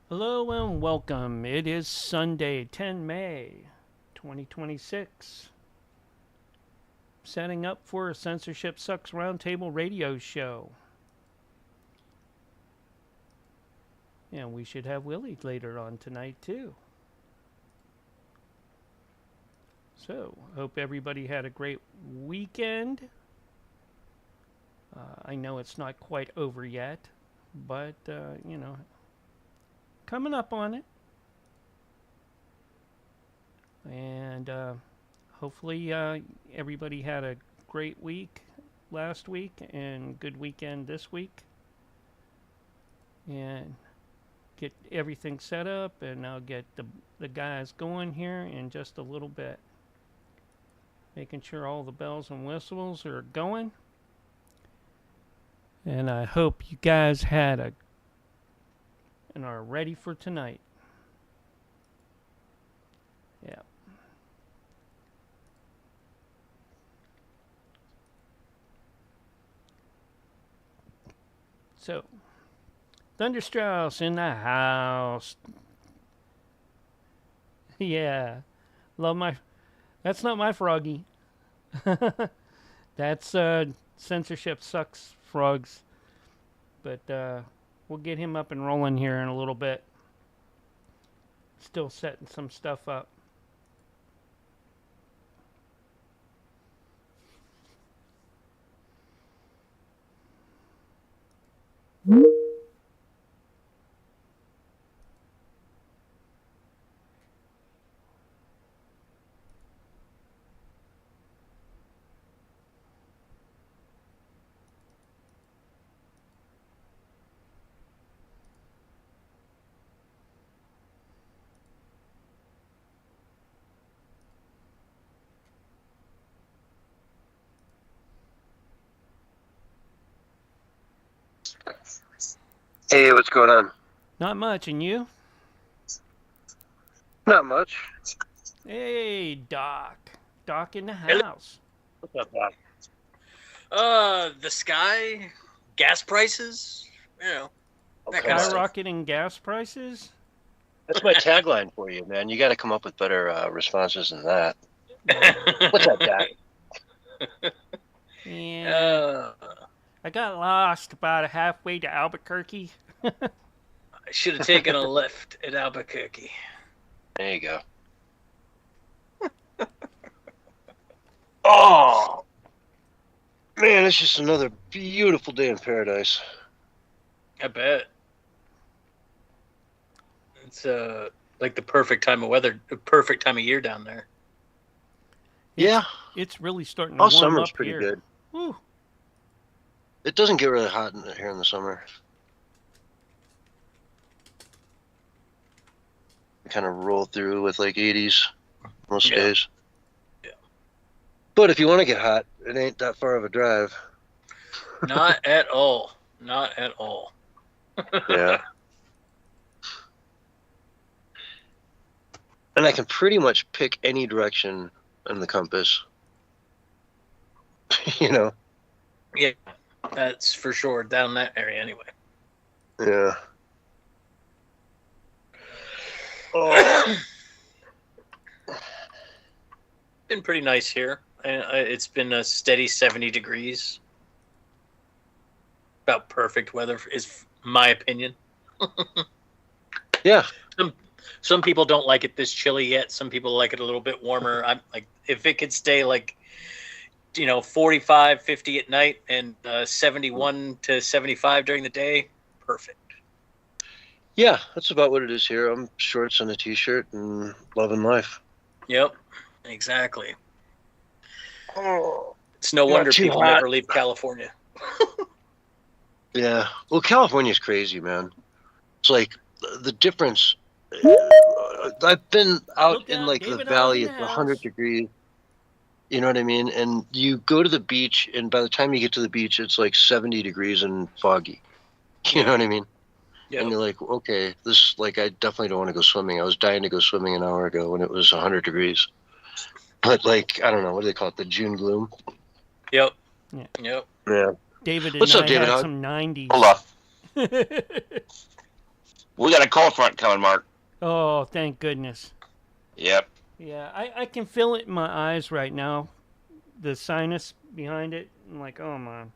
Hello and welcome. It is Sunday, 10 May 2026. Setting up for a Censorship Sucks Roundtable radio show. And we should have Willie later on tonight, too. So, hope everybody had a great weekend. I know it's not quite over yet, but, coming up on it. And hopefully everybody had a great week last week and good weekend this week. And get everything set up, and I'll get the guys going here in just a little bit. Making sure all the bells and whistles are going. And I hope you guys had and are ready for tonight. Yeah. So, Thunderstrauss in the house. Yeah. Love my. That's not my froggy. That's Censorship Sucks frogs. But we'll get him up and rolling here in a little bit. Still setting some stuff up. Hey, what's going on? Not much, and you? Not much. Hey, Doc. Doc in the house. What's up, Doc? The sky, gas prices, that kind of stuff. Skyrocketing gas prices? That's my tagline for you, man. You got to come up with better responses than that. What's up, Doc? Yeah. I got lost about halfway to Albuquerque. I should have taken a lift at Albuquerque. There you go. Oh, man, it's just another beautiful day in paradise. I bet. It's like the perfect time of weather, the perfect time of year down there. Yeah. It's really starting to All warm summer's up pretty here. good. Whew. It doesn't get really hot here in the summer. We kind of roll through with like 80s most days. Yeah. But if you want to get hot, it ain't that far of a drive. Not at all. Not at all. Yeah. And I can pretty much pick any direction in the compass. Yeah, that's for sure down that area anyway. Yeah. Oh. Been pretty nice here. It's been a steady 70 degrees. About perfect weather, is my opinion. Yeah. Some people don't like it this chilly yet. Some people like it a little bit warmer. I'm like, if it could stay like, 45, 50 at night and 71 to 75 during the day, perfect. Yeah, that's about what it is here. I'm shorts and a t-shirt and loving life. Yep, exactly. Oh, It's no wonder too people hot. never leave California. Yeah. Well, California's crazy, man. It's like the difference. I've been out Look in out, like David the out valley, in the it's 100 house. degrees. You know what I mean? And you go to the beach, and by the time you get to the beach, it's like 70 degrees and foggy. You know what I mean? Yep. And you're like, okay, this, like, I definitely don't want to go swimming. I was dying to go swimming an hour ago when it was 100 degrees. But, like, I don't know, what do they call it? The June gloom? Yep. Yeah. Yep. Yeah. David and What's up, I David had Hogg? some 90s. Hola. We got a cold front coming, Mark. Oh, thank goodness. Yep. Yeah, I can feel it in my eyes right now. The sinus behind it. I'm like, oh man.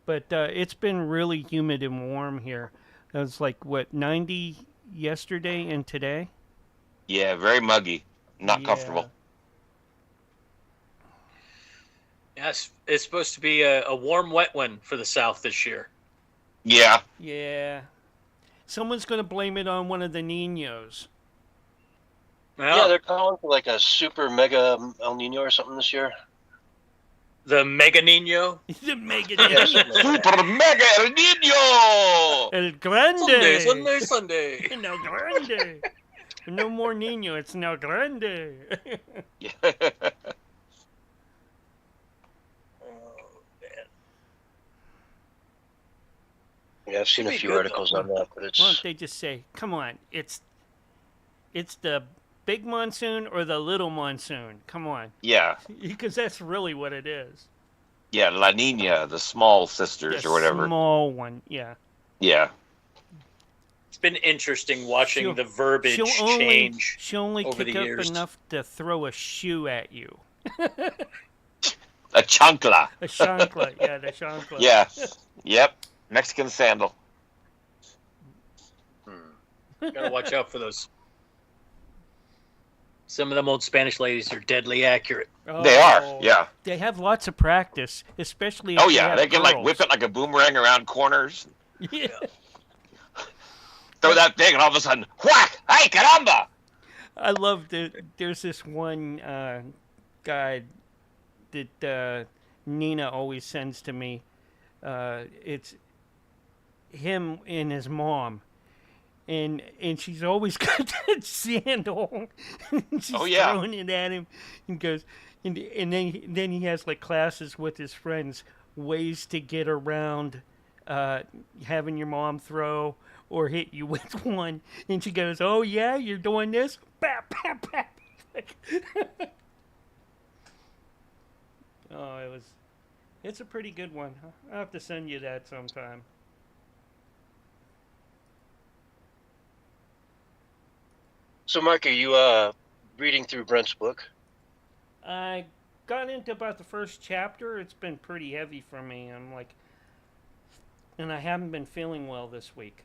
But it's been really humid and warm here. It was like, what, 90 yesterday and today? Yeah, very muggy. Not Yeah. comfortable. Yes, it's supposed to be a warm, wet one for the South this year. Yeah. Yeah. Someone's going to blame it on one of the Ninos. Well, Yeah, they're calling for like a super mega El Nino or something this year. the Mega Nino. The mega Yeah, Nino. Super mega El Nino! El Grande. Sunday, Sunday, Sunday. El Grande. No more Nino. It's El Grande. Yeah. Yeah, I've seen a Be few good, articles though. on that, but Why it's don't they just say, come on, it's the big monsoon or the little monsoon? Come on. Yeah. Because that's really what it is. Yeah, La Nina, the small sisters The or whatever. small one, yeah. Yeah. It's been interesting watching She'll- the verbiage change. She'll only over kick the up years. enough to throw a shoe at you. A chancla. A chancla, yeah, the chancla. Yeah. Yep. Mexican sandal. Gotta watch out for those. Some of them old Spanish ladies are deadly accurate. They are. Oh, Yeah. They have lots of practice, especially if Oh they yeah, have they can like girls. whip it like a boomerang around corners. Yeah. Throw that thing, and all of a sudden, whack! Hey, caramba! I love that. There's this one guy that Nina always sends to me. It's him and his mom, and she's always got that sandal. And she's Oh, yeah. throwing it at him, and goes, and then he has like classes with his friends, ways to get around having your mom throw or hit you with one. And she goes, "Oh yeah, you're doing this." Bap, bap, bap. Oh, it's a pretty good one. I'll have to send you that sometime. So, Mark, are you reading through Brent's book? I got into about the first chapter. It's been pretty heavy for me. I'm like, and I haven't been feeling well this week.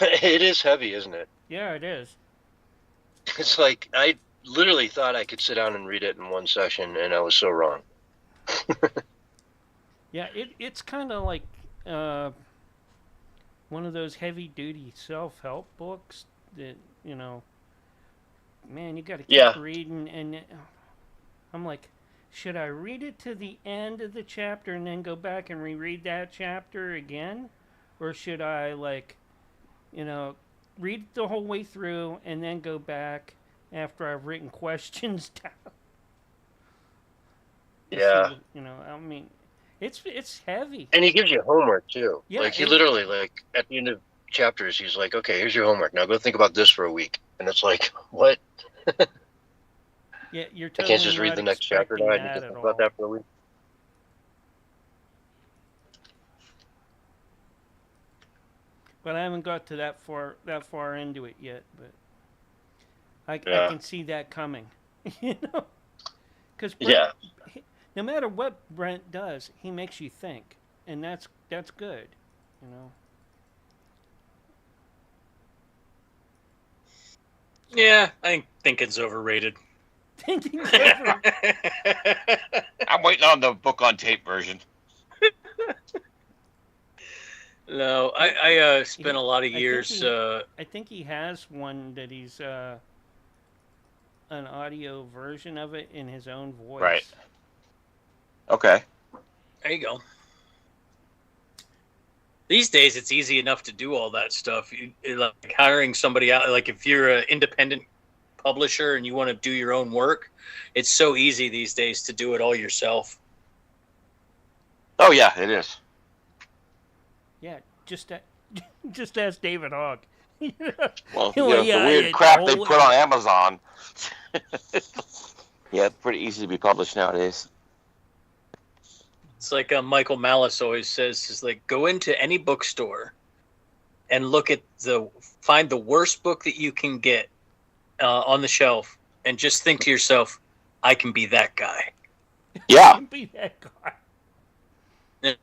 It is heavy, isn't it? Yeah, it is. It's like I literally thought I could sit down and read it in one session, and I was so wrong. Yeah, it's kind of like one of those heavy-duty self-help books that, you know, man, you got to keep Yeah. reading. And I'm like, should I read it to the end of the chapter and then go back and reread that chapter again? Or should I, like, you know, read it the whole way through and then go back after I've written questions down? Yeah. You know, I mean, it's heavy. And he gives you homework too. Yeah, Like he it- literally, like at the end of chapters, he's like, "Okay, here's your homework. Now go think about this for a week." And it's like, what? Yeah, you're I totally can't just read not the next chapter now. I expecting need to that think at about all. that for a week. But I haven't got to that far into it yet. But I Yeah. can see that coming. You know, because Yeah. no matter what Brent does, he makes you think, and that's good. You know. Yeah, I think thinking's overrated. Thinking over. I'm waiting on the book on tape version. No, I spent a lot of I think years. he- I think he has one that he's an audio version of it in his own voice. Right. Okay. There you go. These days, it's easy enough to do all that stuff. Like hiring somebody out. Like if you're an independent publisher and you want to do your own work, it's so easy these days to do it all yourself. Oh yeah, it is. Yeah, just ask David Hogg. Well, Well, you know, yeah, the weird it's crap they all- put on Amazon. Yeah, it's pretty easy to be published nowadays. It's like Michael Malice always says, is like, go into any bookstore and find the worst book that you can get on the shelf, and just think to yourself, I can be that guy. Yeah. Be that guy.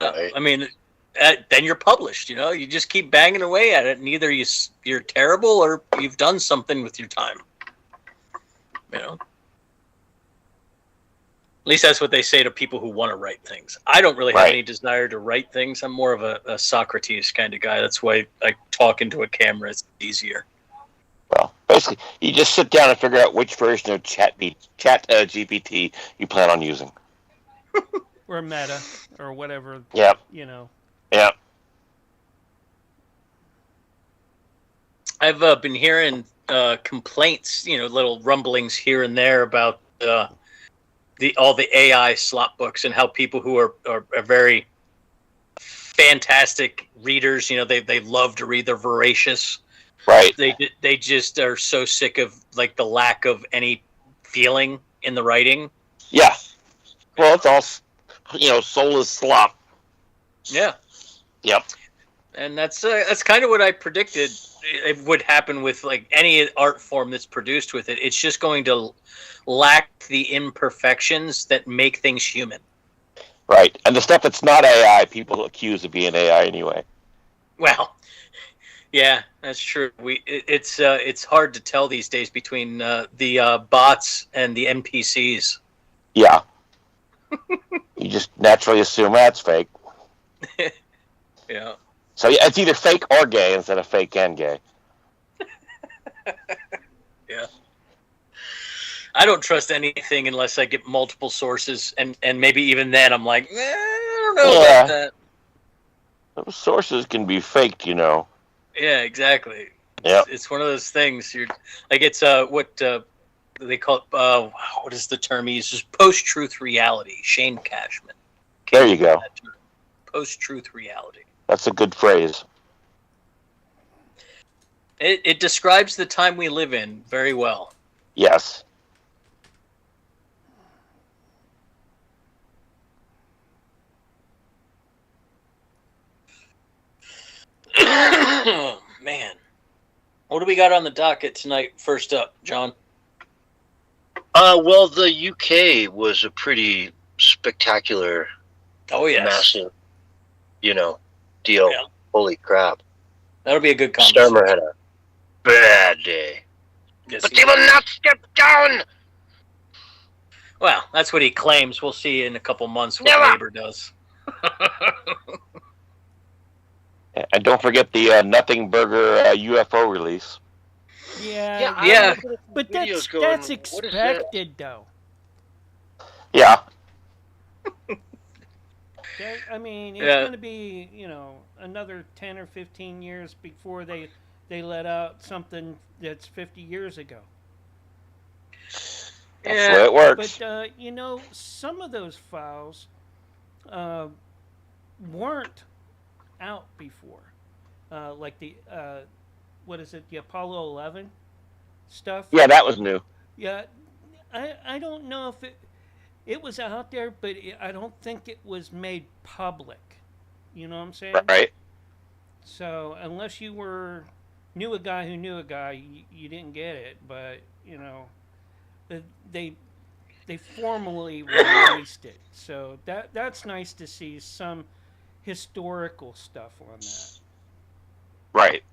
Right. I mean, then you're published. You just keep banging away at it, and either you're terrible or you've done something with your time. At least that's what they say to people who want to write things. I don't really have any desire to write things. I'm more of a Socrates kind of guy. That's why I talk into a camera. It's easier. Well, basically, you just sit down and figure out which version of Chat GPT you plan on using. Or Meta, or whatever. Yep. Yep. I've been hearing complaints, little rumblings here and there about all the AI slop books and how people who are very fantastic readers, they love to read. They're voracious. Right. They just are so sick of like the lack of any feeling in the writing. Yeah. Well, it's all, soulless slop. Yeah. Yep. And that's kind of what I predicted it would happen with like any art form that's produced with it. It's just going to lack the imperfections that make things human. Right. And the stuff that's not AI, people accuse of being AI anyway. Well, yeah, that's true. It's hard to tell these days between the bots and the NPCs. Yeah. You just naturally assume that's fake. Yeah. So yeah, it's either fake or gay instead of fake and gay. Yeah. I don't trust anything unless I get multiple sources, and maybe even then I'm like, I don't know about that. Those sources can be faked, Yeah, exactly. Yeah. It's one of those things. You're like, it's what they call it. What is the term he uses? Post-truth reality. Shane Cashman. There you go. Post-truth reality. That's a good phrase. It describes the time we live in very well. Yes. Oh, man. What do we got on the docket tonight? First up, John. Well, the UK was a pretty spectacular, massive, deal. Yeah. Holy crap. That'll be a good conversation. Starmer had a bad day. Yes, but they will not step down! Well, that's what he claims. We'll see in a couple months what Labour does. And don't forget the Nothing Burger UFO release. Yeah. But that's expected, though. Yeah. I mean, it's going to be, another 10 or 15 years before they let out something that's 50 years ago. That's the way it works. But, some of those files weren't out before. Like the, the Apollo 11 stuff? Yeah, that was new. Yeah, I don't know if it was out there, but I don't think it was made public. You know what I'm saying? Right. So unless you knew a guy who knew a guy, you didn't get it. But they formally released it. So that's nice to see some historical stuff on that. Right.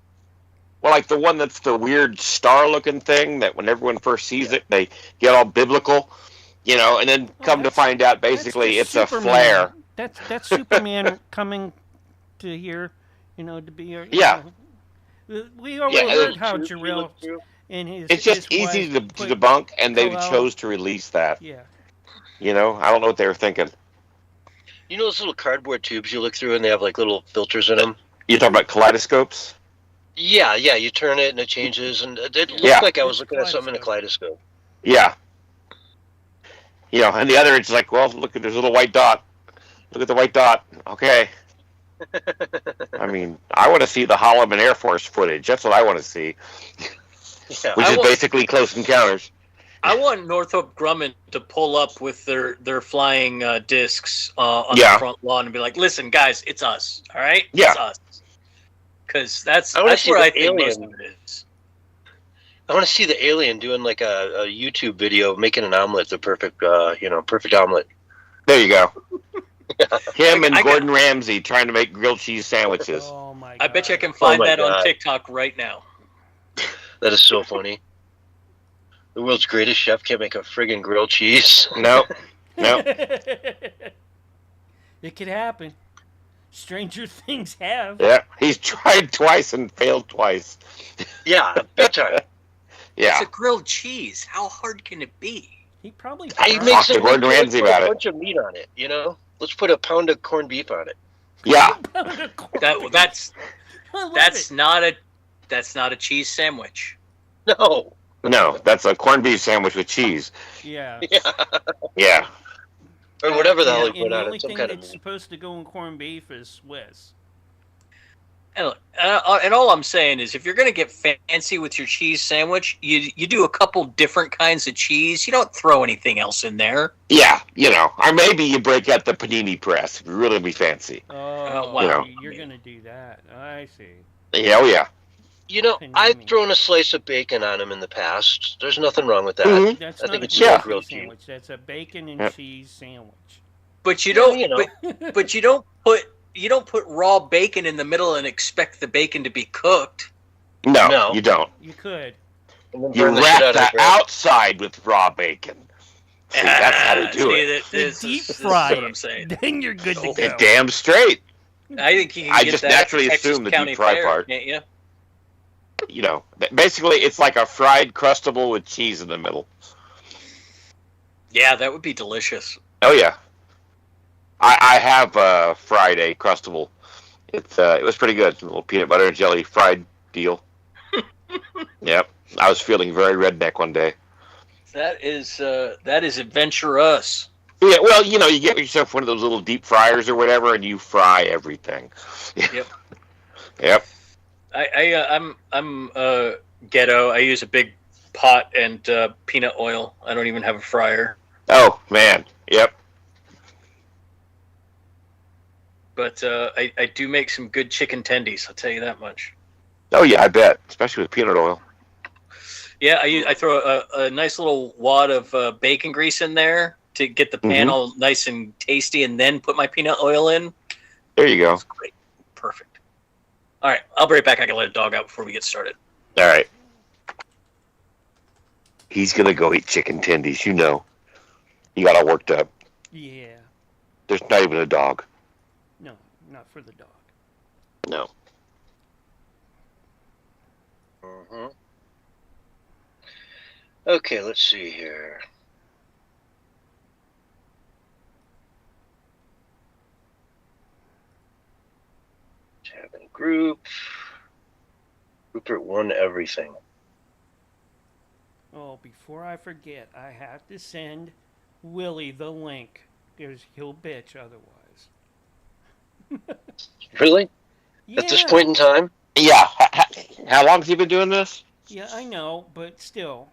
Well, like the one that's the weird star-looking thing that when everyone first sees it, they get all biblical, and then come to find out basically it's Superman. A flare. That's Superman coming to here, to be here. We already heard how Jarrell and his. It's just his easy to debunk, and they chose to release that. Yeah. I don't know what they were thinking. You know those little cardboard tubes you look through and they have like little filters in them? You talking about kaleidoscopes? Yeah, you turn it and it changes, and it looked like I was looking at something in a kaleidoscope. Yeah. And the other, it's like, well, look, there's a little white dot. Look at the white dot. Okay. I mean, I want to see the Holloman Air Force footage. That's what I want to see. Yeah. Which is basically Close Encounters. I want Northrop Grumman to pull up with their flying discs on the front lawn and be like, listen, guys, it's us. All right? Yeah. It's us. because that's I wanna see where the I think most alien. of it is. I want to see the alien doing like a YouTube video making an omelet, the perfect, perfect omelet. There you go. Him and I got- Gordon Ramsay trying to make grilled cheese sandwiches. Oh my god. I bet you I can find my that on God. TikTok right now. That is so funny. The world's greatest chef can't make a friggin' grilled cheese. No. It could happen. Stranger things have. Yeah. He's tried twice and failed twice. Yeah, big time. Yeah. It's a grilled cheese. How hard can it be? He probably He tried. makes to it. Gordon Let's Ramsay put about a it. bunch of meat on it. Let's put a pound of corned beef on it. Yeah. That's I love that's it. not a cheese sandwich. No. No, that's a corned beef sandwich with cheese. Yeah. Yeah. Yeah. Or whatever the hell And he put the on only it. Some thing kind of that's meat. supposed to go in corned beef is Swiss. And, look, and all I'm saying is, if you're gonna get fancy with your cheese sandwich, you do a couple different kinds of cheese. You don't throw anything else in there. Yeah, or maybe you break out the panini press if you really be fancy. Oh, wow. You're gonna do that. I see. Yeah, oh yeah. I've Panini. thrown a slice of bacon on him in the past. There's nothing wrong with that. Mhm. That's I not think a it's grilled more grilled cheese cheese. sandwich. That's a bacon and Yep. cheese sandwich. But you Well, don't. you know. But you don't put raw bacon in the middle and expect the bacon to be cooked. No, you don't. You could. And then You burn the shit wrap out of the bread. outside with raw bacon. See, that's how to do it. This Deep is fry what it. I'm saying. Then you're good to Oh, go. Damn straight. I think you can I get just that naturally at Texas assume the deep County fry Fair, part. can't you? Basically, it's like a fried crustable with cheese in the middle. Yeah, that would be delicious. Oh yeah, I have fried a crustable. It was pretty good. A little peanut butter and jelly fried deal. Yep, I was feeling very redneck one day. That is adventurous. Yeah, well, you get yourself one of those little deep fryers or whatever, and you fry everything. Yep. Yep. I'm ghetto. I use a big pot and peanut oil. I don't even have a fryer. Oh man. Yep. But I do make some good chicken tendies. I'll tell you that much. Oh yeah, I bet, especially with peanut oil. Yeah, I throw a nice little wad of bacon grease in there to get the pan all nice and tasty, and then put my peanut oil in. There you go. It's great. Perfect. All right, I'll be right back. I can let a dog out before we get started. All right. He's gonna go eat chicken tendies. He got all worked up. Yeah. There's not even a dog. No, not for the dog. No. Mhm. Okay, let's see here. Having group. Rupert won everything. Oh, before I forget, I have to send Willie the link because he'll bitch otherwise. Really? Yeah. At this point in time? Yeah. How long has he been doing this? Yeah, I know, but still.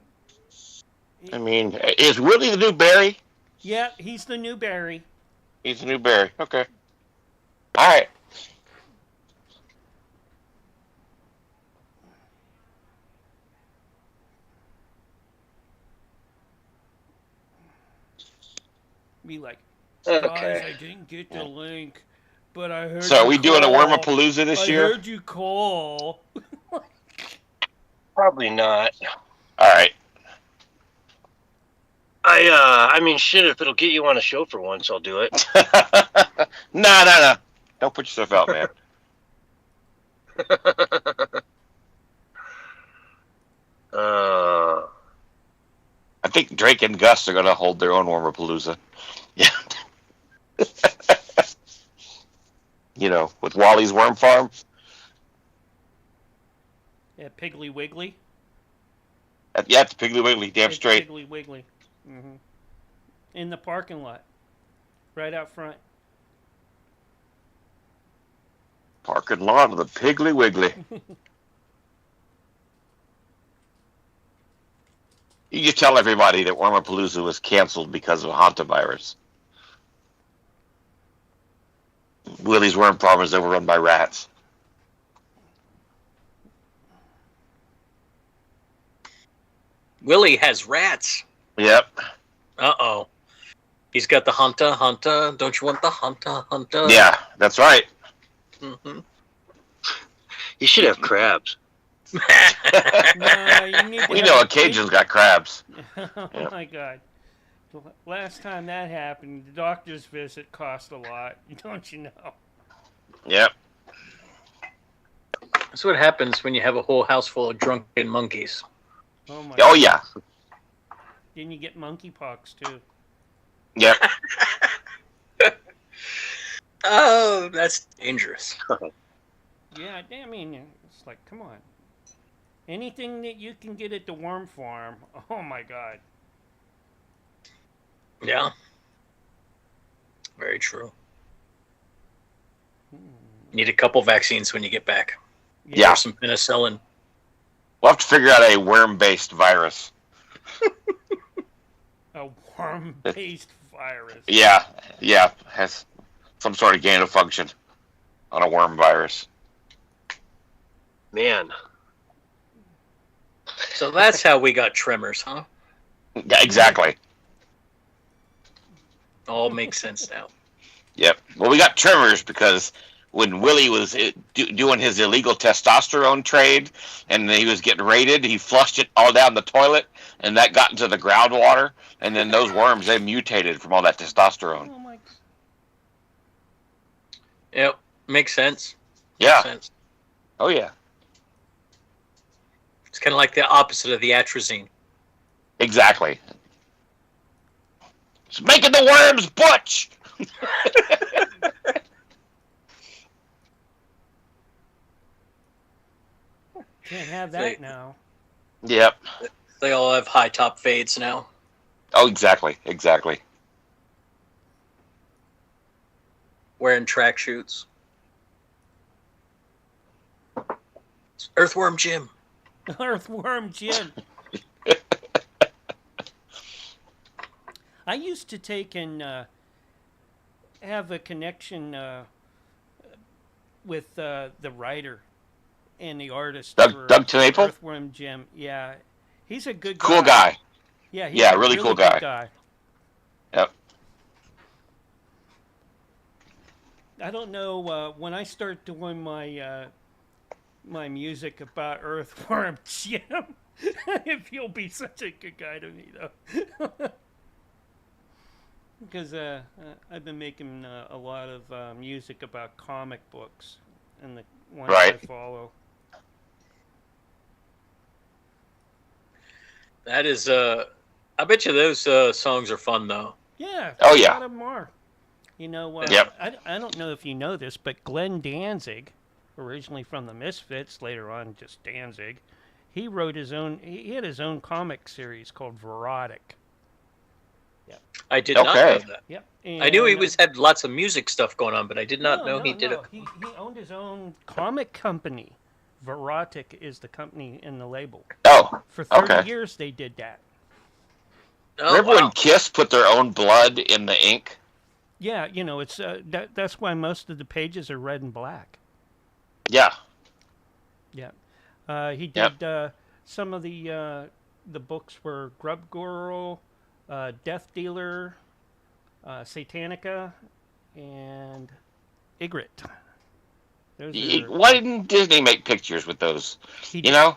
I mean, is Willie the new Barry? Yeah, he's the new Barry. He's the new Barry. Okay. All right. Be like, guys, Okay. I didn't get the link, but I heard. So are you we doing a call. Wormapalooza this I year? heard you call. Probably not. All right. I mean, shit, if it'll get you on a show for once, I'll do it. No. Don't put yourself out, man. I think Drake and Gus are going to hold their own Wormapalooza. Yeah. With Wally's Worm Farm. Yeah, Piggly Wiggly. Yeah, it's Piggly Wiggly, damn It's straight. Piggly Wiggly. In the parking lot, right out front. Parking lot of the Piggly Wiggly. You just tell everybody that Wormapalooza was canceled because of hantavirus. Willie's Worm Farm is overrun by rats. Willie has rats. Yep. Uh-oh. He's got the hunter. Don't you want the hunter? Yeah, that's right. Mm-hmm. You should have crabs. No, you need to We have know a a Cajun's got crabs. Oh my God. The last time that happened, the doctor's visit cost a lot. Don't you know? Yep. That's what happens when you have a whole house full of drunken monkeys. Oh my Oh God. yeah. Then you get monkeypox too. Yep. Oh, that's dangerous. Yeah, I mean, it's like, come on. Anything that you can get at the worm farm, oh my God. Yeah. Very true. Need a couple vaccines when you get back. Yeah. Or some penicillin. We'll have to figure out a worm-based virus. A worm-based virus. Yeah. Has some sort of gain of function on a worm virus. Man. So that's how we got tremors, huh? Yeah, exactly. All makes sense now. Yep. Well, we got tremors because when Willie was doing his illegal testosterone trade and he was getting raided, he flushed it all down the toilet, and that got into the groundwater, and then those worms, they mutated from all that testosterone. Oh my God. Yep. Makes sense. Yeah. Makes sense. Oh, yeah. It's kind of like the opposite of the atrazine. Exactly. It's making the worms butch! Can't have that now. Yep. They all have high top fades now. Oh, exactly. Wearing track shoots. It's Earthworm Jim. Earthworm Jim. I used to take and have a connection with the writer and the artist. Doug Temaple? Earthworm Jim. Yeah. He's a good Cool guy. Yeah, he's Yeah, a really cool good guy. Yep. I don't know when I start doing my my music about Earthworm Jim, if he'll be such a good guy to me though. Because I've been making a lot of music about comic books and the ones I Right. follow. That is, I bet you those songs are fun though. Yeah. Oh, a yeah. lot of them are. You know, Yep. I don't know if you know this, but Glenn Danzig, originally from the Misfits, later on just Danzig, he wrote his own. He had his own comic series called Verotic. I did not know that. Yep. I knew he And, had lots of music stuff going on, but I did not know he did it. He owned his own comic company. Verotic is the company and the label. Oh, For 30 okay. years, they did that. Oh, Remember wow. when Kiss put their own blood in the ink? Yeah, you know, it's that's why most of the pages are red and black. Yeah. Yeah. He did some of the books were Grub Girl, Death Dealer, Satanica, and Ygritte. Those are, Why didn't Disney make pictures with those? he, You know?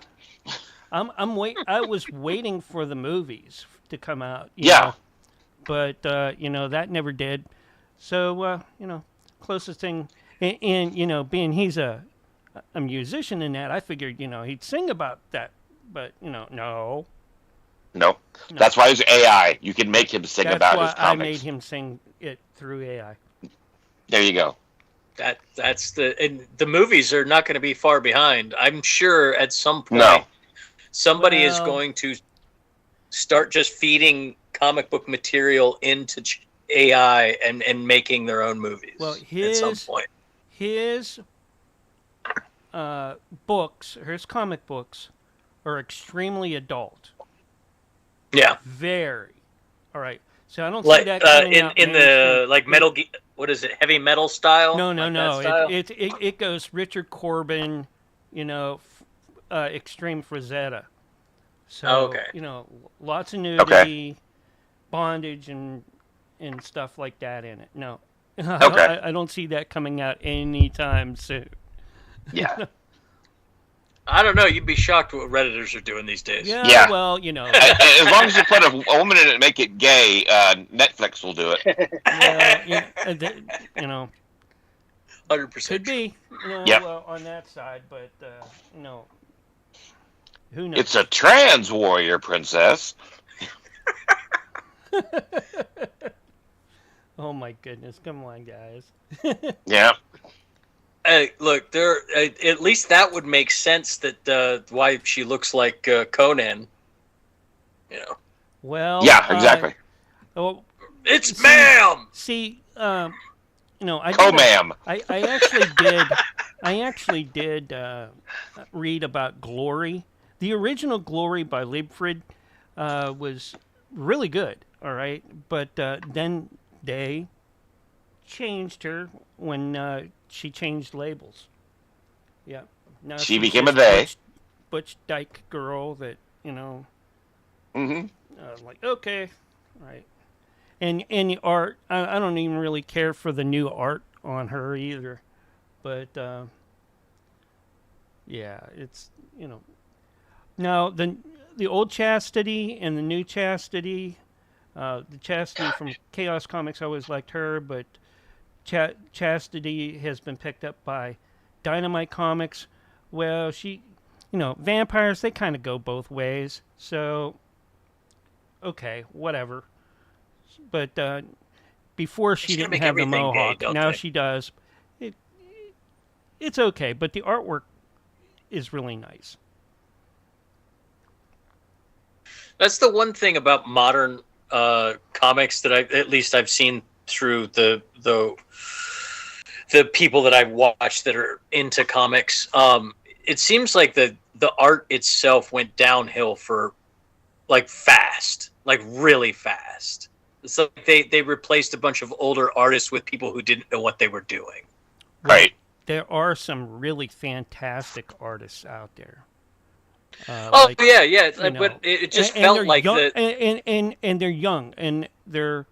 I was waiting for the movies to come out. You Yeah. know, but you know that never did. So you know, closest thing, and you know, being he's a musician in that, I figured you know he'd sing about that, but you know, no. No. That's why it's AI. You can make him sing That's about why his I made comics. him sing it through AI. There you go. That's and the movies are not going to be far behind. I'm sure at some point No. somebody is Well- going to start just feeding comic book material into AI and making their own movies. Well, at some point. his books, or his comic books, are extremely adult. Yeah, Very. All right. So I don't see like that coming out in the mainstream. like metal. What is it? Heavy metal style? No. Like that style? It goes Richard Corbin, you know, Extreme Frazetta. So, Okay. lots of nudity, bondage, and stuff like that in it. No, Okay. I don't see that coming out anytime soon. Yeah. I don't know. You'd be shocked what Redditors are doing these days. Yeah, Yeah. well, As long as you put a woman in it and make it gay, Netflix will do it. well, 100%. could be, Yep. well, on that side, but who knows? It's a trans warrior princess. Oh my goodness! Come on, guys. Yeah. Look, there. At least that would make sense. That why she looks like Conan. Well, Yeah, exactly. Oh, It's ma'am. see, I Co-ma'am. I actually did read about Glory. The original Glory by Liebfried was really good. All right, but then they changed her when she changed labels. Yeah, now She she's became a this they. Butch dyke girl that Mm-hmm. like okay, right. And the art, I don't even really care for the new art on her either, but yeah, it's now the old Chastity and the new Chastity. The Chastity from Chaos Comics, I always liked her, but Chastity has been picked up by Dynamite Comics. Well, vampires, they kind of go both ways. So, okay, whatever. But before she She's gonna didn't make have the everything gay, mohawk. don't Now they? she does. It's okay, but the artwork is really nice. That's the one thing about modern comics that I've seen through the people that I've watched that are into comics. It seems like the art itself went downhill for fast, really fast. So they replaced a bunch of older artists with people who didn't know what they were doing. Right. There are some really fantastic artists out there. Yeah. you But know, it just and felt they're like young, the and they're young and they're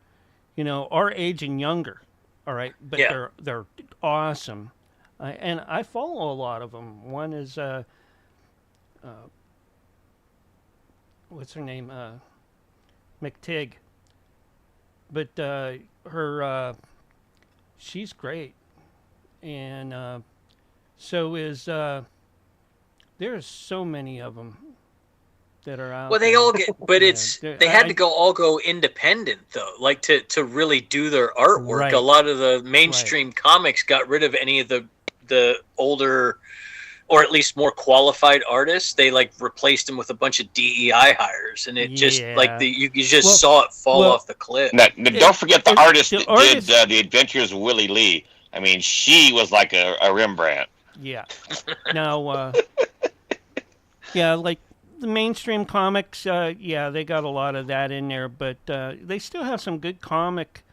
our age and younger. All right, but Yeah. they're awesome, and I follow a lot of them. One is what's her name, McTigg, but her she's great, and so is there's so many of them that are out. Well, they there. all get, but Yeah, they had to all go independent though, to really do their artwork. Right. A lot of the mainstream comics got rid of any of the older, or at least more qualified artists. They replaced them with a bunch of DEI hires, and it just Yeah. you just saw it fall off the cliff. Now, don't forget the artist the that artist- did The Adventures of Willie Lee. I mean, she was like a Rembrandt. Yeah. Now, yeah, like the mainstream comics, yeah, they got a lot of that in there, but they still have some good comic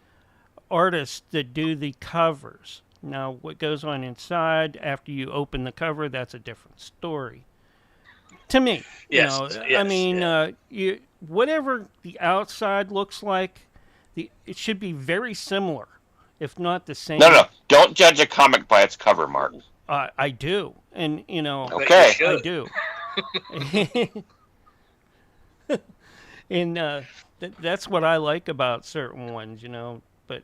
artists that do the covers. Now, what goes on inside after you open the cover, that's a different story. To me, Yes, I yes, mean, whatever the outside looks like, it should be very similar, if not the same. No. Don't judge a comic by its cover, Mark. I do, and Okay. You I do. And that's what I like about certain ones, but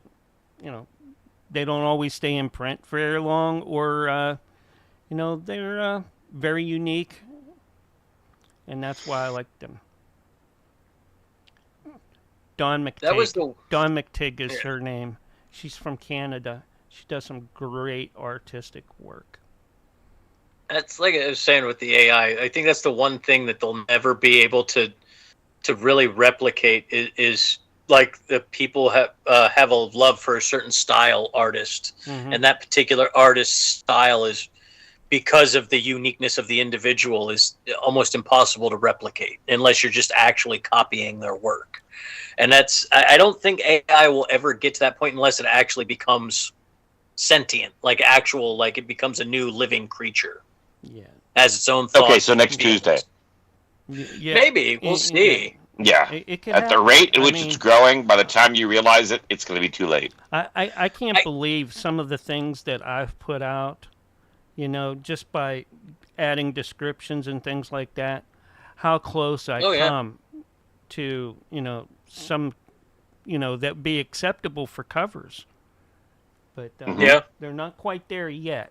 they don't always stay in print for very long, or they're very unique, and that's why I like them. Dawn McTigg. That was the Dawn McTigg is her name. She's from Canada. She does some great artistic work. That's like I was saying with the AI. I think that's the one thing that they'll never be able to really replicate is like the people have a love for a certain style artist, and that particular artist's style is, because of the uniqueness of the individual, is almost impossible to replicate unless you're just actually copying their work. And I don't think AI will ever get to that point unless it actually becomes sentient, like it becomes a new living creature. Yeah. Has its own thoughts. Okay, so next and feelings. Tuesday. Yeah, Maybe we'll see. Yeah. It could At the happen. rate in I which mean, it's growing, by the time you realize it, it's going to be too late. I can't I- believe some of the things that I've put out, just by adding descriptions and things like that, how close I Oh yeah. come to, some, that be acceptable for covers. But Yeah. they're not quite there yet.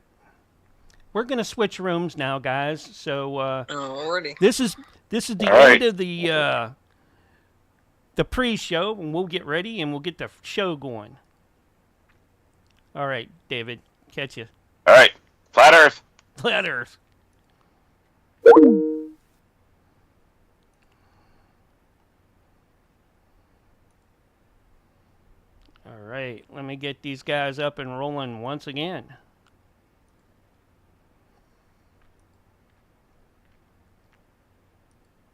We're gonna switch rooms now, guys. So Already. this is the All right. end of the pre-show, and we'll get ready and we'll get the show going. All right, David, catch you. All right. Flat Earth. Flat Earth. All right, let me get these guys up and rolling once again.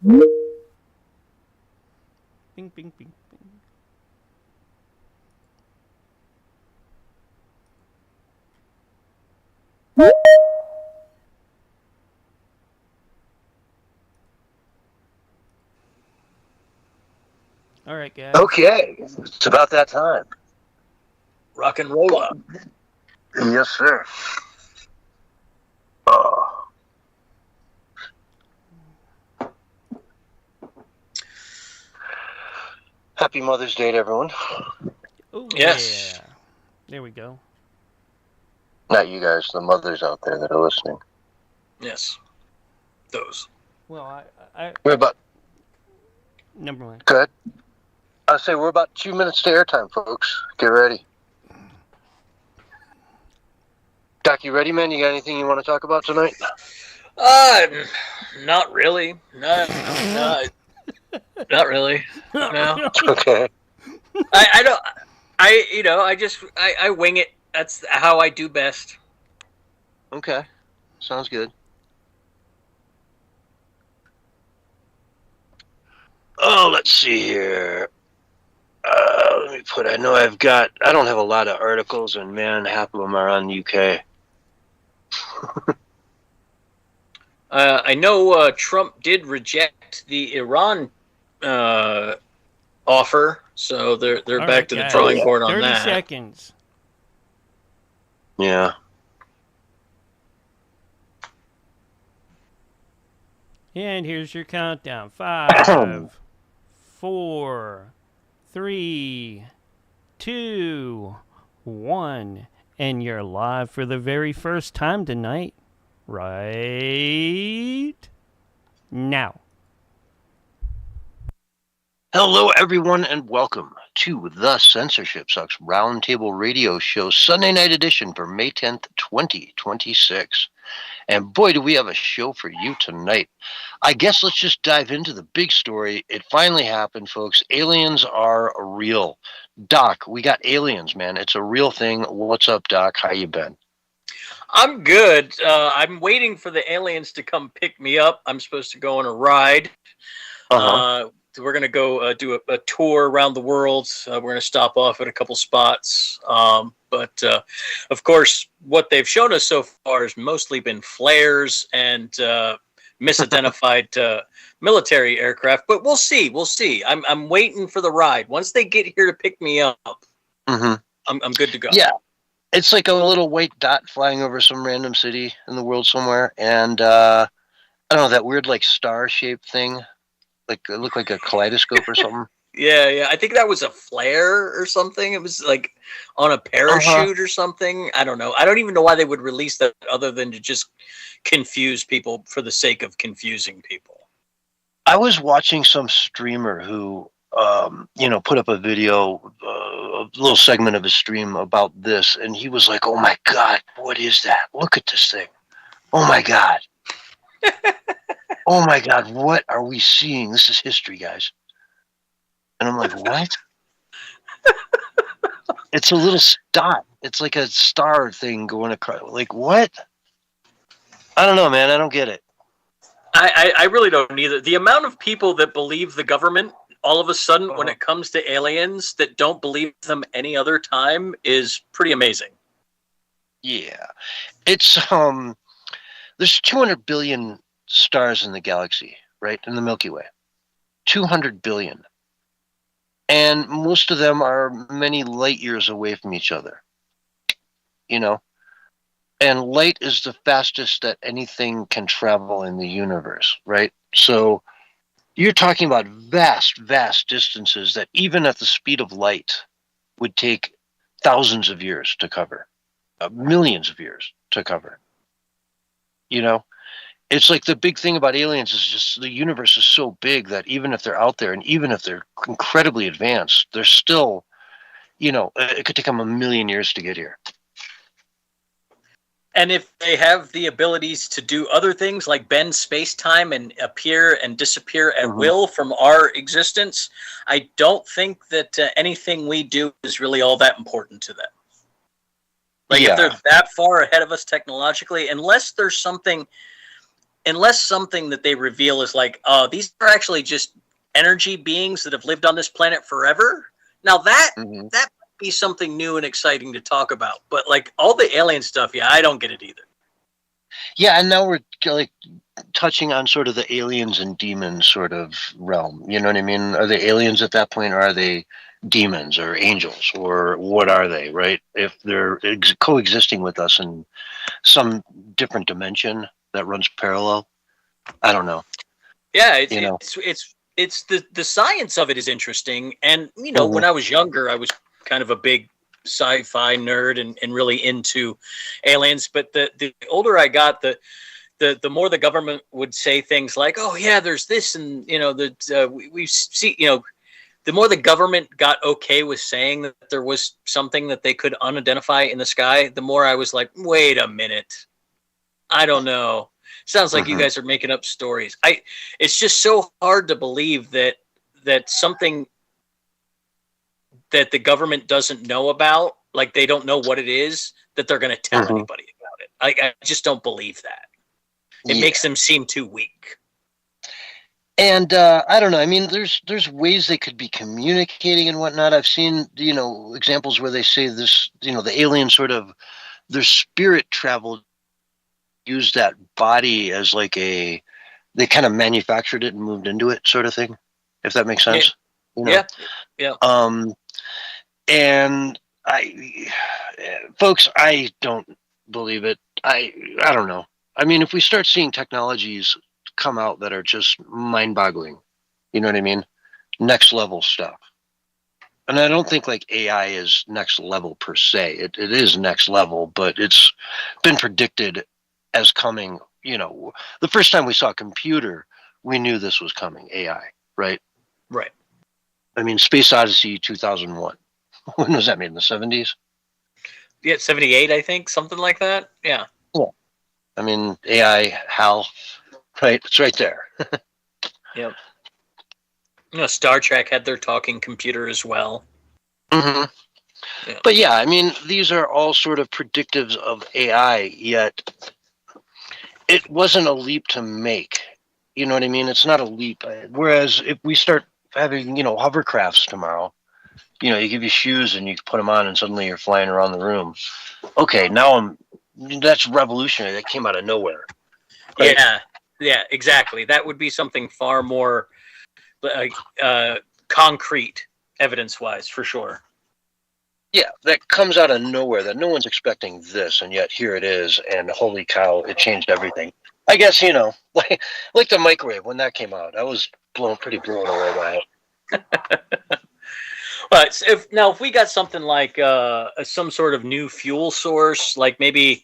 Bing, bing, bing, bing. All right, guys. Okay, it's about that time. Rock and roll up. Yes, sir. Oh. Happy Mother's Day to everyone. Oh, Yes. yeah. There we go. Not you guys, the mothers out there that are listening. Yes. Those. Well, I We're about, number one. go ahead. I say we're about 2 minutes to airtime, folks. Get ready. Doc, you ready, man? You got anything you want to talk about tonight? Not really. No, not really. No. Okay. I don't. I wing it. That's how I do best. Okay. Sounds good. Oh, let's see here. Let me put, I don't have a lot of articles, and man, half of them are on UK. I know Trump did reject the Iran offer, so they're All back right, to the guys. drawing board on 30 that. seconds. Yeah. And here's your countdown. 5, 4, 3, 2, 1. And you're live for the very first time tonight. Right now. Hello, everyone, and welcome to the Censorship Sucks Roundtable Radio Show, Sunday night edition for May 10th, 2026. And boy, do we have a show for you tonight. I guess let's just dive into the big story. It finally happened, folks. Aliens are real. Doc, we got aliens, man. It's a real thing. What's up, Doc? How you been? I'm good. I'm waiting for the aliens to come pick me up. I'm supposed to go on a ride. We're going to go do a tour around the world. We're going to stop off at a couple spots. But of course, what they've shown us so far has mostly been flares and misidentified military aircraft. But we'll see. We'll see. I'm waiting for the ride. Once they get here to pick me up, I'm good to go. Yeah. It's like a little white dot flying over some random city in the world somewhere. And I don't know, that weird like star-shaped thing. Like it looked like a kaleidoscope or something. Yeah. I think that was a flare or something. It was like on a parachute or something. I don't know. I don't even know why they would release that other than to just confuse people for the sake of confusing people. I was watching some streamer who, put up a video, a little segment of his stream about this, and he was like, "Oh my God, what is that? Look at this thing! Oh my God! Oh my God, what are we seeing? This is history, guys." And I'm like, "What?" It's a little dot. It's like a star thing going across. Like, what? I don't know, man. I don't get it. I really don't either. The amount of people that believe the government all of a sudden when it comes to aliens that don't believe them any other time is pretty amazing. Yeah. It's there's 200 billion stars in the galaxy, right, in the Milky Way. 200 billion. And most of them are many light years away from each other. You know, and light is the fastest that anything can travel in the universe, right? So you're talking about vast, vast distances that even at the speed of light would take thousands of years to cover, millions of years to cover. You know, it's like the big thing about aliens is just the universe is so big that even if they're out there and even if they're incredibly advanced, they're still, it could take them a million years to get here. And if they have the abilities to do other things like bend space-time and appear and disappear at will from our existence, I don't think that anything we do is really all that important to them. Like if they're that far ahead of us technologically, unless there's something that they reveal is like, these are actually just energy beings that have lived on this planet forever. Now that be something new and exciting to talk about, but like all the alien stuff, I don't get it either. Yeah, and now we're like touching on sort of the aliens and demons sort of realm. You know what I mean? Are they aliens at that point, or are they demons or angels, or what are they? Right? If they're coexisting with us in some different dimension that runs parallel, I don't know. Yeah, it's the science of it is interesting, and when I was younger, I was kind of a big sci-fi nerd and really into aliens, but the older I got, the more the government would say things like, oh yeah, there's this, and we see, the more the government got okay with saying that there was something that they could unidentify in the sky, the more I was like, wait a minute, I don't know, sounds like you guys are making up stories. It's just so hard to believe that something that the government doesn't know about, like they don't know what it is, that they're going to tell anybody about it. I just don't believe that. It makes them seem too weak. And I don't know. I mean, there's ways they could be communicating and whatnot. I've seen, examples where they say this, the alien sort of, their spirit traveled, used that body as like they kind of manufactured it and moved into it sort of thing, if that makes sense. Yeah. And folks, I don't believe it. I don't know. I mean, if we start seeing technologies come out that are just mind-boggling, you know what I mean? Next level stuff. And I don't think like AI is next level per se. It is next level, but it's been predicted as coming, the first time we saw a computer, we knew this was coming, AI, right? Right. I mean, Space Odyssey 2001. When was that made? In the 70s? Yeah, 78, I think, something like that. Yeah. I mean, AI, HAL, right? It's right there. Yep. Star Trek had their talking computer as well. Yeah. But yeah, I mean, these are all sort of predictives of AI, yet it wasn't a leap to make. You know what I mean? It's not a leap. Whereas if we start having, hovercrafts tomorrow, you give you shoes and you put them on and suddenly you're flying around the room. Okay, now that's revolutionary. That came out of nowhere. Right? Yeah, exactly. That would be something far more concrete, evidence-wise, for sure. Yeah, that comes out of nowhere, that no one's expecting this, and yet here it is, and holy cow, it changed everything. I guess, like the microwave, when that came out, I was pretty blown away by it. But if we got something like some sort of new fuel source, like maybe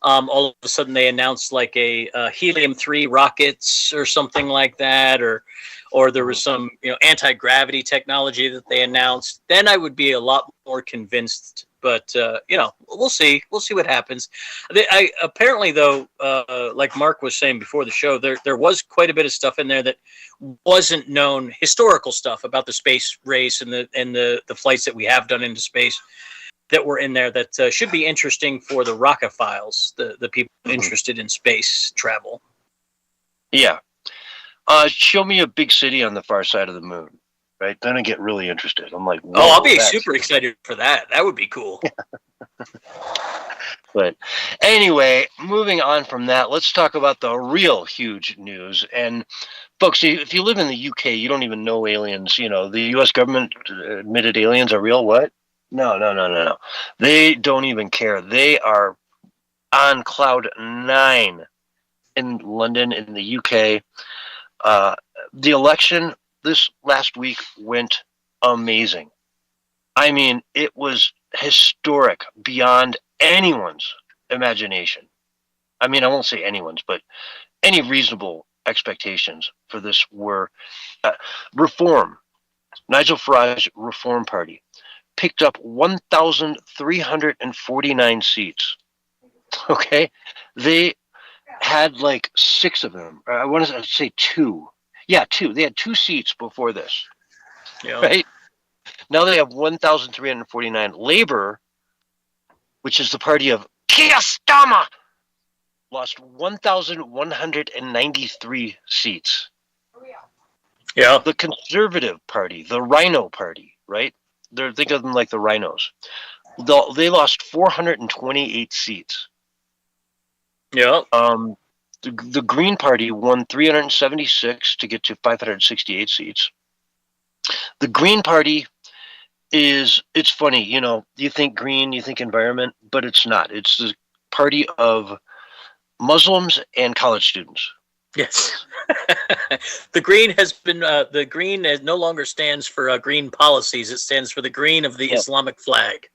all of a sudden they announced like a helium-3 rockets or something like that, or there was some anti-gravity technology that they announced, then I would be a lot more convinced. But we'll see what happens. Apparently though, like Mark was saying before the show, there was quite a bit of stuff in there that wasn't known, historical stuff about the space race and the flights that we have done into space that were in there that should be interesting for the Rockophiles, the people interested in space travel. Yeah. Show me a big city on the far side of the moon, right? Then I get really interested. I'm like, I'll be super excited for that. That would be cool. But anyway, moving on from that, let's talk about the real huge news. And folks, if you live in the UK, you don't even know aliens. You know, the U.S. government admitted aliens are real. What? No, no, no, no, no. They don't even care. They are on cloud 9 in London, in the UK. The election this last week went amazing. I mean, it was historic beyond anyone's imagination. I mean, I won't say anyone's, but any reasonable expectations for this were Reform. Nigel Farage Reform Party picked up 1,349 seats. Okay, they had like 6 of them. I want to say 2. Yeah, 2. They had 2 seats before this. Yeah. Right now they have 1,349. Labour, which is the party of Keir Starmer, lost 1,193 seats. Yeah. The Conservative Party, the Rhino Party, right? Think of them like the rhinos. They lost 428 seats. Yeah. The Green Party won 376 to get to 568 seats. The Green Party it's funny, you know, you think green, you think environment, but it's not. It's the party of Muslims and college students. Yes. The green no longer stands for green policies. It stands for the green of the Islamic flag.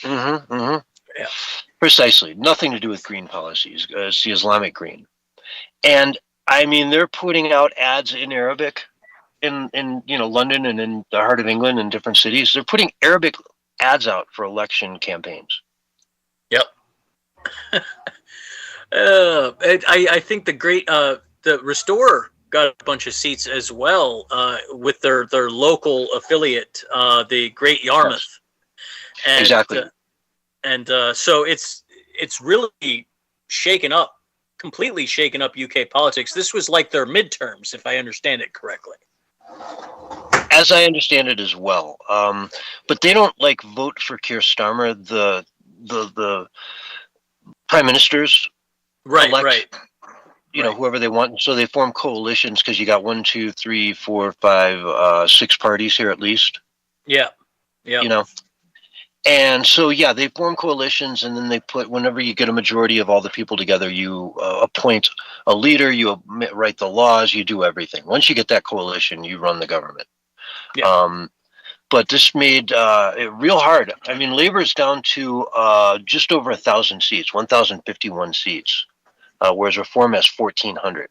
Mm-hmm, mm-hmm. Yeah. Precisely. Nothing to do with green policies. It's the Islamic green. And I mean, they're putting out ads in Arabic in London and in the heart of England and different cities. They're putting Arabic ads out for election campaigns. Yep. I think the Restore got a bunch of seats as well with their local affiliate, the Great Yarmouth. Yes. And, exactly. So it's really completely shaken up UK politics. This was like their midterms, if I understand it correctly. As I understand it as well. But they don't vote for Keir Starmer, the prime ministers. Right, elect, right. You know, whoever they want. So they form coalitions because you got 1, 2, 3, 4, 5, 6 parties here at least. Yeah. Yeah. You know. And so, yeah, they form coalitions, and then whenever you get a majority of all the people together, you appoint a leader, you write the laws, you do everything. Once you get that coalition, you run the government. Yeah. But this made it real hard. I mean, Labour's down to just over 1,000 seats, 1,051 seats, whereas Reform has 1,400.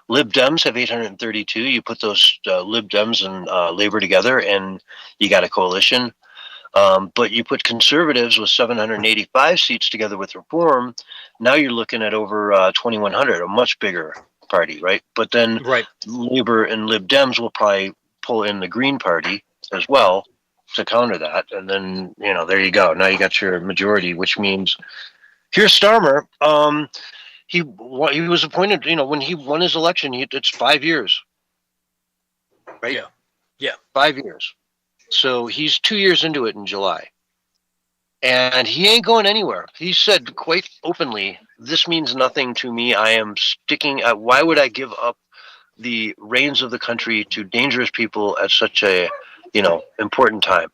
Lib Dems have 832. You put those Lib Dems and Labour together, and you got a coalition. But you put Conservatives with 785 seats together with Reform, now you're looking at over 2,100, a much bigger party, right? But then Labour and Lib Dems will probably pull in the Green Party as well to counter that. And then, there you go. Now you got your majority, which means here's Starmer. He was appointed, when he won his election, it's 5 years, right? Yeah. Yeah. 5 years. So he's 2 years into it in July. And he ain't going anywhere. He said quite openly, this means nothing to me. I am sticking at, why would I give up the reins of the country to dangerous people at such a, important time?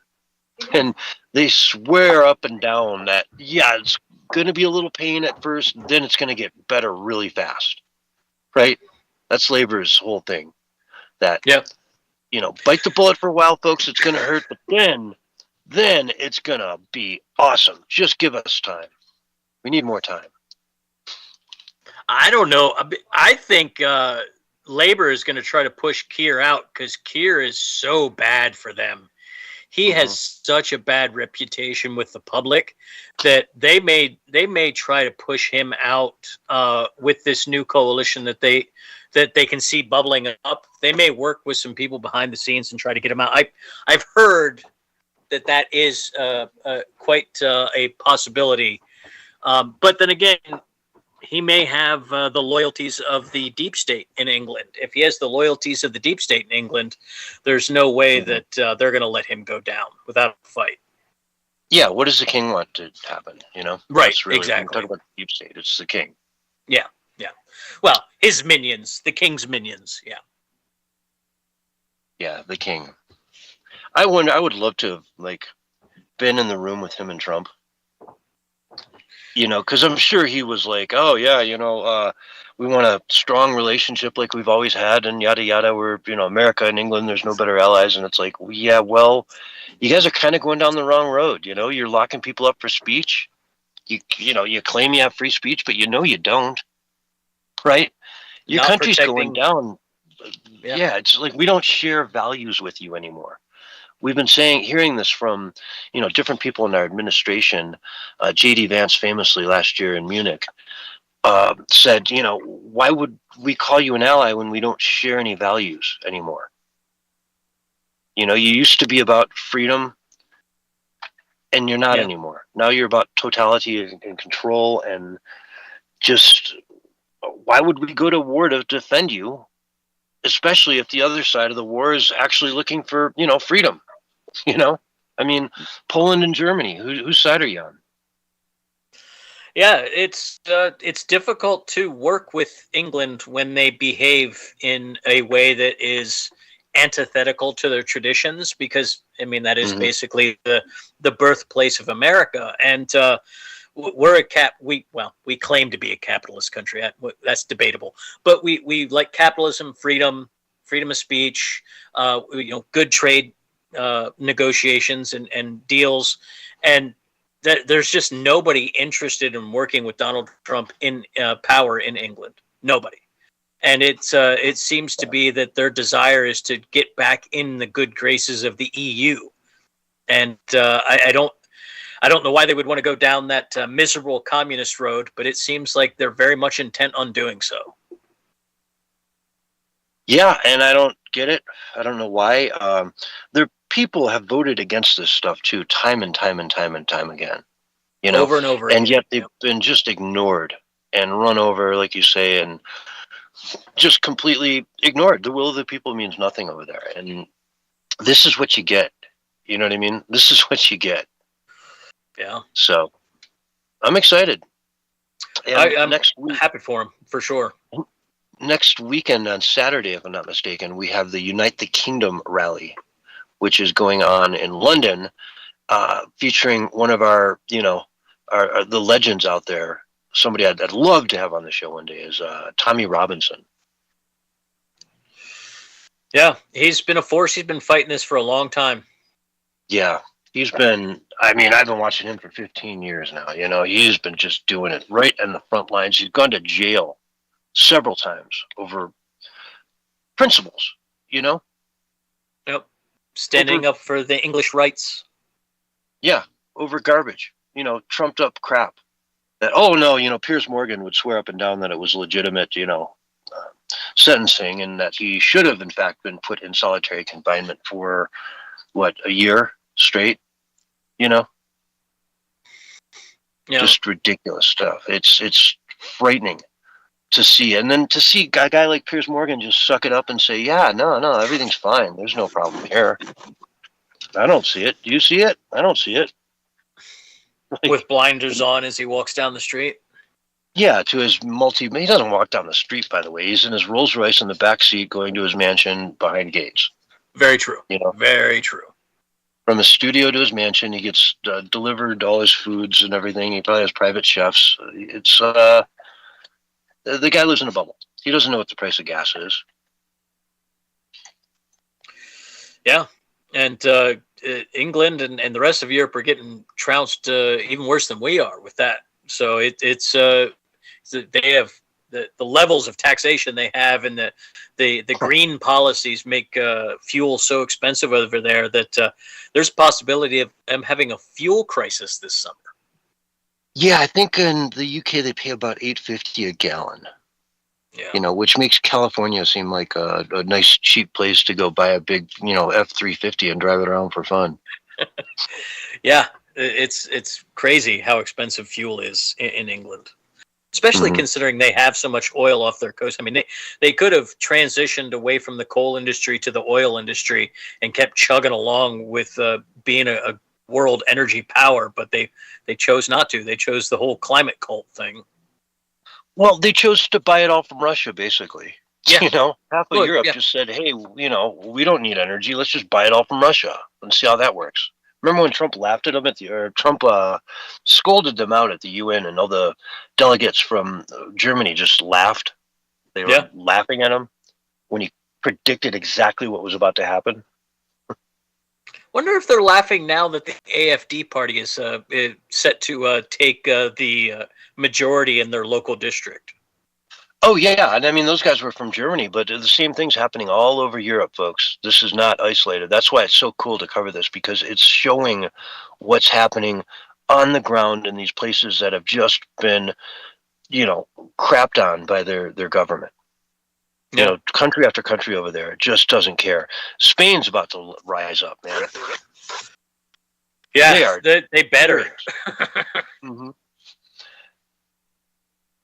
And they swear up and down that, it's going to be a little pain at first, then it's going to get better really fast. Right? That's Labour's whole thing. That, bite the bullet for a while, folks. It's going to hurt, but then it's going to be awesome. Just give us time. We need more time. I don't know. I think Labour is going to try to push Keir out because Keir is so bad for them. He has such a bad reputation with the public that they may try to push him out with this new coalition that they can see bubbling up. They may work with some people behind the scenes and try to get him out. I've heard that is quite a possibility. But then again, he may have the loyalties of the deep state in England. If he has the loyalties of the deep state in England, there's no way that they're going to let him go down without a fight. Yeah, what does the king want to happen? You know, Right, that's really, when we exactly. talk about the deep state, it's the king. Yeah, yeah. Well, his minions, the king's minions. Yeah. Yeah, the king. I wonder. I would love to have like been in the room with him and Trump. You know, because I'm sure he was like, "Oh yeah, we want a strong relationship like we've always had, and yada yada. We're America and England. There's no better allies." And it's like, yeah, well, you guys are kind of going down the wrong road. You know, you're locking people up for speech. You claim you have free speech, but you don't, right? Your Not country's going protecting. down. Yeah. Yeah, it's like we don't share values with you anymore. We've been hearing this from, different people in our administration. J.D. Vance famously last year in Munich said, why would we call you an ally when we don't share any values anymore? You used to be about freedom, and you're not Yeah. anymore. Now you're about totality and control, and just why would we go to war to defend you, especially if the other side of the war is actually looking for, freedom? I mean, Poland and Germany, whose side are you on? Yeah, it's difficult to work with England when they behave in a way that is antithetical to their traditions, because I mean that is basically the birthplace of America, and we're we claim to be a capitalist country. That's debatable, but we like capitalism, freedom of speech, good trade negotiations and deals, and there's just nobody interested in working with Donald Trump in power in England. Nobody. And it seems to be that their desire is to get back in the good graces of the EU. And I don't know why they would want to go down that miserable communist road, but it seems like they're very much intent on doing so. Yeah, and I don't get it. I don't know why. Their people have voted against this stuff too, time and time and time and time again. Over and over and again. Yet they've been just ignored and run over, like you say, and just completely ignored. The will of the people means nothing over there, and this is what you get. You know what I mean? This is what you get. Yeah. So I'm excited. I'm next week, happy for him, for sure. Next weekend on Saturday, if I'm not mistaken, we have the Unite the Kingdom rally, which is going on in London, featuring one of our, the legends out there. Somebody I'd love to have on the show one day is Tommy Robinson. Yeah, he's been a force. He's been fighting this for a long time. Yeah, he's been, I've been watching him for 15 years now. He's been just doing it right in the front lines. He's gone to jail several times over principles, Yep. Standing up for the English rights. Yeah, over garbage, trumped up crap. That, oh no, Piers Morgan would swear up and down that it was legitimate, sentencing, and that he should have in fact been put in solitary confinement for a year straight, Yeah. Just ridiculous stuff. It's frightening to see, and then to see a guy like Piers Morgan just suck it up and say, yeah, no, everything's fine. There's no problem here. I don't see it. Do you see it? I don't see it. With blinders on as he walks down the street. Yeah, to his he doesn't walk down the street, by the way. He's in his Rolls Royce in the back seat going to his mansion behind gates. Very true. Very true. From his studio to his mansion, he gets delivered all his foods and everything. He probably has private chefs. It's the guy lives in a bubble. He doesn't know what the price of gas is. Yeah, and England and the rest of Europe are getting trounced even worse than we are with that. So it's they have the levels of taxation they have, and the green policies make fuel so expensive over there that there's a possibility of them having a fuel crisis this summer. Yeah, I think in the UK they pay about $8.50 a gallon. Yeah. Which makes California seem like a nice cheap place to go buy a big, F-350 and drive it around for fun. Yeah, it's crazy how expensive fuel is in England, especially considering they have so much oil off their coast. I mean, they could have transitioned away from the coal industry to the oil industry and kept chugging along with being a world energy power, but they chose not to. They chose the whole climate cult thing. Well, they chose to buy it all from Russia, basically. Yeah. You know, half of Look, Europe yeah. just said, hey, you know, we don't need energy. Let's just buy it all from Russia and see how that works. Remember when Trump laughed at them Trump scolded them out at the UN, and all the delegates from Germany just laughed. They were laughing at him when he predicted exactly what was about to happen. Wonder if they're laughing now that the AFD party is set to take the majority in their local district. Oh, yeah. And I mean, those guys were from Germany, but the same thing's happening all over Europe, folks. This is not isolated. That's why it's so cool to cover this, because it's showing what's happening on the ground in these places that have just been, you know, crapped on by their government. You know, country after country over there just doesn't care. Spain's about to rise up, man. Yeah, they better. Mm-hmm.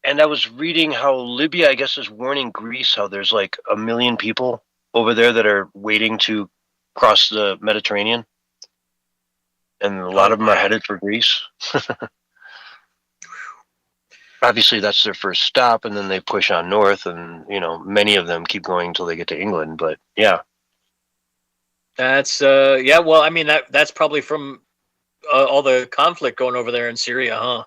And I was reading how Libya, I guess, is warning Greece how there's like 1 million people over there that are waiting to cross the Mediterranean. And a lot of them are headed for Greece. Obviously, that's their first stop, and then they push on north, and, you know, many of them keep going until they get to England. But, yeah. That's, yeah, well, I mean, that's probably from all the conflict going over there in Syria, huh?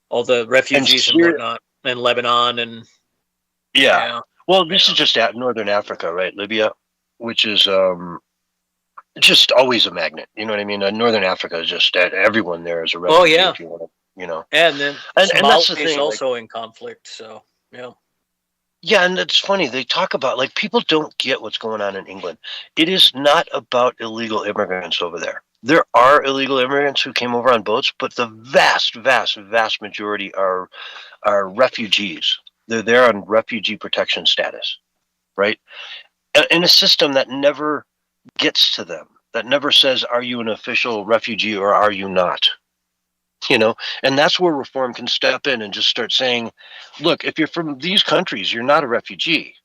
All the refugees and whatnot, and Lebanon, and yeah. Well, this is just at Northern Africa, right? Libya, which is just always a magnet. You know what I mean? Northern Africa is just everyone there is a refugee. Oh yeah, if you want to, you know. And then and that's the Somalia is thing, also in conflict. So yeah. Yeah, and it's funny. They talk about, like, people don't get what's going on in England. It is not about illegal immigrants over there. There are illegal immigrants who came over on boats, but the vast, vast, vast majority are refugees. They're there on refugee protection status, right? In a system that never gets to them, that never says, are you an official refugee or are you not? You know, and that's where reform can step in and just start saying, look, if you're from these countries, you're not a refugee.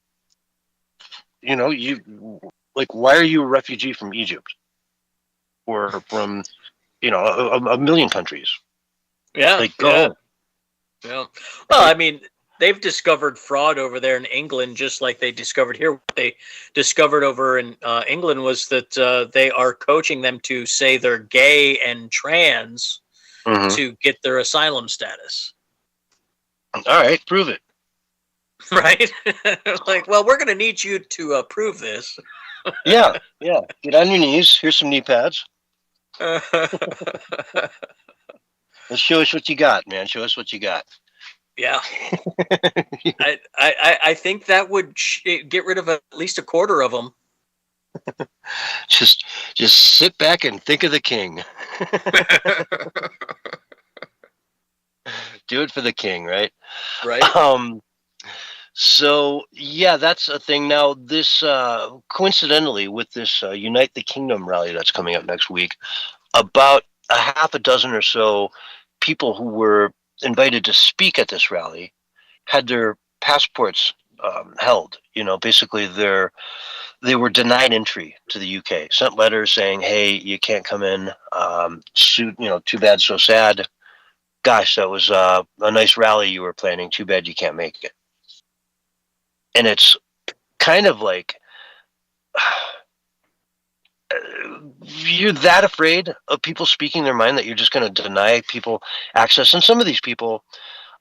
You know, like, why are you a refugee from Egypt? Or from, you know, a million countries. Yeah. Like, go home. Yeah. Well, I mean, they've discovered fraud over there in England, just like they discovered here. What they discovered over in England was that they are coaching them to say they're gay and trans to get their asylum status. All right, prove it. Right? Like, well, we're going to need you to prove this. Yeah. Get on your knees. Here's some knee pads. Let's show us what you got, man. Show us what you got. Yeah. I think that would get rid of at least a quarter of them. Just sit back and think of the king. Do it for the king, right? Right. So, yeah, that's a thing. Now, this, coincidentally, with this Unite the Kingdom rally that's coming up next week, about a half a dozen or so people who were invited to speak at this rally had their passports held. You know, basically they were denied entry to the UK, sent letters saying, hey, you can't come in, you know, too bad, so sad. Gosh, that was a nice rally you were planning. Too bad you can't make it. And it's kind of like, you're that afraid of people speaking their mind that you're just going to deny people access. And some of these people,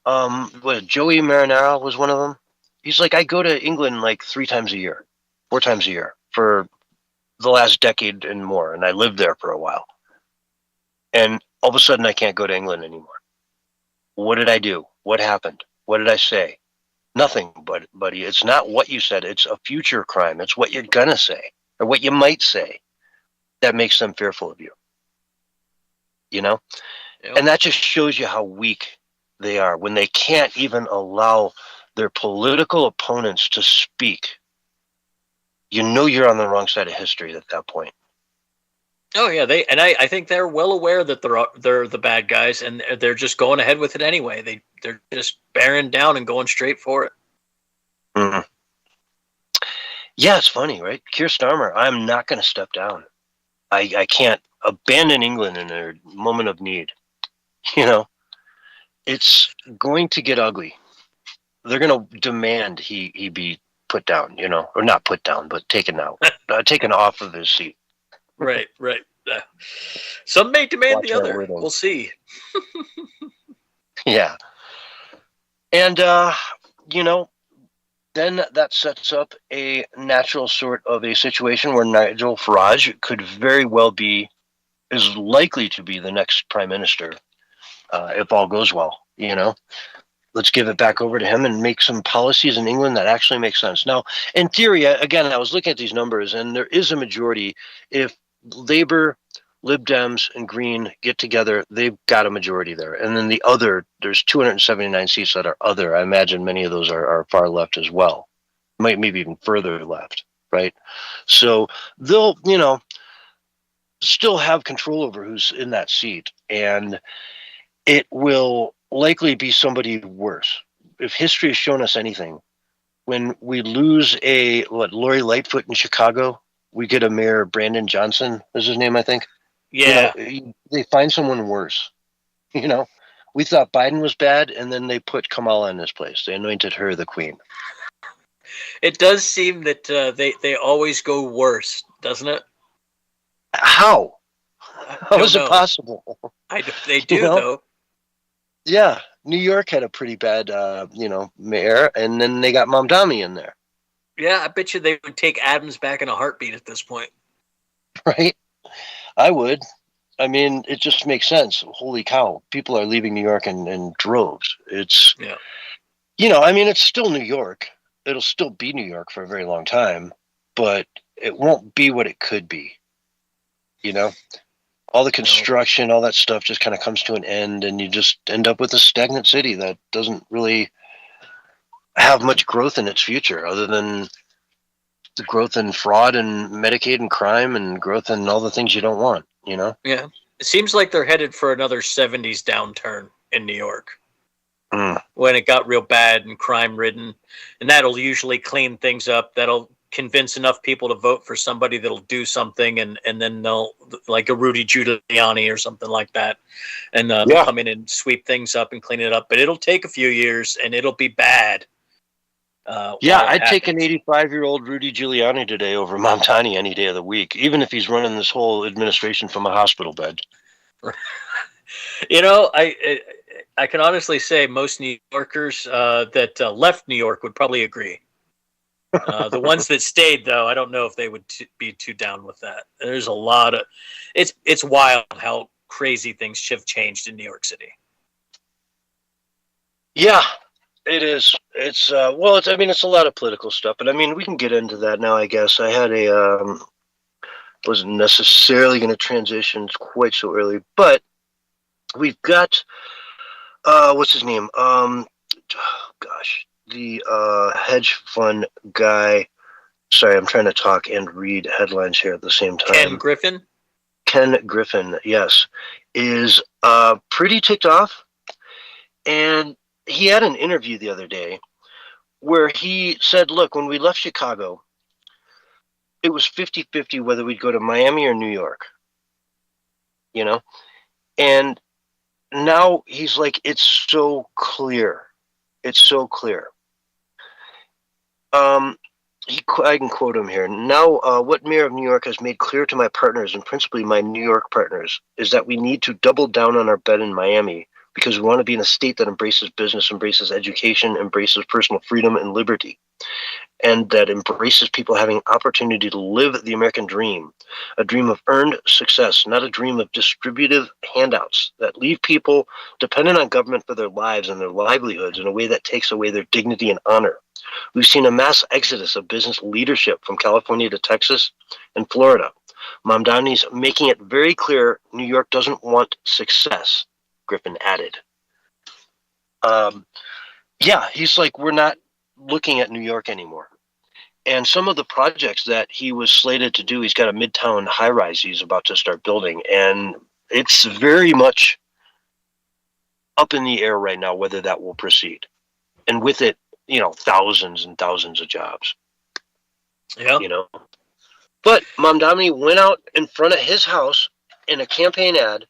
Joey Marinara was one of them. He's like, I go to England like 4 times a year for the last decade and more. And I lived there for a while. And all of a sudden I can't go to England anymore. What did I do? What happened? What did I say? Nothing, buddy. It's not what you said. It's a future crime. It's what you're going to say or what you might say that makes them fearful of you. You know? Yep. And that just shows you how weak they are when they can't even allow their political opponents to speak. You know you're on the wrong side of history at that point. Oh yeah, I think they're well aware that they're the bad guys, and they're just going ahead with it anyway. They're just bearing down and going straight for it. Mm-hmm. Yeah, it's funny, right? Keir Starmer, I'm not going to step down. I can't abandon England in their moment of need. You know, it's going to get ugly. They're going to demand he be put down, you know, or not put down, but taken out, taken off of his seat. Right. Some may demand Watch the that other. wording. We'll see. Yeah. And, you know, then that sets up a natural sort of a situation where Nigel Farage could very well be, is likely to be the next prime minister, if all goes well, you know. Let's give it back over to him and make some policies in England that actually make sense. Now, in theory, again, I was looking at these numbers, and there is a majority. If Labour, Lib Dems, and Green get together, they've got a majority there. And then the other, there's 279 seats that are other. I imagine many of those are far left as well, maybe even further left, right? So they'll, you know, still have control over who's in that seat, and it will likely be somebody worse. If history has shown us anything, when we lose Lori Lightfoot in Chicago, we get a mayor, Brandon Johnson is his name, I think. Yeah. You know, they find someone worse. You know, we thought Biden was bad, and then they put Kamala in his place. They anointed her the queen. It does seem that they always go worse, doesn't it? How? How is it possible? They do, You know? though. Yeah, New York had a pretty bad, you know, mayor, and then they got Mamdani in there. Yeah, I bet you they would take Adams back in a heartbeat at this point. Right? I would. I mean, it just makes sense. Holy cow. People are leaving New York in droves. It's, you know, I mean, it's still New York. It'll still be New York for a very long time, but it won't be what it could be. You know? All the construction, all that stuff just kind of comes to an end, and you just end up with a stagnant city that doesn't really have much growth in its future other than the growth in fraud and Medicaid and crime and growth in all the things you don't want, you know? Yeah. It seems like they're headed for another 70s downturn in New York when it got real bad and crime ridden. And that'll usually clean things up. That'll convince enough people to vote for somebody that'll do something, and then they'll, like a Rudy Giuliani or something like that, and they'll come in and sweep things up and clean it up. But it'll take a few years, and it'll be bad. I'd take an 85-year-old Rudy Giuliani today over Mamdani any day of the week, even if he's running this whole administration from a hospital bed. You know, I can honestly say most New Yorkers that left New York would probably agree. The ones that stayed, though, I don't know if they would be too down with that. There's a lot of, it's wild how crazy things have changed in New York City. Yeah, it is. It's well, I mean, it's a lot of political stuff, but I mean, we can get into that now, I guess. I had wasn't necessarily going to transition quite so early, but we've got what's his name? The hedge fund guy. Sorry, I'm trying to talk and read headlines here at the same time. Ken Griffin, yes, is pretty ticked off. And he had an interview the other day where he said, look, when we left Chicago, it was 50-50 whether we'd go to Miami or New York. You know? And now he's like, it's so clear. It's so clear. I can quote him here. Now, what Mayor of New York has made clear to my partners, and principally my New York partners, is that we need to double down on our bet in Miami because we want to be in a state that embraces business, embraces education, embraces personal freedom and liberty, and that embraces people having opportunity to live the American dream, a dream of earned success, not a dream of distributive handouts that leave people dependent on government for their lives and their livelihoods in a way that takes away their dignity and honor. We've seen a mass exodus of business leadership from California to Texas and Florida. Mamdani's making it very clear New York doesn't want success, Griffin added. He's like, we're not looking at New York anymore. And some of the projects that he was slated to do, he's got a midtown high-rise he's about to start building, and it's very much up in the air right now whether that will proceed. And with it, you know, thousands and thousands of jobs. Yeah. You know? But Mamdani went out in front of his house in a campaign ad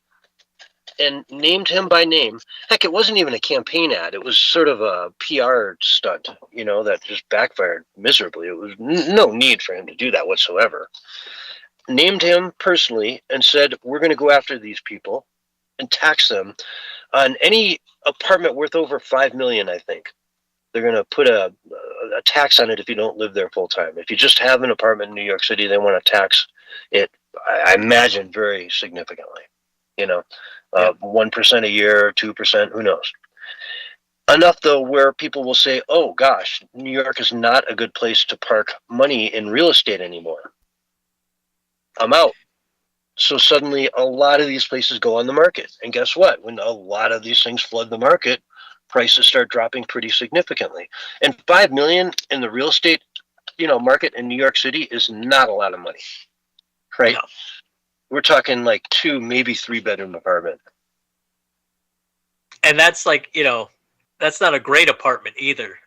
and named him by name. Heck, it wasn't even a campaign ad. It was sort of a PR stunt, that just backfired miserably. It was no need for him to do that whatsoever. Named him personally and said, we're going to go after these people and tax them on any apartment worth over $5 million, I think. They're going to put a tax on it if you don't live there full time. If you just have an apartment in New York City, they want to tax it, I imagine, very significantly. 1% a year, 2%, who knows? Enough, though, where people will say, oh, gosh, New York is not a good place to park money in real estate anymore. I'm out. So suddenly a lot of these places go on the market. And guess what? When a lot of these things flood the market, prices start dropping pretty significantly. And $5 million in the real estate, market in New York City is not a lot of money, right? No. We're talking like 2, maybe 3-bedroom apartment. And that's like, that's not a great apartment either.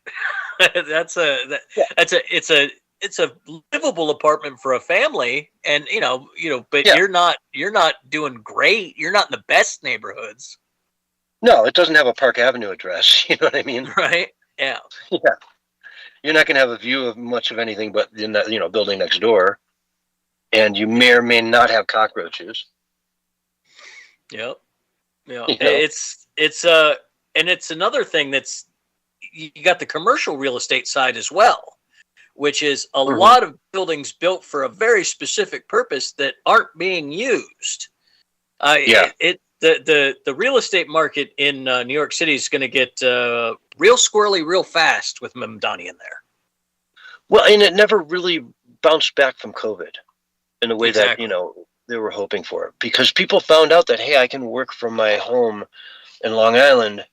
It's a livable apartment for a family, and but you're not doing great. You're not in the best neighborhoods. No, it doesn't have a Park Avenue address. You know what I mean? Right? Yeah. Yeah. You're not going to have a view of much of anything but in that building next door, and you may or may not have cockroaches. Yep. Yeah. And it's another thing that's, you got the commercial real estate side as well, which is a lot of buildings built for a very specific purpose that aren't being used. The real estate market in New York City is going to get real squirrely real fast with Mamdani in there. Well, and it never really bounced back from COVID in a way that, they were hoping for. Because people found out that, hey, I can work from my home in Long Island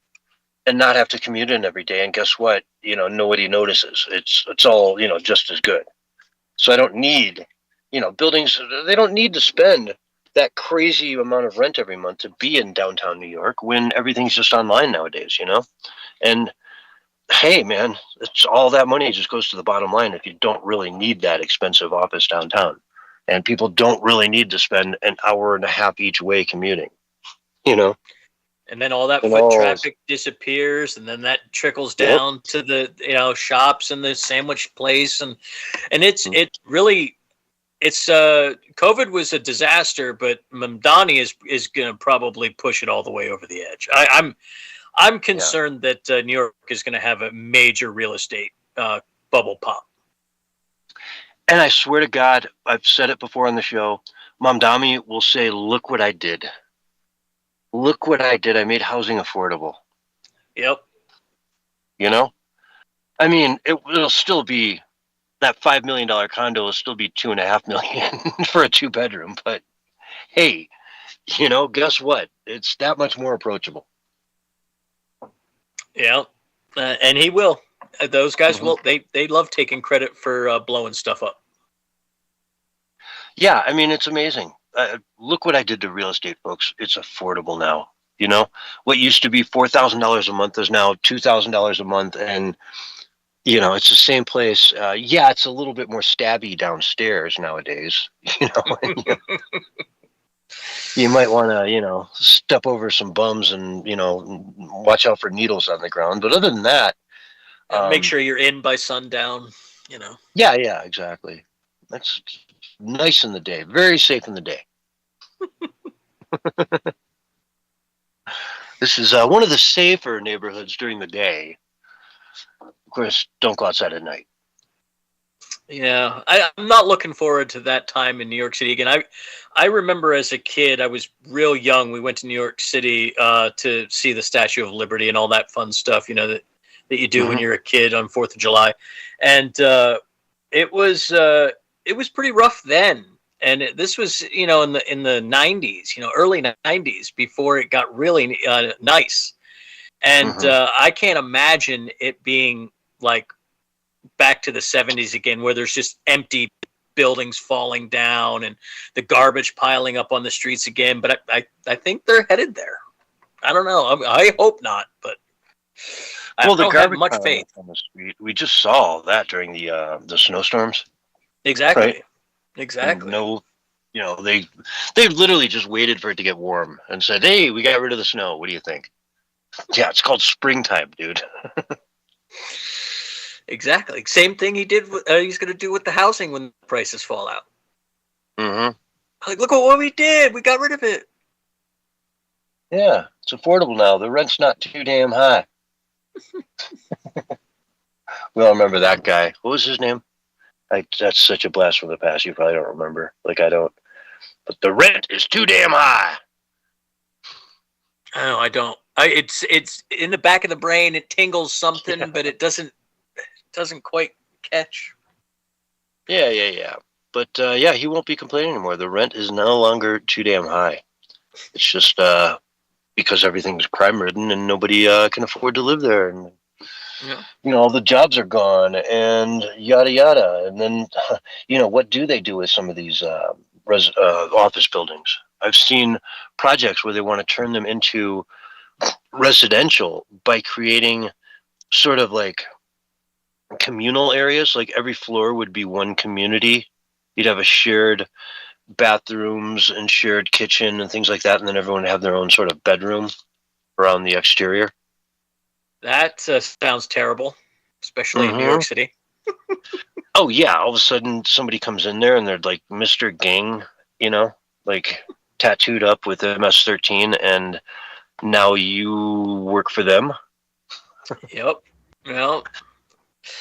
and not have to commute in every day. And guess what? Nobody notices. It's all, just as good. So I don't need, buildings, they don't need to spend that crazy amount of rent every month to be in downtown New York when everything's just online nowadays, And hey, man, it's all that money just goes to the bottom line if you don't really need that expensive office downtown. And people don't really need to spend an hour and a half each way commuting, And then all that foot traffic disappears, and then that trickles down to the shops and the sandwich place, and COVID was a disaster, but Mamdani is going to probably push it all the way over the edge. I'm concerned that New York is going to have a major real estate bubble pop. And I swear to God, I've said it before on the show, Mamdani will say, "Look what I did. Look what I did. I made housing affordable." Yep. I mean, it'll still be, that $5 million condo will still be $2.5 million for a 2-bedroom. But hey, guess what? It's that much more approachable. Yeah, and he will. Those guys will. They love taking credit for blowing stuff up. Yeah, I mean, it's amazing. Look what I did to real estate, folks. It's affordable now. What used to be $4,000 a month is now $2,000 a month, and it's the same place. It's a little bit more stabby downstairs nowadays. You might want to step over some bums and watch out for needles on the ground. But other than that, make sure you're in by sundown. Yeah, exactly. That's nice in the day. Very safe in the day. This is one of the safer neighborhoods during the day. Of course, don't go outside at night. Yeah, I'm not looking forward to that time in New York City again. I remember as a kid, I was real young. We went to New York City to see the Statue of Liberty and all that fun stuff, that you do when you're a kid on 4th of July. And it was pretty rough then. And this was, in the 90s, early 90s, before it got really nice. And I can't imagine it being like back to the 70s again, where there's just empty buildings falling down and the garbage piling up on the streets again. But I think they're headed there. I don't know. I hope not, but I don't have much faith on the street. We just saw that during the snowstorms. Exactly. Right? Exactly. And You know, they literally just waited for it to get warm and said, "Hey, we got rid of the snow. What do you think?" Yeah, it's called springtime, dude. Exactly. Same thing he did. He's going to do with the housing when the prices fall out. Mm-hmm. Like, look at what we did. We got rid of it. Yeah, it's affordable now. The rent's not too damn high. We all remember that guy. What was his name? That's such a blast from the past. You probably don't remember. Like, I don't. But the rent is too damn high. No, I don't. It's in the back of the brain. It tingles something, but it doesn't quite catch. Yeah. But yeah, he won't be complaining anymore. The rent is no longer too damn high. It's just because everything's crime ridden and nobody can afford to live there, and you know, all the jobs are gone and yada yada. And then you know, what do they do with some of these office buildings? I've seen projects where they want to turn them into residential by creating sort of like communal areas. Like every floor would be one community. You'd have a shared bathrooms and shared kitchen and things like that, and then everyone would have their own sort of bedroom around the exterior. That sounds terrible, especially in New York City. Oh yeah, all of a sudden somebody comes in there and they're like Mr. Gang, you know, like tattooed up with MS-13, and now you work for them. Yep. Well.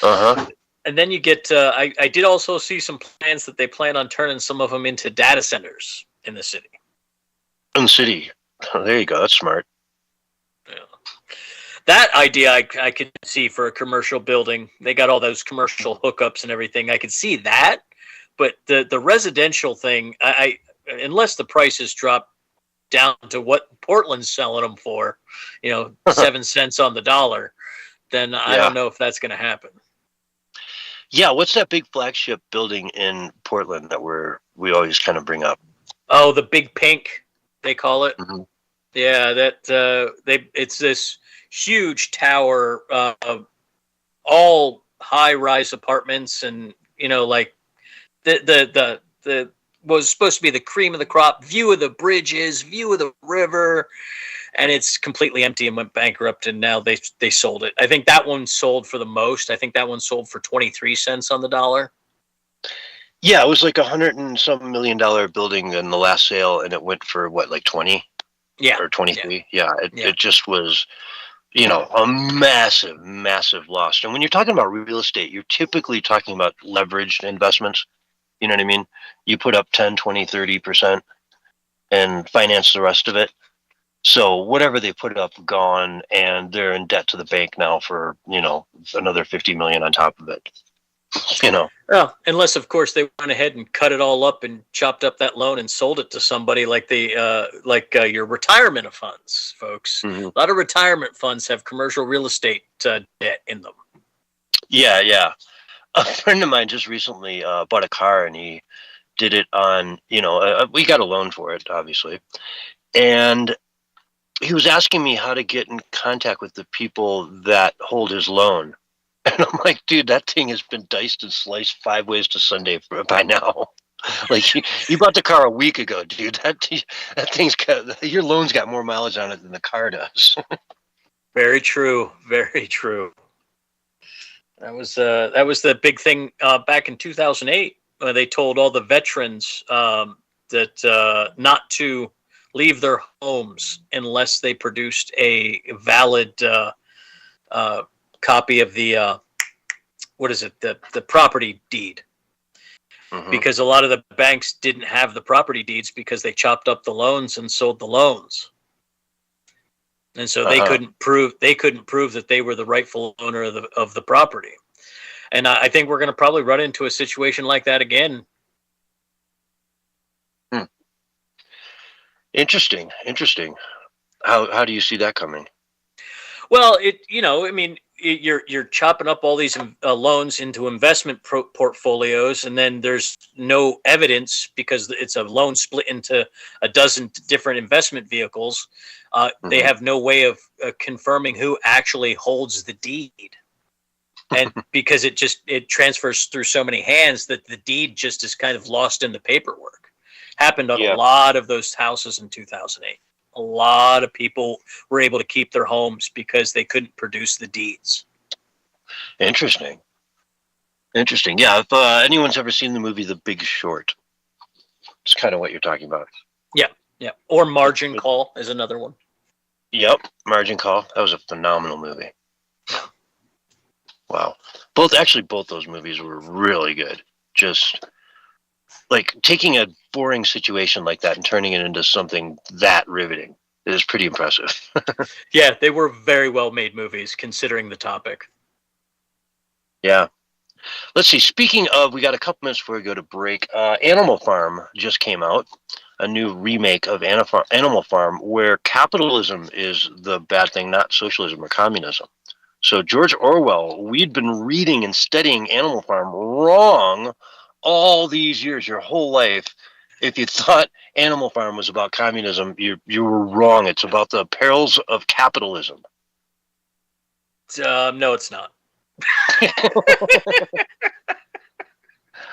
Uh-huh. And then you get, I did also see some plans that they plan on turning some of them into data centers in the city. In the city. Oh, there you go. That's smart. Yeah. That idea I could see for a commercial building. They got all those commercial hookups and everything. I could see that. But the residential thing, I unless the prices drop down to what Portland's selling them for, 7 cents on the dollar, then I don't know if that's going to happen. Yeah, what's that big flagship building in Portland that we always kind of bring up? Oh, the Big Pink, they call it. Mm-hmm. Yeah, it's this huge tower, all high-rise apartments, and like the was supposed to be the cream of the crop, view of the bridges, view of the river, and it's completely empty and went bankrupt, and now they sold it. I think that one sold for the most. I think that one sold for 23 cents on the dollar. Yeah, it was like $100 and some million building in the last sale, and it went for what, like 20? Yeah. Or 23? Yeah, it just was, a massive, massive loss. And when you're talking about real estate, you're typically talking about leveraged investments. You know what I mean? You put up 10, 20, 30% and finance the rest of it. So whatever they put up, gone, and they're in debt to the bank now for, another 50 million on top of it. Well, unless of course they went ahead and cut it all up and chopped up that loan and sold it to somebody like your retirement funds, folks. Mm-hmm. A lot of retirement funds have commercial real estate debt in them. Yeah. A friend of mine just recently bought a car, and he did it on, we got a loan for it, obviously. And he was asking me how to get in contact with the people that hold his loan. And I'm like, dude, that thing has been diced and sliced 5 ways to Sunday by now. Like, you bought the car a week ago, dude. That thing's got, your loan's got more mileage on it than the car does. Very true. Very true. That was the big thing back in 2008. They told all the veterans that not to leave their homes unless they produced a valid copy of the the property deed. Mm-hmm. Because a lot of the banks didn't have the property deeds because they chopped up the loans and sold the loans, and so they couldn't prove that they were the rightful owner of the property. And I think we're going to probably run into a situation like that again. Interesting. How do you see that coming? Well, you're chopping up all these loans into investment portfolios, and then there's no evidence because it's a loan split into a dozen different investment vehicles. They have no way of confirming who actually holds the deed. And because it transfers through so many hands that the deed just is kind of lost in the paperwork. Happened on a lot of those houses in 2008. A lot of people were able to keep their homes because they couldn't produce the deeds. Interesting. Yeah, if anyone's ever seen the movie The Big Short, it's kind of what you're talking about. Yeah. Or Margin Call is another one. Yep, Margin Call. That was a phenomenal movie. Wow. Both those movies were really good. Just like taking a boring situation like that and turning it into something that riveting is pretty impressive. Yeah, they were very well made movies considering the topic. Yeah. Let's see. Speaking of, we got a couple minutes before we go to break. Animal Farm just came out, a new remake of Animal Farm, where capitalism is the bad thing, not socialism or communism. So George Orwell, we'd been reading and studying Animal Farm wrong all these years, your whole life. If you thought Animal Farm was about communism, you were wrong. It's about the perils of capitalism. No, it's not.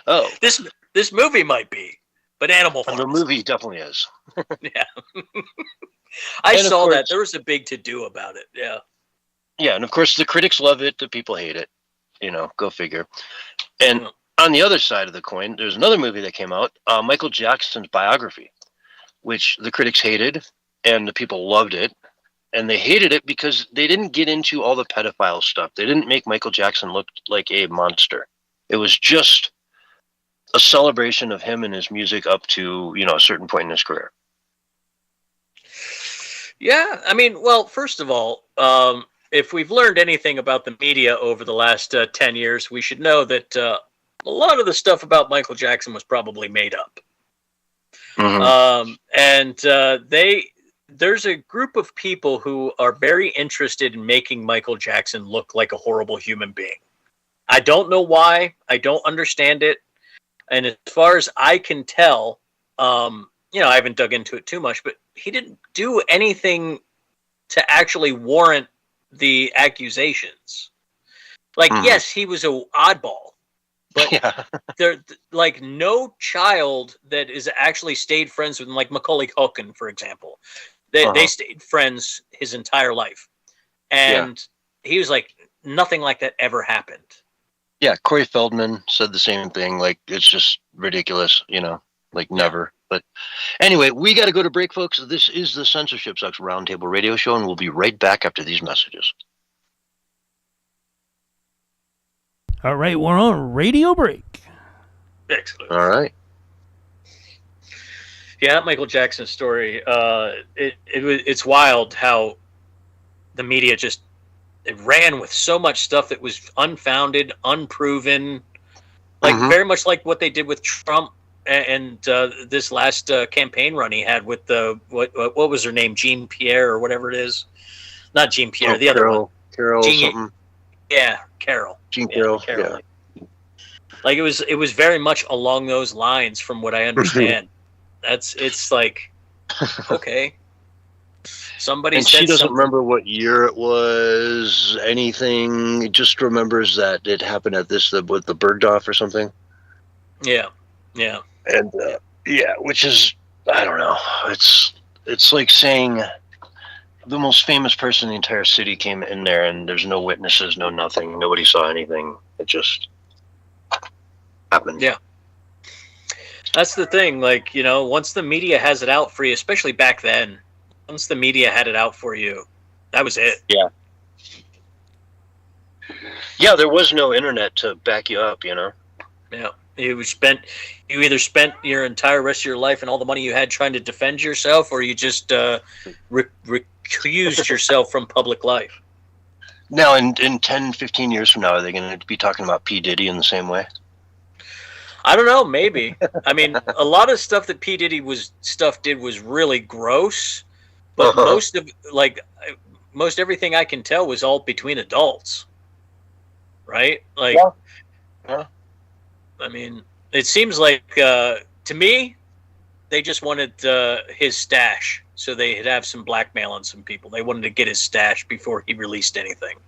Oh, this movie might be, but Animal Farm. The movie definitely is. Yeah, I saw that. There was a big to-do about it. Yeah. Yeah, and of course the critics love it, the people hate it. Go figure. And on the other side of the coin, there's another movie that came out, Michael Jackson's biography, which the critics hated and the people loved it. And they hated it because they didn't get into all the pedophile stuff. They didn't make Michael Jackson look like a monster. It was just a celebration of him and his music up to, a certain point in his career. Yeah, I mean, well, first of all, if we've learned anything about the media over the last 10 years, we should know that a lot of the stuff about Michael Jackson was probably made up. Mm-hmm. There's a group of people who are very interested in making Michael Jackson look like a horrible human being. I don't know why. I don't understand it. And as far as I can tell, I haven't dug into it too much, but he didn't do anything to actually warrant the accusations. Yes, he was an oddball, but there, no child that is actually stayed friends with him, like Macaulay Culkin, for example. They stayed friends his entire life. And he was like, nothing like that ever happened. Yeah, Corey Feldman said the same thing. It's just ridiculous, never. But anyway, we got to go to break, folks. This is the Censorship Sucks Roundtable Radio Show, and we'll be right back after these messages. All right, we're on radio break. Excellent. All right. Yeah, Michael Jackson story. It's wild how the media it ran with so much stuff that was unfounded, unproven, very much like what they did with Trump and this last campaign run he had with the what was her name, Jean Pierre or whatever it is, not Jean Pierre, the other one, Carol something. Yeah, Carol. Jean Carol. Yeah. It was very much along those lines, from what I understand. It's like, okay. Somebody and said she doesn't something. Remember what year it was, anything. Just remembers that it happened at with the Bergdorf or something. Yeah. And which is, I don't know. It's like saying the most famous person in the entire city came in there and there's no witnesses, no nothing. Nobody saw anything. It just happened. Yeah. That's the thing. Once the media has it out for you, especially back then, once the media had it out for you, that was it. Yeah. Yeah, there was no internet to back you up, Yeah. You either spent your entire rest of your life and all the money you had trying to defend yourself, or you just recused yourself from public life. Now, in 10, 15 years from now, are they going to be talking about P. Diddy in the same way? I don't know, maybe. I mean, a lot of stuff that P. Diddy did was really gross, but most everything I can tell was all between adults, right? Yeah. I mean, it seems like to me, they just wanted his stash, so they'd have some blackmail on some people. They wanted to get his stash before he released anything.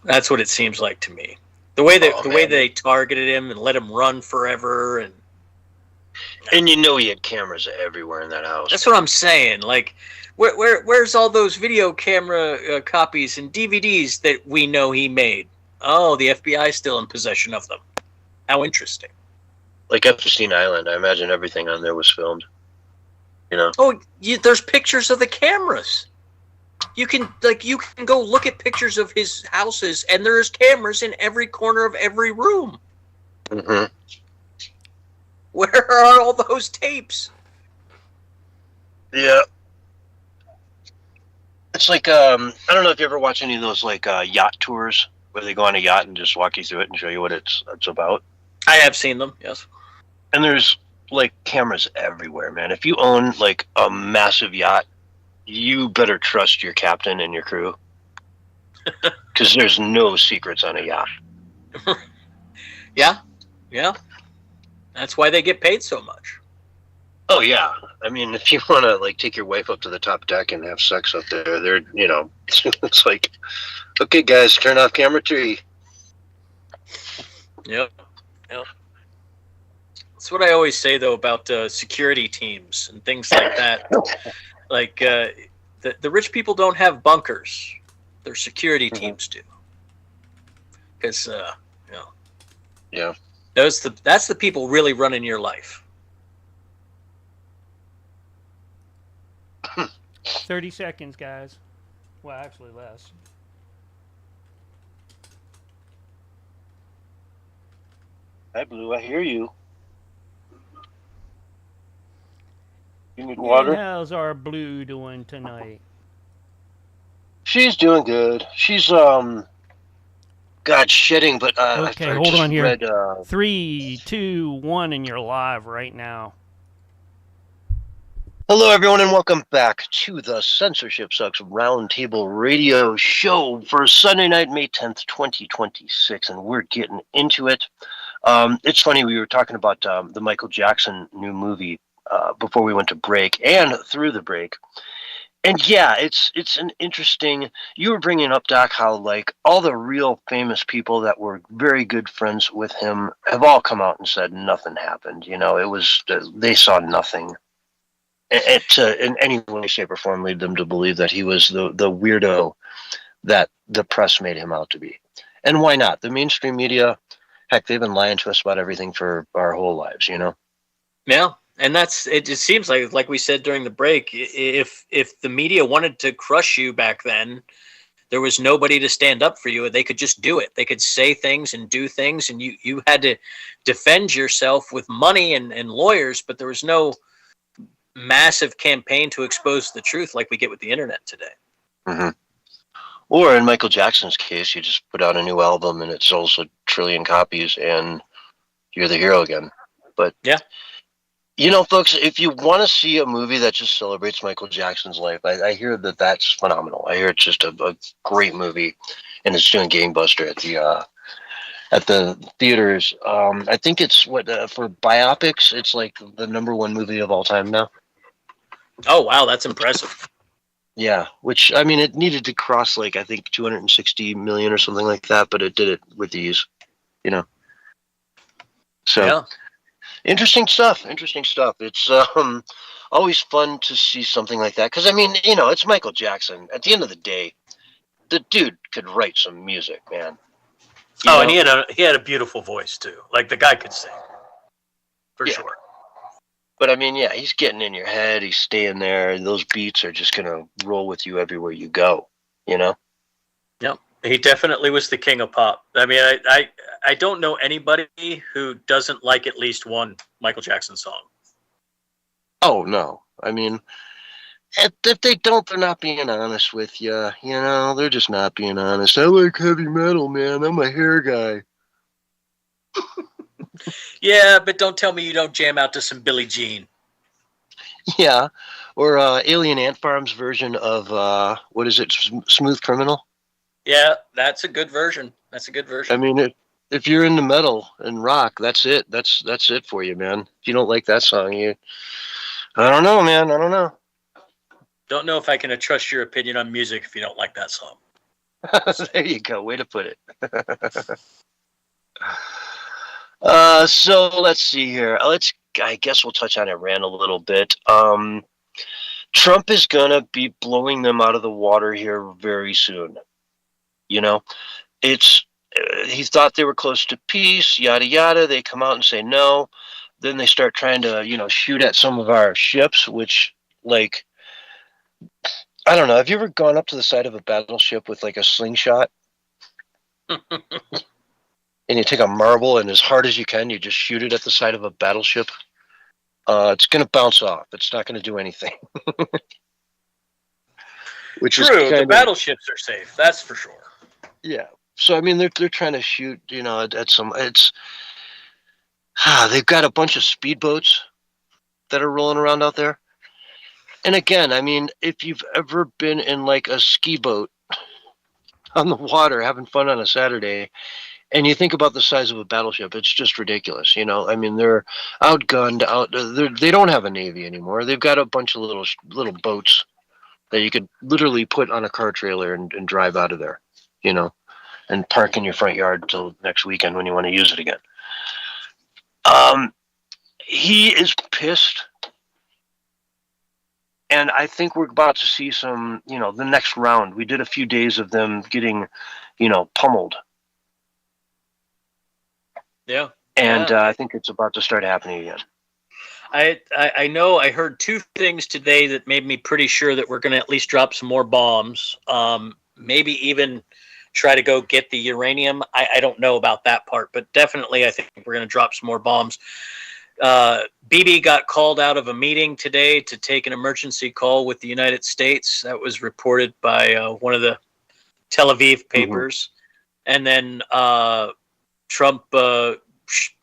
That's what it seems like to me. The way man. they targeted him and let him run forever, and you know he had cameras everywhere in that house. that's what I'm saying. Like, where's all those video camera copies and DVDs that we know he made? Oh, the FBI is still in possession of them. How interesting. Like Epstein Island, I imagine everything on there was filmed. You know? Oh, there's pictures of the cameras. You can go look at pictures of his houses, and there's cameras in every corner of every room. Mm-hmm. Where are all those tapes? Yeah. It's like I don't know if you ever watch any of those like yacht tours where they go on a yacht and just walk you through it and show you what it's about. I have seen them, yes. And there's like cameras everywhere, man. If you own like a massive yacht, you better trust your captain and your crew, because there's no secrets on a yacht. Yeah. That's why they get paid so much. Oh yeah, I mean, if you want to like take your wife up to the top deck and have sex up there, they're it's like, okay, guys, turn off camera 3. Yep. That's what I always say though about security teams and things like that. Like the rich people don't have bunkers; their security teams do. Because Yeah. that's the people really running your life. 30 seconds, guys. Well, actually less. Hi, Blue. I hear you. You need water? And how's our Blue doing tonight? She's doing good. She's shedding, but Okay, I hold just on here. read, 3, 2, 1, and you're live right now. Hello, everyone, and welcome back to the Censorship Sucks Roundtable Radio Show for Sunday night, May 10th, 2026, and we're getting into it. It's funny, we were talking about the Michael Jackson new movie before we went to break and through the break. And yeah, it's an interesting. You were bringing up, Doc, how like all the real famous people that were very good friends with him have all come out and said nothing happened. You know, it was they saw nothing. It in any way, shape, or form lead them to believe that he was the weirdo that the press made him out to be. And why not? The mainstream media, heck, they've been lying to us about everything for our whole lives. You know. Yeah. And that's it. It seems like we said during the break, if the media wanted to crush you back then, there was nobody to stand up for you. They could just do it. They could say things and do things, and you had to defend yourself with money and lawyers. But there was no massive campaign to expose the truth like we get with the internet today. Mm-hmm. Or in Michael Jackson's case, you just put out a new album and it sells 1 trillion copies, and you're the hero again. But yeah. You know, folks, if you want to see a movie that just celebrates Michael Jackson's life, I hear that that's phenomenal. I hear it's just a great movie, and it's doing gangbuster at the theaters. I think it's for biopics, it's like the #1 movie of all time now. Oh wow, that's impressive. Yeah, which I mean, it needed to cross like I think 260 million or something like that, but it did it with ease. You know, so. Yeah. Interesting stuff. It's always fun to see something like that. Because, I mean, you know, it's Michael Jackson. At the end of the day, the dude could write some music, man. And he had a beautiful voice, too. Like, the guy could sing. For sure. But, I mean, yeah, he's getting in your head. He's staying there. And those beats are just going to roll with you everywhere you go, you know? Yep. He definitely was the king of pop. I mean, I don't know anybody who doesn't like at least one Michael Jackson song. Oh, no. I mean, if they don't, they're not being honest with you. You know, they're just not being honest. I like heavy metal, man. I'm a hair guy. Yeah, but don't tell me you don't jam out to some Billie Jean. Yeah. Or Alien Ant Farm's version of, what is it, Smooth Criminal? Yeah, that's a good version. I mean, if you're into metal and rock, that's it. That's it for you, man. If you don't like that song, I don't know, man. I don't know. Don't know if I can trust your opinion on music if you don't like that song. There you go. Way to put it. So let's see here. I guess we'll touch on Iran a little bit. Trump is gonna be blowing them out of the water here very soon. You know, it's he thought they were close to peace, yada yada. They come out and say no. Then they start trying to, shoot at some of our ships, which, like, I don't know. Have you ever gone up to the side of a battleship with like a slingshot? And you take a marble and as hard as you can, you just shoot it at the side of a battleship. It's going to bounce off. It's not going to do anything. Which True, is the battleships are safe. That's for sure. Yeah. So I mean, they're trying to shoot, at some. They've got a bunch of speedboats that are rolling around out there. And again, I mean, if you've ever been in like a ski boat on the water having fun on a Saturday, and you think about the size of a battleship, it's just ridiculous. I mean, they're outgunned. They don't have a navy anymore. They've got a bunch of little boats that you could literally put on a car trailer and drive out of there, and park in your front yard till next weekend when you want to use it again. He is pissed. And I think we're about to see some, the next round. We did a few days of them getting, pummeled. Yeah. And I think it's about to start happening again. I know I heard two things today that made me pretty sure that we're going to at least drop some more bombs. Maybe even try to go get the uranium. I don't know about that part, but definitely I think we're going to drop some more bombs. Bibi got called out of a meeting today to take an emergency call with the United States. That was reported by one of the Tel Aviv papers. Mm-hmm. And then Trump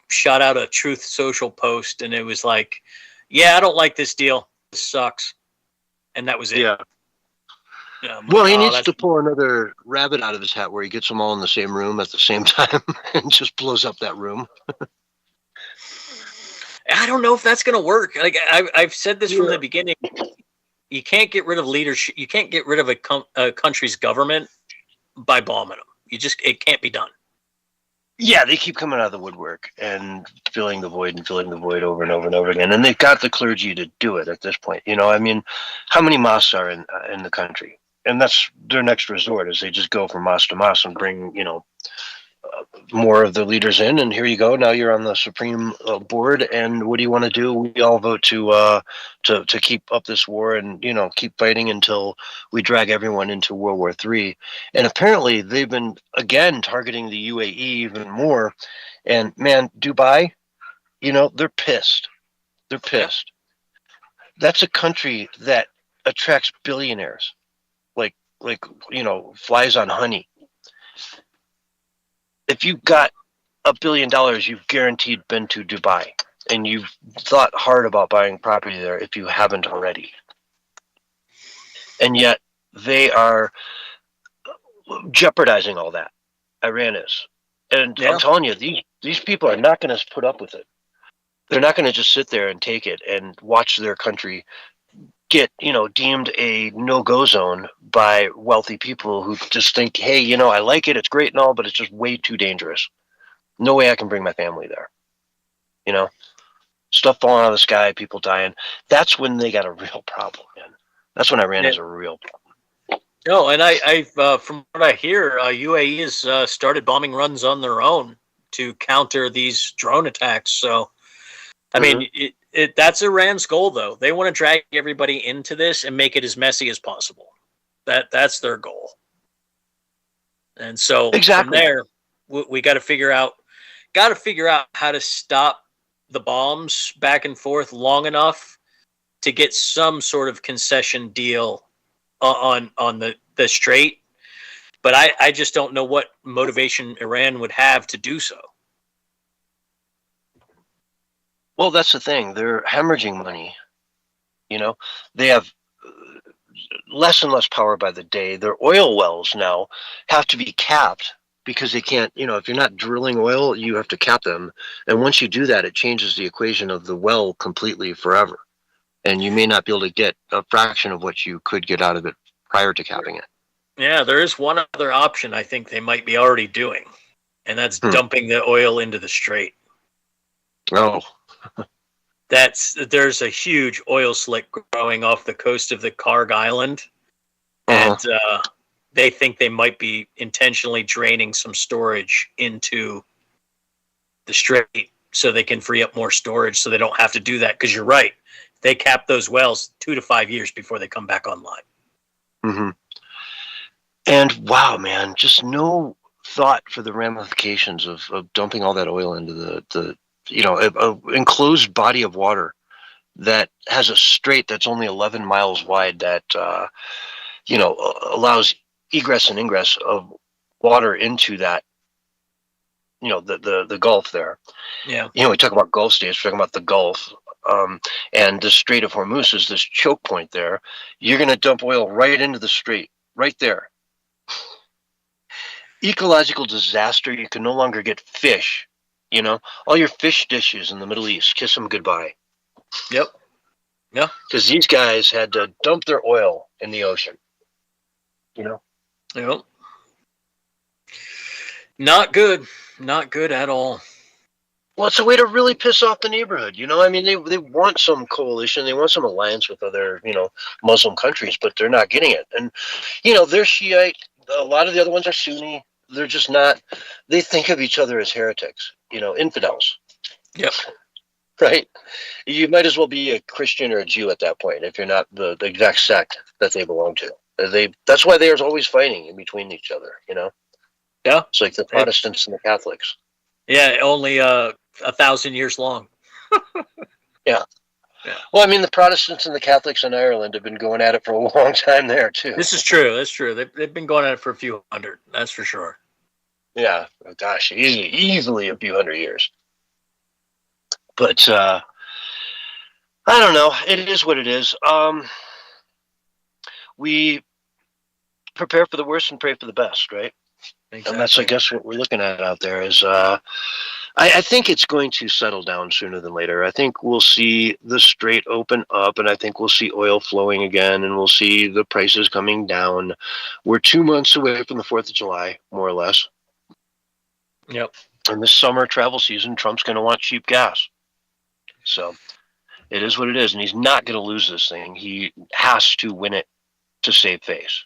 shot out a Truth Social post, and it was like, yeah, I don't like this deal. This sucks. And that was it. Yeah. Well, he needs to pull another rabbit out of his hat where he gets them all in the same room at the same time and just blows up that room. I don't know if that's going to work. Like I've said this from the beginning. You can't get rid of leadership. You can't get rid of a country's government by bombing them. It can't be done. Yeah, they keep coming out of the woodwork and filling the void over and over and over again. And they've got the clergy to do it at this point. I mean, how many mosques are in the country? And that's their next resort, is they just go from mosque to mosque and bring, more of the leaders in, and here you go. Now you're on the Supreme Board, and what do you want to do? We all vote to keep up this war and keep fighting until we drag everyone into World War III. And apparently they've been again targeting the UAE even more. And man, Dubai, they're pissed. They're pissed. That's a country that attracts billionaires, like flies on honey. If you've got $1 billion, you've guaranteed been to Dubai, and you've thought hard about buying property there if you haven't already. And yet they are jeopardizing all that. Iran is. And I'm telling you, these people are not going to put up with it. They're not going to just sit there and take it and watch their country get, deemed a no-go zone by wealthy people who just think, hey, I like it, it's great and all, but it's just way too dangerous. No way I can bring my family there. Stuff falling out of the sky, people dying. That's when they got a real problem, man. That's when Iran has a real problem. No, and I from what I hear, UAE has started bombing runs on their own to counter these drone attacks. So, I mean, that's Iran's goal, though. They want to drag everybody into this and make it as messy as possible. That's their goal. And so from there, we got to figure out how to stop the bombs back and forth long enough to get some sort of concession deal on the strait. But I just don't know what motivation Iran would have to do so. Well, that's the thing. They're hemorrhaging money. They have less and less power by the day. Their oil wells now have to be capped because they can't, if you're not drilling oil, you have to cap them. And once you do that, it changes the equation of the well completely forever. And you may not be able to get a fraction of what you could get out of it prior to capping it. Yeah, there is one other option I think they might be already doing. and that's dumping the oil into the strait. Oh. There's a huge oil slick growing off the coast of the Karg Island, and they think they might be intentionally draining some storage into the strait so they can free up more storage so they don't have to do that. Because you're right, they cap those wells 2 to 5 years before they come back online. Mm-hmm. And wow, man, just no thought for the ramifications of dumping all that oil into the a enclosed body of water that has a strait that's only 11 miles wide that allows egress and ingress of water into that, the Gulf there. Yeah. We talk about Gulf states, we're talking about the Gulf, and the Strait of Hormuz is this choke point there. You're going to dump oil right into the strait, right there. Ecological disaster. You can no longer get fish. All your fish dishes in the Middle East, kiss them goodbye. Yep. Yeah. Because these guys had to dump their oil in the ocean. Yep. Not good. Not good at all. Well, it's a way to really piss off the neighborhood. They want some coalition. They want some alliance with other, Muslim countries, but they're not getting it. And, they're Shiite. A lot of the other ones are Sunni. They're just not. They think of each other as heretics, infidels. Yep. Right? You might as well be a Christian or a Jew at that point if you're not the exact sect that they belong to. That's why they're always fighting in between each other, Yeah. It's like the Protestants and the Catholics. Yeah, only 1,000 years long. Yeah. Well, the Protestants and the Catholics in Ireland have been going at it for a long time there, too. This is true. That's true. They've been going at it for a few hundred. That's for sure. Yeah. Oh, gosh, easily a few hundred years. But I don't know. It is what it is. We prepare for the worst and pray for the best, right? Exactly. And that's, I guess, what we're looking at out there is I think it's going to settle down sooner than later. I think we'll see the strait open up, and I think we'll see oil flowing again, and we'll see the prices coming down. We're 2 months away from the 4th of July, more or less. Yep. And this summer travel season, Trump's going to want cheap gas. So it is what it is, and he's not going to lose this thing. He has to win it to save face.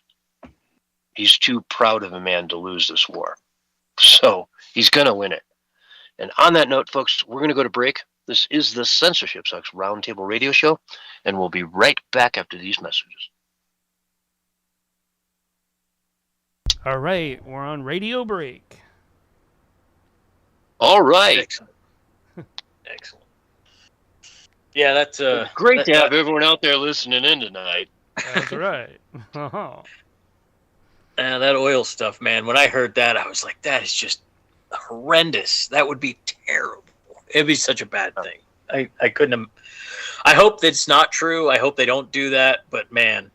He's too proud of a man to lose this war. So he's going to win it. And on that note, folks, we're going to go to break. This is the Censorship Sucks Roundtable Radio Show, and we'll be right back after these messages. All right, we're on radio break. All right. Excellent. Excellent. Yeah, that's great to have everyone out there listening in tonight. That's right. Uh-huh. That oil stuff, man. When I heard that, I was like, that is just horrendous. That would be terrible. It'd be such a bad thing. I couldn't. I hope that's not true. I hope they don't do that. But man,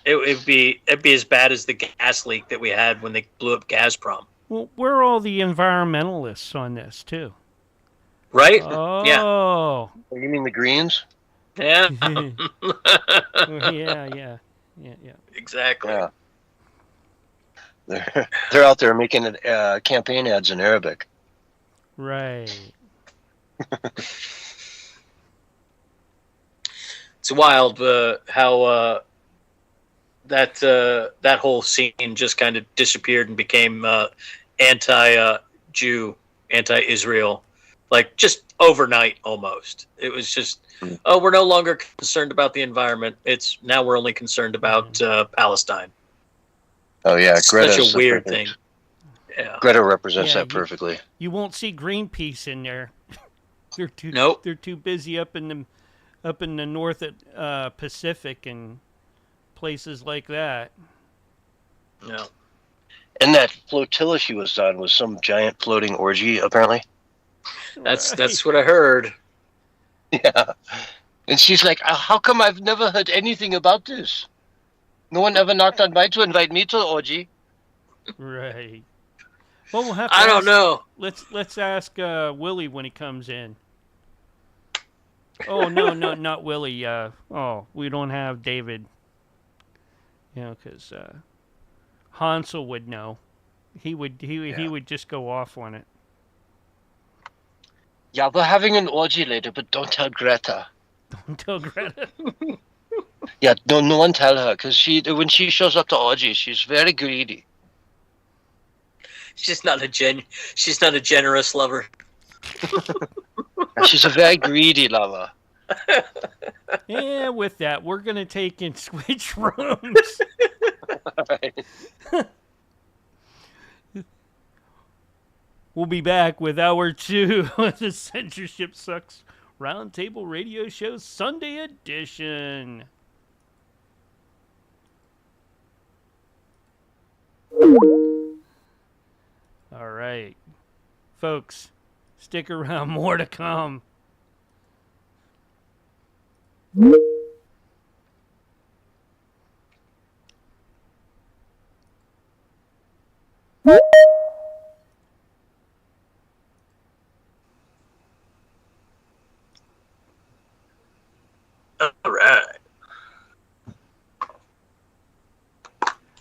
it'd be as bad as the gas leak that we had when they blew up Gazprom. Well, we're all the environmentalists on this too, right? Oh, You mean the Greens? Yeah. yeah. Exactly. Yeah. They're out there making campaign ads in Arabic. Right. It's wild how that whole scene just kind of disappeared and became anti-Jew, anti-Israel, like just overnight almost. It was just, we're no longer concerned about the environment. Now we're only concerned about Palestine. Oh yeah, Greta's such a weird thing. Yeah. Greta represents that perfectly. You won't see Greenpeace in there. They're too. Nope. They're too busy up in the North Pacific and places like that. No. And that flotilla she was on was some giant floating orgy, apparently. That's what I heard. Yeah. And she's like, how come I've never heard anything about this? No one ever knocked on mine to invite me to the orgy. Right. Well, we'll have to I don't know. Let's ask Willie when he comes in. Oh no, not Willie. We don't have David. Because Hansel would know. He would just go off on it. Yeah, we're having an orgy later, but don't tell Greta. Don't tell Greta. Yeah, no one tell her, because when she shows up to orgies, she's very greedy. She's not a generous lover. She's a very greedy lover. Yeah, with that, we're gonna take and switch rooms. Right. We'll be back with hour 2 of the Censorship Sucks Roundtable Radio Show Sunday edition. All right, folks, stick around. More to come. All right.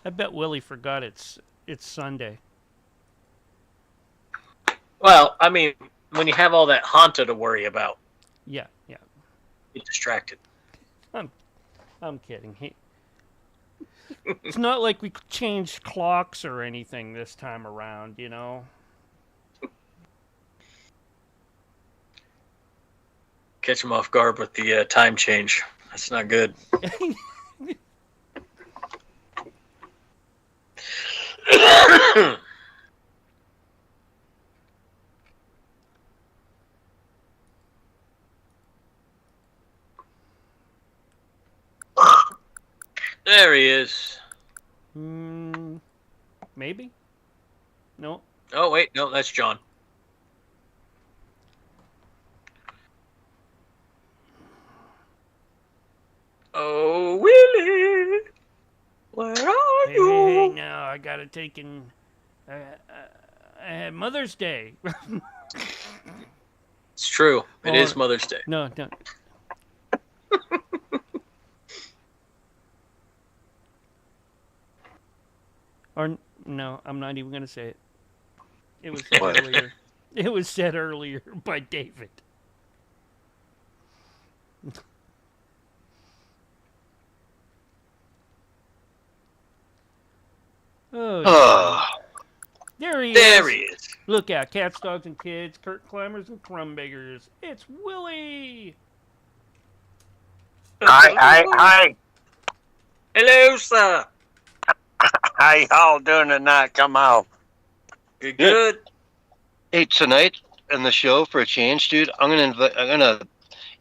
I bet Willie forgot it's Sunday. Well, I mean, when you have all that Hanta to worry about, Yeah. you're distracted. I'm kidding. It's not like we changed clocks or anything this time around, you know? Catch him off guard with the time change. That's not good. There he is. Maybe? No. Oh, wait. No, that's John. Oh, Willie. Where are you? Hey, now I gotta take in. I had Mother's Day. It's true. It is Or- Mother's Day. No. Or no, I'm not even gonna say it. It was said What? earlier. It was said earlier by David. Oh, Oh, there he There is. he is. Look out, cats, dogs, and kids, Kurt climbers and crumb beggars. It's Willie. Hi. Hello, sir. How y'all doing tonight? Come on. Good. hey, tonight in the show, for a change, dude, I'm gonna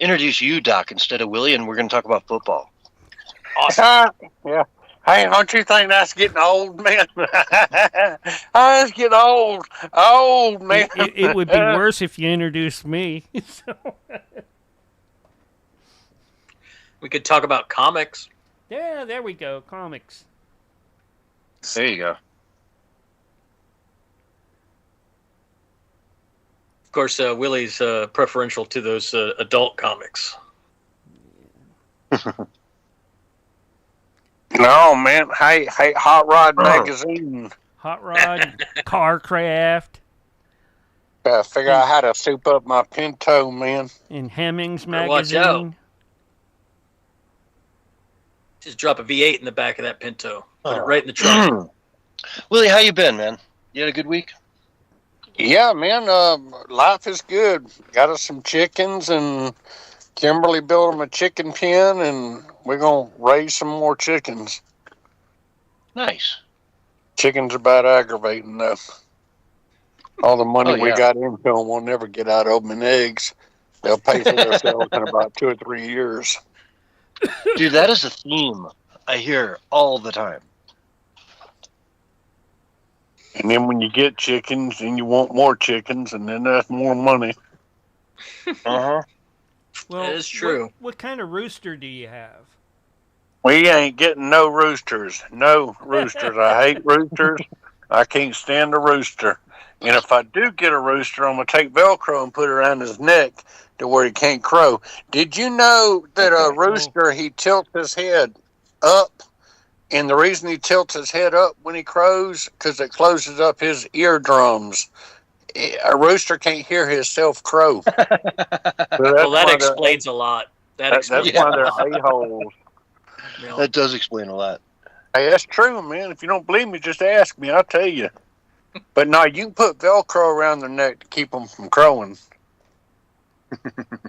introduce you, Doc, instead of Willie, and we're gonna talk about football. Yeah. Hey, don't you think that's getting old, man? That's getting old. Old, man. It would be worse if you introduced me. So, We could talk about comics. yeah, there we go. Comics. There you go. Of course, Willie's preferential to those adult comics. No, man. Hey, Hot Rod magazine. Hot Rod, Carcraft, Figure out how to soup up my Pinto, man. and Hemmings Better watch out. magazine. Just drop a V8 in the back of that Pinto. Put it right in the trunk. Willie, how you been, man? You had a good week? Yeah, man. Life is good. Got us some chickens, and Kimberly built them a chicken pen, and we're gonna raise some more chickens. Nice. Chickens are about aggravating, though. All the money Oh, we yeah. got into them, we'll never get out of them in eggs. They'll pay for themselves in about 2 or 3 years. Dude, that is a theme I hear all the time. And then when you get chickens, then you want more chickens, and then that's more money. Uh-huh. Well, That is true. What kind of rooster do you have? We ain't getting no roosters. No roosters. I hate roosters. I can't stand a rooster. And if I do get a rooster, I'm going to take Velcro and put it around his neck to where he can't crow. Did you know that a rooster, he tilts his head up And the reason he tilts his head up when he crows, because it closes up his eardrums. A rooster can't hear himself crow. Well, that explains a lot. That's why they're a-holes. Yeah. That does explain a lot. Hey, that's true, man. If you don't believe me, just ask me. I'll tell you. But no, you can put Velcro around their neck to keep them from crowing.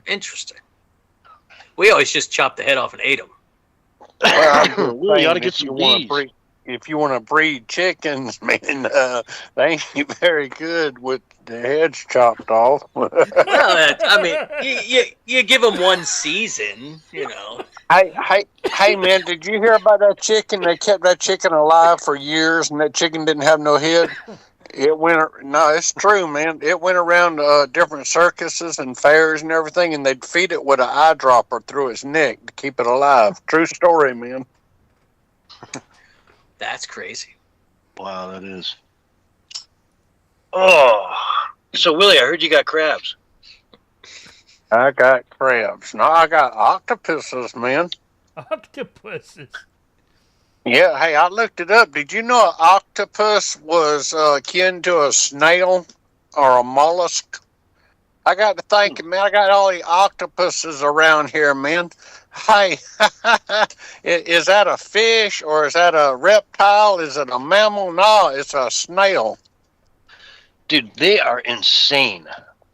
Interesting. We always just chopped the head off and ate them. Well, you ought to get some bees. If you want to breed chickens, man, they ain't very good with the heads chopped off. Well, I mean, you give them one season, you know. Hey, man, did you hear about that chicken? They kept that chicken alive for years, and that chicken didn't have no head. No, it's true, man. It went around different circuses and fairs and everything, and they'd feed it with an eyedropper through its neck to keep it alive. True story, man. That's crazy. Wow, that is. Oh, so Willie, I heard you got crabs. I got crabs. No, I got octopuses, man. Octopuses. Yeah, hey, I looked it up. Did you know an octopus was akin to a snail or a mollusk? I got to thinking, man, I got all the octopuses around here, man. Hey, is that a fish or is that a reptile? Is it a mammal? No, it's a snail. Dude, they are insane.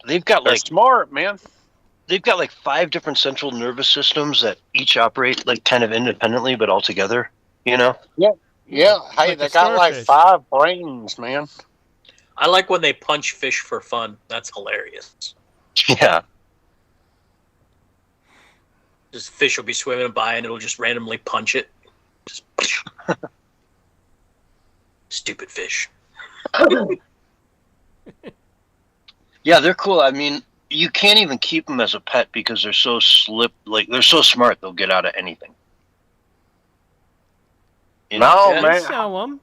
They're Smart, man. They've got like 5 different central nervous systems that each operate like kind of independently but all together, you know? Yeah. Hey, Like they a got like starfish. 5 brains, man. I like when they punch fish for fun. That's hilarious. Yeah. Just fish will be swimming by and it'll just randomly punch it. Just stupid fish. Yeah, they're cool. I mean, you can't even keep them as a pet because they're so they're so smart they'll get out of anything. You know? No, Yeah, man. Sell them.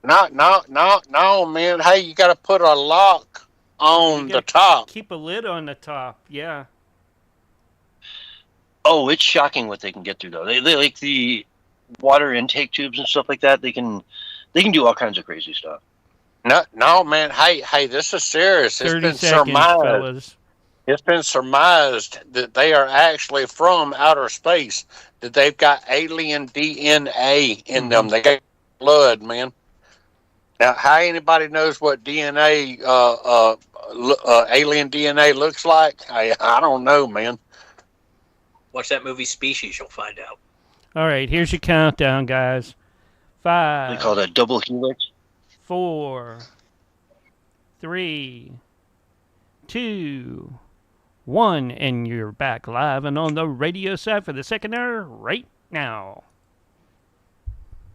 No, man. Hey, you got to put a lock on the top. Keep a lid on the top. Yeah. Oh, it's shocking what they can get through though. They like the water intake tubes and stuff like that. They can do all kinds of crazy stuff. No, man. Hey, this is serious. 30 seconds, fellas. It's been surmised that they are actually from outer space. That they've got alien DNA in them. They got blood, man. Now, how anybody knows what DNA, alien DNA looks like? I don't know, man. Watch that movie Species, you'll find out. All right, here's your countdown, guys. They 5, call that double helix. 4, 3, 2, 1, and you're back live and on the radio side for the second hour right now.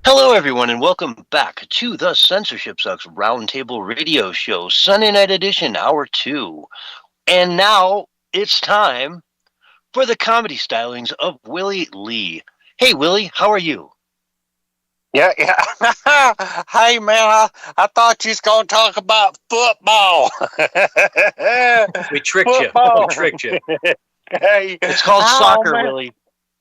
Hello, everyone, and welcome back to the Censorship Sucks Roundtable Radio Show, Sunday Night Edition, Hour 2. And now it's time for the comedy stylings of Willie Lee. Hey, Willie, how are you? Yeah. Hey, man, I thought you was going to talk about football. We tricked Football. you. We tricked you. Hey, It's called soccer, man. Willie.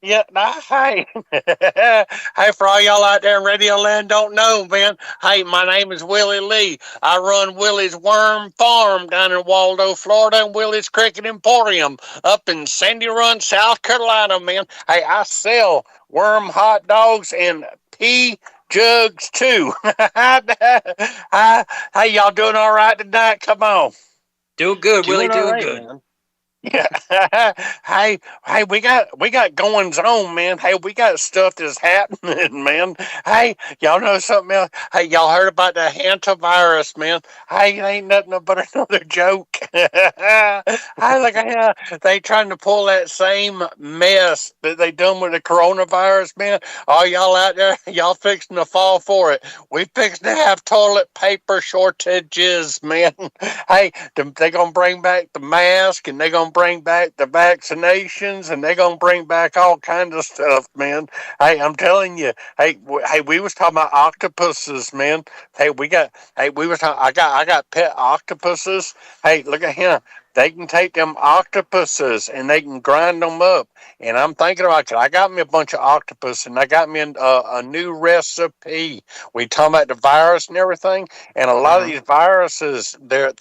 Yeah, hey. Hey, for all y'all out there in Radio Land don't know, man. Hey, my name is Willie Lee. I run Willie's Worm Farm down in Waldo, Florida, and Willie's Cricket Emporium up in Sandy Run, South Carolina, man. Hey, I sell worm hot dogs and pea jugs, too. Hey, y'all doing all right tonight? Come on. Doing good, Willie, all doing right, good. man. Yeah. Hey, we got goings on, man. Hey, we got stuff that's happening, man. Hey, y'all know something else? Hey, y'all heard about the hantavirus, man? Hey, it ain't nothing but another joke. Hey, look at here. They trying to pull that same mess that they done with the coronavirus, man. All y'all out there, y'all fixing to fall for it. We fixing to have toilet paper shortages, man. Hey, they gonna bring back the mask and they gonna bring back the vaccinations and they're gonna bring back all kinds of stuff, man. Hey, I'm telling you. Hey, we was talking about octopuses, man. I got pet octopuses. Hey, look at him. They can take them octopuses and they can grind them up. And I'm thinking about it. I got me a bunch of octopus and I got me a new recipe. We talking about the virus and everything, and a lot of these viruses, they're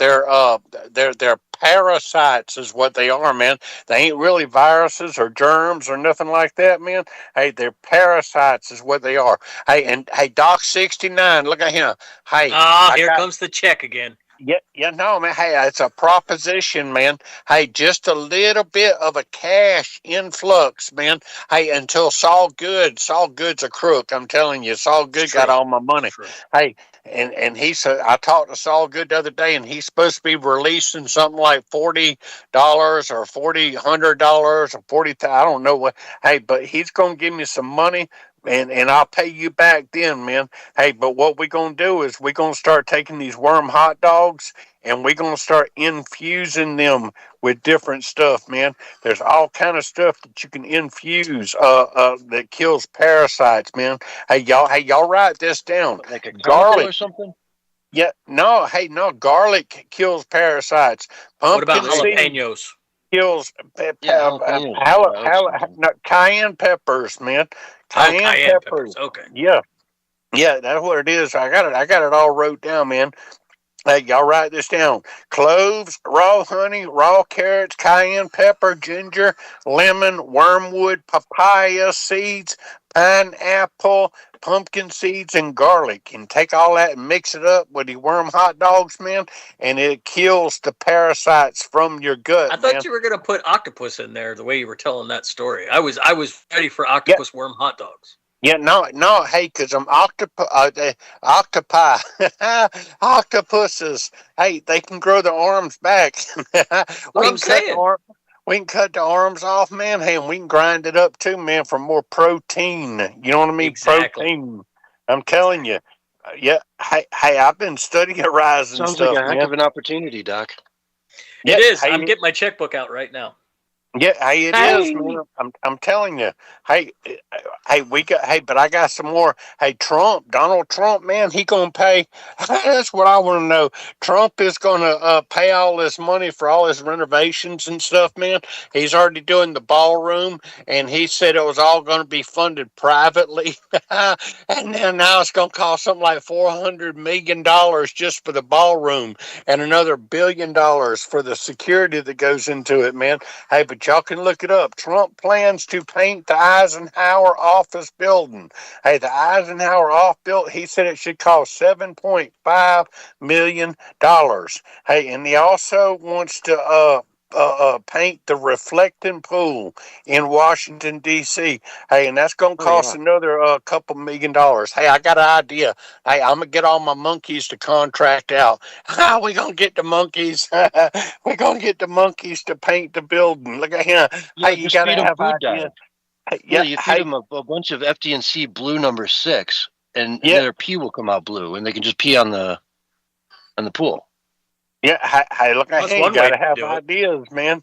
parasites is what they are, man. They ain't really viruses or germs or nothing like that, man. Hey, they're parasites is what they are. Hey, and hey, Doc 69, look at him. Hey, here comes the check again. Yeah, no, man. Hey, it's a proposition, man. Hey, just a little bit of a cash influx, man. Hey, until Saul Good's a crook. I'm telling you, Saul Good got all my money. Hey, and he said, I talked to Saul Good the other day, and he's supposed to be releasing something like $40 or $100 or 40. I don't know what. Hey, but he's gonna give me some money. And I'll pay you back then, man. Hey, but what we're going to do is we're going to start taking these worm hot dogs and we're going to start infusing them with different stuff, man. There's all kind of stuff that you can infuse that kills parasites, man. Hey, y'all write this down. Like a garlic or something? Yeah, no, garlic kills parasites. What about Pumpkin seed jalapenos? kills cayenne peppers, man. Cayenne peppers. Okay. Yeah, that's what it is. I got it all wrote down, man. Hey, y'all write this down. Cloves, raw honey, raw carrots, cayenne pepper, ginger, lemon, wormwood, papaya seeds, pineapple, pumpkin seeds, and garlic. And take all that and mix it up with the worm hot dogs, man, and it kills the parasites from your gut. I thought you were going to put octopus in there the way you were telling that story. I was ready for octopus worm hot dogs. Yeah, no, hey, because I'm octopi, octopuses, hey, they can grow their arms back. We can cut the arms off, man, hey, and we can grind it up too, man, for more protein. You know what I mean? Exactly. Protein. I'm telling you. Yeah, hey, I've been studying rising Sounds stuff, like a heck man. of an opportunity, Doc. Yeah, it is. hey, I'm getting my checkbook out right now. Yeah, hey, it is, man. I'm telling you. Hey, but I got some more. Hey, Donald Trump, man, he gonna pay. That's what I want to know. Trump is gonna pay all this money for all his renovations and stuff, man. He's already doing the ballroom, and he said it was all gonna be funded privately. And then now it's gonna cost something like $400 million just for the ballroom, and another $1 billion for the security that goes into it, man. Hey, but y'all can look it up. Trump plans to paint the Eisenhower office building. Hey, the Eisenhower office building, he said it should cost $7.5 million. Hey, and he also wants to paint the reflecting pool in Washington, D.C. Hey, and that's going to cost another couple $1 million. Hey, I got an idea. Hey, I'm going to get all my monkeys to contract out. How we going to get the monkeys? We're going to get the monkeys to paint the building. Look at him. Yeah, hey, you got to have ideas. Hey, you feed them a bunch of FD&C blue number 6, and their pee will come out blue, and they can just pee on the pool. Yeah, hey, look at him. You got to have ideas, man.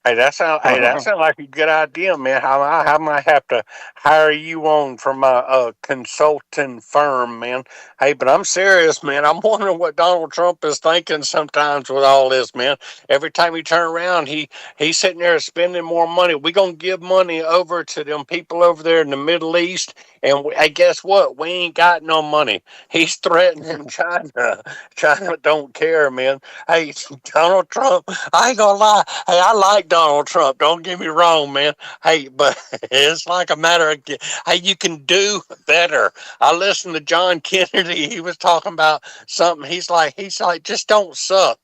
Hey, that sounds like a good idea, man. I might have to hire you on for my consulting firm, man. Hey, but I'm serious, man. I'm wondering what Donald Trump is thinking sometimes with all this, man. Every time he turn around, he's sitting there spending more money. We're going to give money over to them people over there in the Middle East, and hey, guess what? We ain't got no money. He's threatening China. China don't care, man. Hey, Donald Trump, I ain't going to lie. Hey, I like Donald Trump. Don't get me wrong, man. Hey, but it's like a matter of, hey, you can do better. I listened to John Kennedy. He was talking about something. He's like, just don't suck.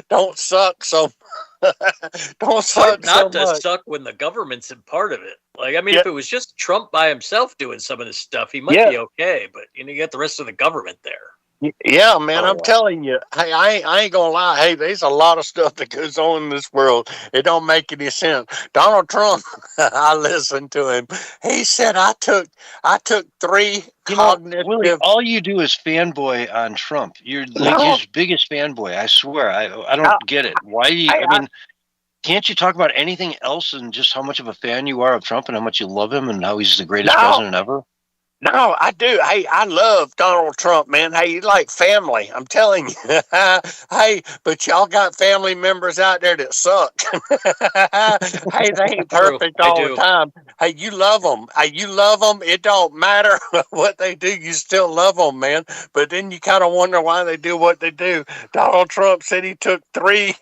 Don't suck so don't suck not so to much. suck when the government's in part of it. Like, I mean, if it was just Trump by himself doing some of this stuff, he might be okay. But you get the rest of the government there. Yeah, man, I'm telling you. Hey, I ain't gonna lie. Hey, there's a lot of stuff that goes on in this world. It don't make any sense. Donald Trump, I listened to him. He said I took 3 cognitive. Willie, all you do is fanboy on Trump. You're his biggest fanboy. I swear. I don't get it. Why do you? I mean, can't you talk about anything else than just how much of a fan you are of Trump and how much you love him and how he's the greatest president ever? No, I do. Hey, I love Donald Trump, man. Hey, he's like family. I'm telling you. Hey, but y'all got family members out there that suck. Hey, they ain't True, perfect I all the do. time. Hey, you love them. Hey, you love them. It don't matter what they do. You still love them, man. But then you kind of wonder why they do what they do. Donald Trump said he took three.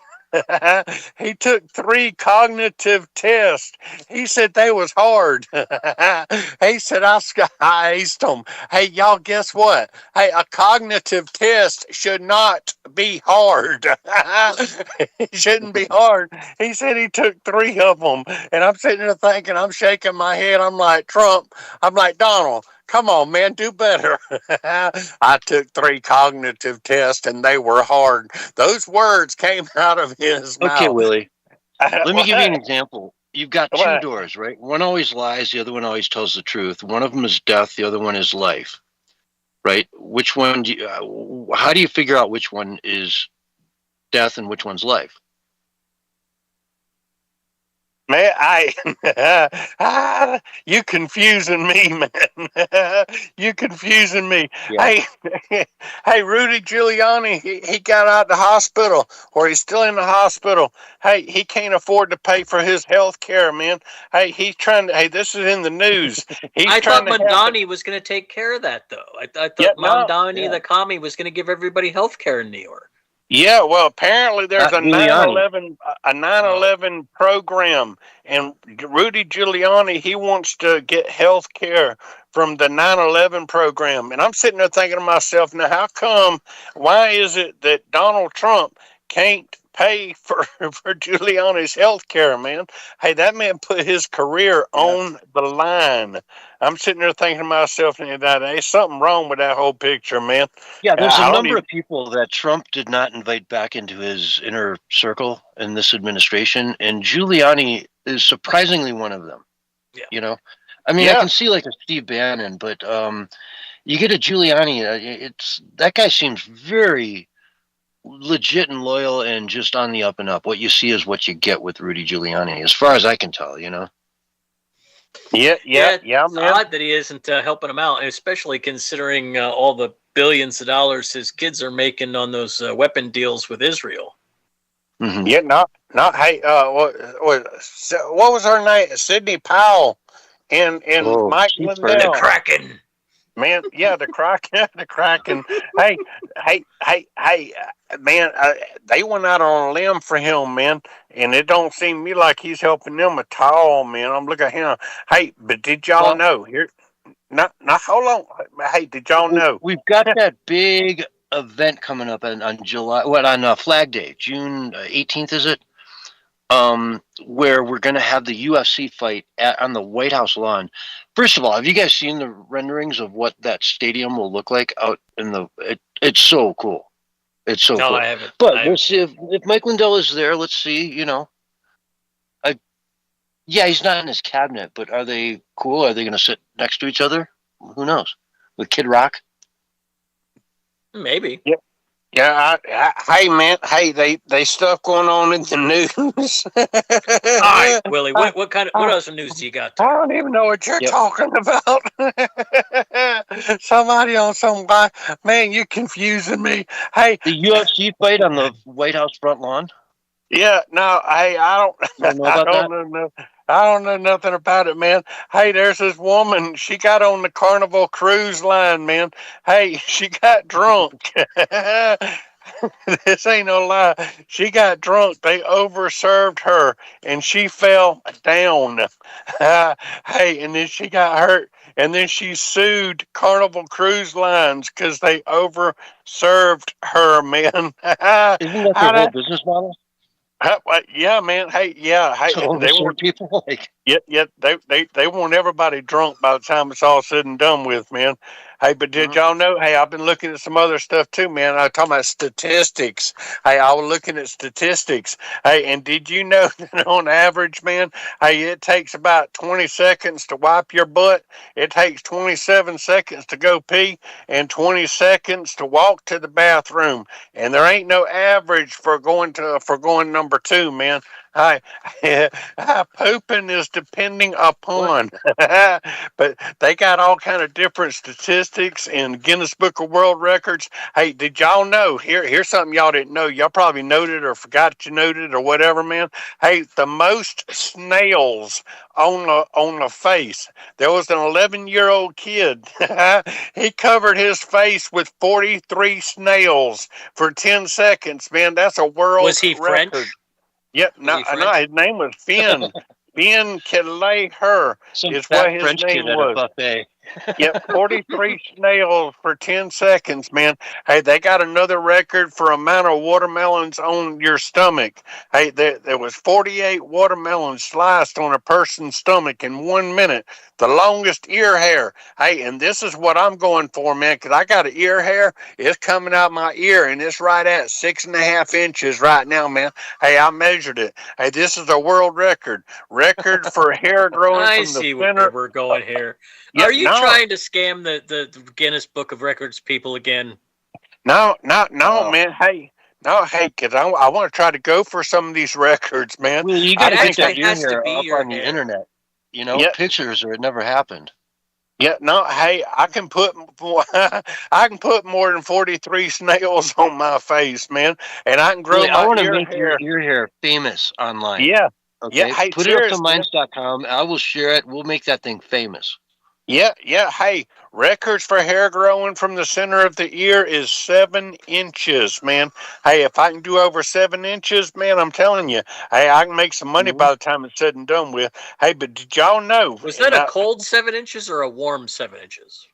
He took 3 cognitive tests. He said they was hard. He said I aced them. Hey, y'all, guess what? Hey, a cognitive test should not be hard. It shouldn't be hard. He said he took 3 of them, and I'm sitting there thinking, I'm shaking my head. I'm like, Trump. I'm like, Donald. Come on, man, do better. I took 3 cognitive tests and they were hard. Those words came out of his Okay, mouth. Willie. Let me give you an What? example. You've got 2 What? doors, right? One always lies, the other one always tells the truth. One of them is death, the other one is life, right? Which one do you, how do you figure out which one is death and which one's life? Man, you confusing me, man. You confusing me. Yeah. Hey, hey, Rudy Giuliani, he got out of the hospital, or he's still in the hospital. Hey, he can't afford to pay for his health care, man. Hey, he's trying to. Hey, this is in the news. He's I trying thought to have. Mandani was going to take care of that, though. I Yeah, thought no, Mandani, yeah. the commie, was going to give everybody health care in New York. Yeah, well, apparently there's Not Giuliani. a 9/11 program, and Rudy Giuliani, he wants to get health care from the 9/11 program. And I'm sitting there thinking to myself, now how come, why is it that Donald Trump can't pay for Giuliani's health care, man? Hey, that man put his career on the line. I'm sitting there thinking to myself, that there's something wrong with that whole picture, man. Yeah, there's a I don't number even. of people that Trump did not invite back into his inner circle in this administration, and Giuliani is surprisingly one of them. Yeah. You know, I mean, I Yeah. can see like a Steve Bannon, but you get a Giuliani, it's that guy seems very legit and loyal and just on the up and up. What you see is what you get with Rudy Giuliani, as far as I can tell. You know. Yeah, It's man. odd that he isn't helping him out, especially considering all the billions of dollars his kids are making on those weapon deals with Israel. Mm-hmm. Yeah, not. Hey, what was her name? Sidney Powell and Oh, Mike she's The burning. Lindell. Kraken. Man, yeah, the Kraken, the Kraken. Hey, man, they went out on a limb for him, man, and it don't seem to me like he's helping them at all, man. I'm looking at him. Hey, but did y'all know here? Not, hold on. Hey, did y'all know? We've got that big event coming up on July, on Flag Day, June 18th, is it? Where we're going to have the UFC fight on the White House lawn. First of all, have you guys seen the renderings of what that stadium will look like out in the? It's so cool. It's so No, cool. I haven't. But we'll see if Mike Lindell is there. Let's see. You know, yeah, he's not in his cabinet, but are they cool? Are they going to sit next to each other? Who knows? With Kid Rock. Maybe. Yep. Yeah, hey man, hey, they stuff going on in the news. All right, Willie. What other news do you got? I don't even know what you're Yep. talking about. Somebody on some guy, man, you confusing me. Hey, The UFC fight on the White House front lawn. yeah, no, hey, You don't know about that? I don't know nothing about it, man. Hey, there's this woman. She got on the Carnival Cruise Line, man. Hey, she got drunk. This ain't no lie. She got drunk. They overserved her, and she fell down. Hey, and then she got hurt, and then she sued Carnival Cruise Lines because they overserved her, man. Isn't that their whole business model? Yeah, man. Hey, yeah. Hey, To they overserve want. people? Like, Yeah. They want everybody drunk by the time it's all said and done with, man. Hey, but did y'all know? Hey, I've been looking at some other stuff too, man. I was talking about statistics. Hey, I was looking at statistics. Hey, and did you know that on average, man, hey, it takes about 20 seconds to wipe your butt. It takes 27 seconds to go pee and 20 seconds to walk to the bathroom. And there ain't no average for going number 2, man. Hi. Pooping is depending upon, but they got all kind of different statistics in Guinness Book of World Records. Hey, did y'all know? Here's something y'all didn't know. Y'all probably noted or forgot you noted or whatever, man. Hey, the most snails on the face. There was an 11-year-old kid. He covered his face with 43 snails for 10 seconds, man. That's a world Was he record. French? Yep, Was no, he French? his name was Finn. Finn Kelleher Some is fat what his French name kid at a was. buffet. Yep, 43 snails for 10 seconds, man. Hey, they got another record for amount of watermelons on your stomach. Hey, there was 48 watermelons sliced on a person's stomach in 1 minute. The longest ear hair. Hey, and this is what I'm going for, man, because I got an ear hair. It's coming out my ear, and it's right at 6.5 inches right now, man. Hey, I measured it. Hey, this is a world record. Record for hair growing I from the see where center. we're going here. Yep, Are you no. trying to scam the Guinness Book of Records people again? No, Oh. man. Hey, no, hey, because I want to try to go for some of these records, man. Well, you I got to think get that It ear has to hair be up your on the hair. internet. You know, Yep. pictures or it never happened. Yeah, no, hey, I can put I can put more than 43 snails on my face, man, and I can grow Really, I my want to ear make your hair. ear hair famous online. Yeah, yeah, Okay, hey, put it up to serious, man. minds.com. I will share it. We'll make that thing famous. Yeah, hey, records for hair growing from the center of the ear is 7 inches, man. Hey, if I can do over 7 inches, man, I'm telling you, hey, I can make some money by the time it's said and done with. Hey, but did y'all know? Was that a cold 7 inches or a warm 7 inches?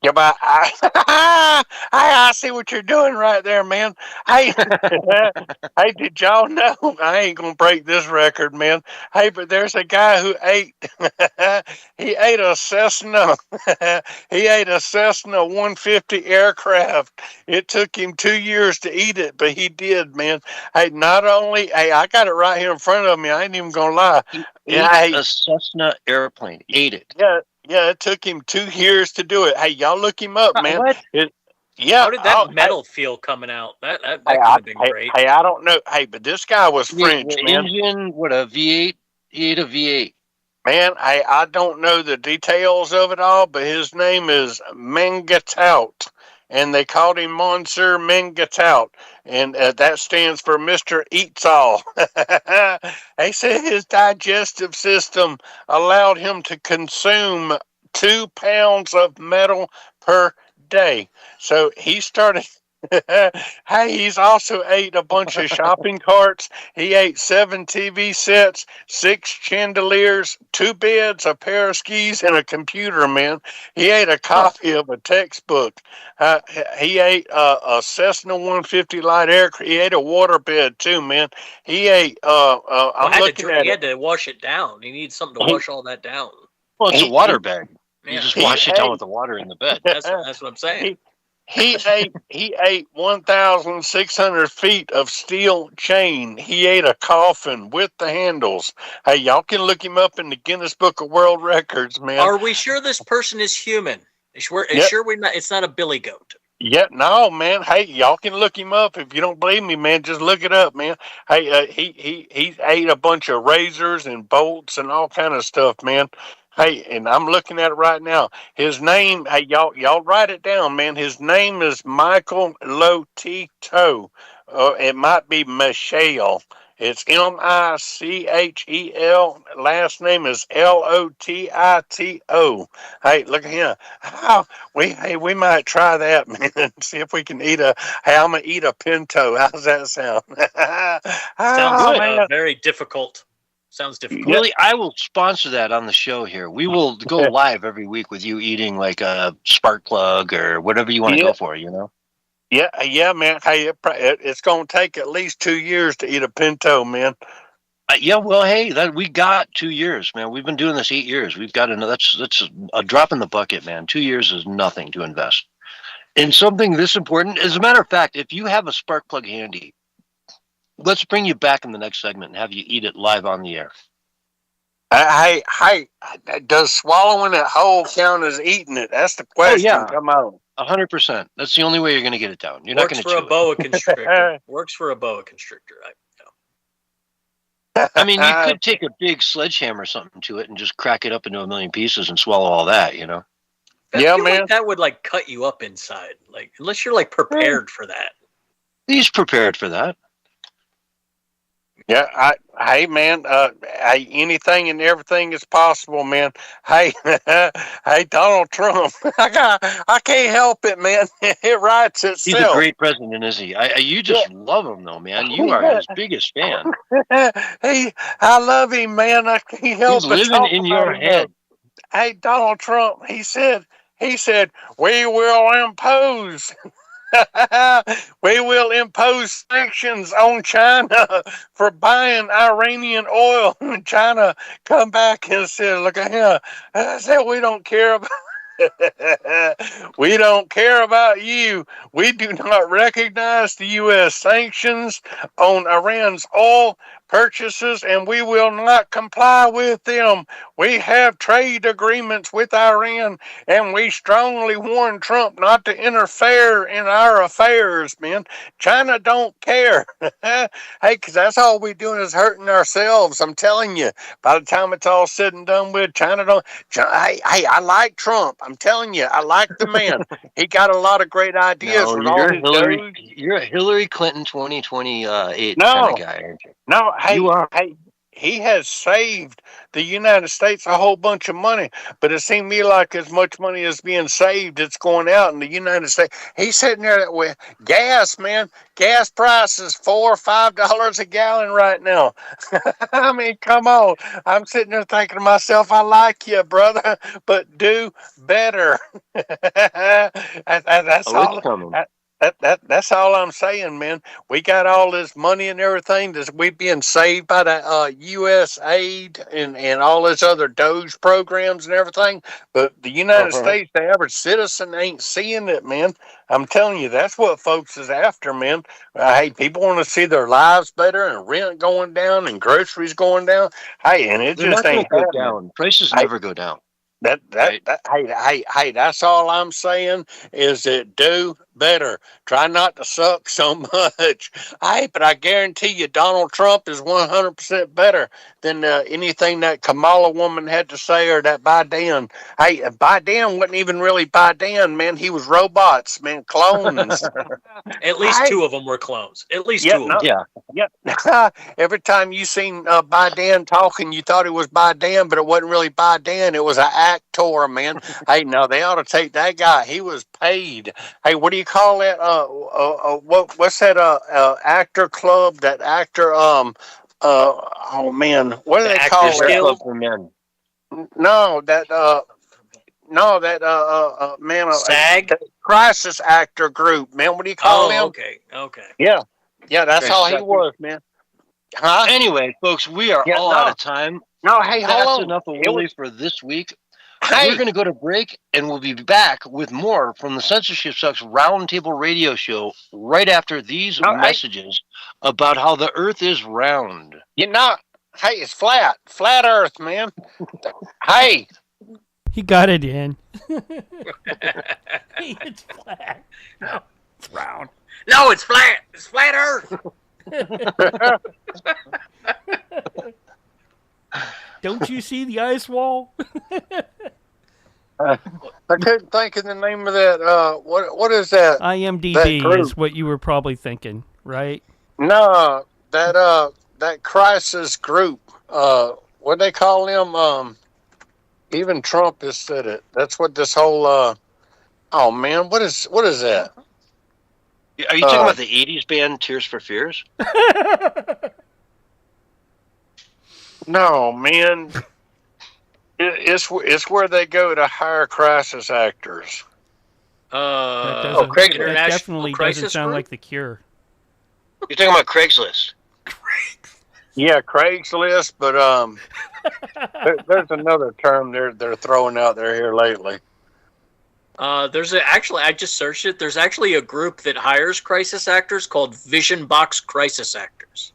Yeah, but I see what you're doing right there, man. Hey, hey, did y'all know? I ain't gonna break this record, man. Hey, but there's a guy who ate. He ate a Cessna. He ate a Cessna 150 aircraft. It took him 2 years to eat it, but he did, man. Hey, not only, hey, I got it right here in front of me. I ain't even gonna lie. He Yeah, ate hey, a Cessna airplane. Ate it. yeah, it took him 2 years to do it. Hey, y'all look him up, man. What? Yeah, How did that metal feel coming out? That could have been great. hey, I don't know. Hey, but this guy was French, The man. engine, what, a V8? He ate a V8. Man, I don't know the details of it all, but his name is Mengatout, and they called him Monsieur Mengatout, and that stands for Mr. Eats All. They said his digestive system allowed him to consume 2 pounds of metal per day. So he started. Hey, he's also ate a bunch of shopping carts. He ate 7 TV sets, 6 chandeliers, 2 beds, a pair of skis, and a computer, man. He ate a copy of a textbook. He ate a Cessna 150 light aircraft. He ate a waterbed, too, man. He ate, I'm looking at he it. had to wash it down. He needs something to wash all that down. Well, it's a water bag. You Yeah. just wash it down with the water in the bed. That's what I'm saying. He ate 1,600 feet of steel chain. He ate a coffin with the handles. Hey, y'all can look him up in the Guinness Book of World Records, man. Are we sure this person is human? Sure we're not. It's not a billy goat. Yeah, no, man. Hey, y'all can look him up if you don't believe me, man. Just look it up, man. Hey, he ate a bunch of razors and bolts and all kind of stuff, man. Hey, and I'm looking at it right now. His name, hey, y'all write it down, man. His name is Michael Lotito. It might be Michelle. It's Michel. Last name is Lotito. Hey, look at him. We might try that, man. See if we can eat a. Hey, I'm gonna eat a pinto. How's that sound? Sounds very difficult. Sounds difficult. Really, I will sponsor that on the show here. We will go live every week with you eating like a spark plug or whatever you want to go for, you know? Yeah, man. Hey, it's going to take at least 2 years to eat a pinto, man. Yeah, well, hey, we got 2 years, man. We've been doing this 8 years. We've got that's a drop in the bucket, man. 2 years is nothing to invest in something this important. As a matter of fact, if you have a spark plug handy, let's bring you back in the next segment and have you eat it live on the air. Hey, does swallowing it whole count as eating it? That's the question. Oh, yeah. Come on. 100%. That's the only way you're going to get it down. You're Works not for going a to boa constrictor. Works for a boa constrictor. I mean, you could take a big sledgehammer or something to it and just crack it up into a million pieces and swallow all that, you know? I Yeah, feel man. like that would like cut you up inside. Like unless you're like prepared for that. He's prepared for that. Yeah, hey man, anything and everything is possible, man. Hey, hey, Donald Trump, I can't help it, man. It writes itself. He's a great president, isn't he? You just love him, though, man. You are his biggest fan. Hey, I love him, man. I can't help He's but living talk in about your him, head. though. Hey, Donald Trump, he said, we will impose. We will impose sanctions on China for buying Iranian oil. And China come back and said, look at here. I said, we don't care about we don't care about you. We do not recognize the U.S. sanctions on Iran's oil purchases, and we will not comply with them. We have trade agreements with Iran, and we strongly warn Trump not to interfere in our affairs, man. China don't care. Hey, because that's all we're doing is hurting ourselves. I'm telling you, by the time it's all said and done with, China don't. Hey, I like Trump. I'm telling you, I like the man. He got a lot of great ideas No, with all his you're a Hillary Clinton 2028 No. kind of guy, aren't you? No, hey, You are. hey, he has saved the United States a whole bunch of money, but it seemed to me like as much money is being saved, it's going out in the United States. He's sitting there with gas, man. Gas prices $4 or $5 a gallon right now. I mean, come on. I'm sitting there thinking to myself, I like you, brother, but do better. That's Oh, all. it's coming. That's all I'm saying, man. We got all this money and everything that we being saved by the U.S. aid and all this other Doge programs and everything. But the United States, the average citizen ain't seeing it, man. I'm telling you, that's what folks is after, man. Hey, people want to see their lives better and rent going down and groceries going down. Hey, and it They're just not going ain't to go happening. down. Prices never go down. Hey, that's all I'm saying is that do better. Try not to suck so much. Hey, but I guarantee you Donald Trump is 100% better than anything that Kamala woman had to say or that Biden. Hey, Biden wasn't even really Biden, man. He was robots, man, clones. At least two of them were clones. At least two of them. Yeah. Yeah. Every time you seen Biden talking, you thought it was Biden, but it wasn't really Biden. It was an actor, man. Hey, no, they ought to take that guy. He was paid. Hey, what do you call that? What's that? Actor club? That actor? Oh man, what do they call Actors it? Guild? For men. No, that. No, that man. SAG? Crisis actor group, man. What do you call him? Okay. Yeah, that's Crisis all he actor? was, man. Huh? Anyway, folks, we are all out of time. No, hey, hold That's on. enough of Willie for this week. Hey. We're going to go to break, and we'll be back with more from the Censorship Sucks Roundtable Radio Show right after these messages about how the Earth is round. Hey, it's flat Earth, man. Hey. He got it in. It's flat. No, it's round. No, it's flat. It's flat Earth. Don't you see the ice wall? I couldn't think of the name of that. What is that? IMDb is what you were probably thinking, right? No, that crisis group. What they call them? Even Trump has said it. That's what this whole. Oh man, what is that? Are you talking about the 80s band Tears for Fears? No, man. It's where they go to hire crisis actors. Craigslist. That definitely doesn't sound like The Cure. You're talking about Craigslist. Yeah, Craigslist, but there's another term they're throwing out there here lately. I just searched it. There's actually a group that hires crisis actors called Vision Box Crisis Actors.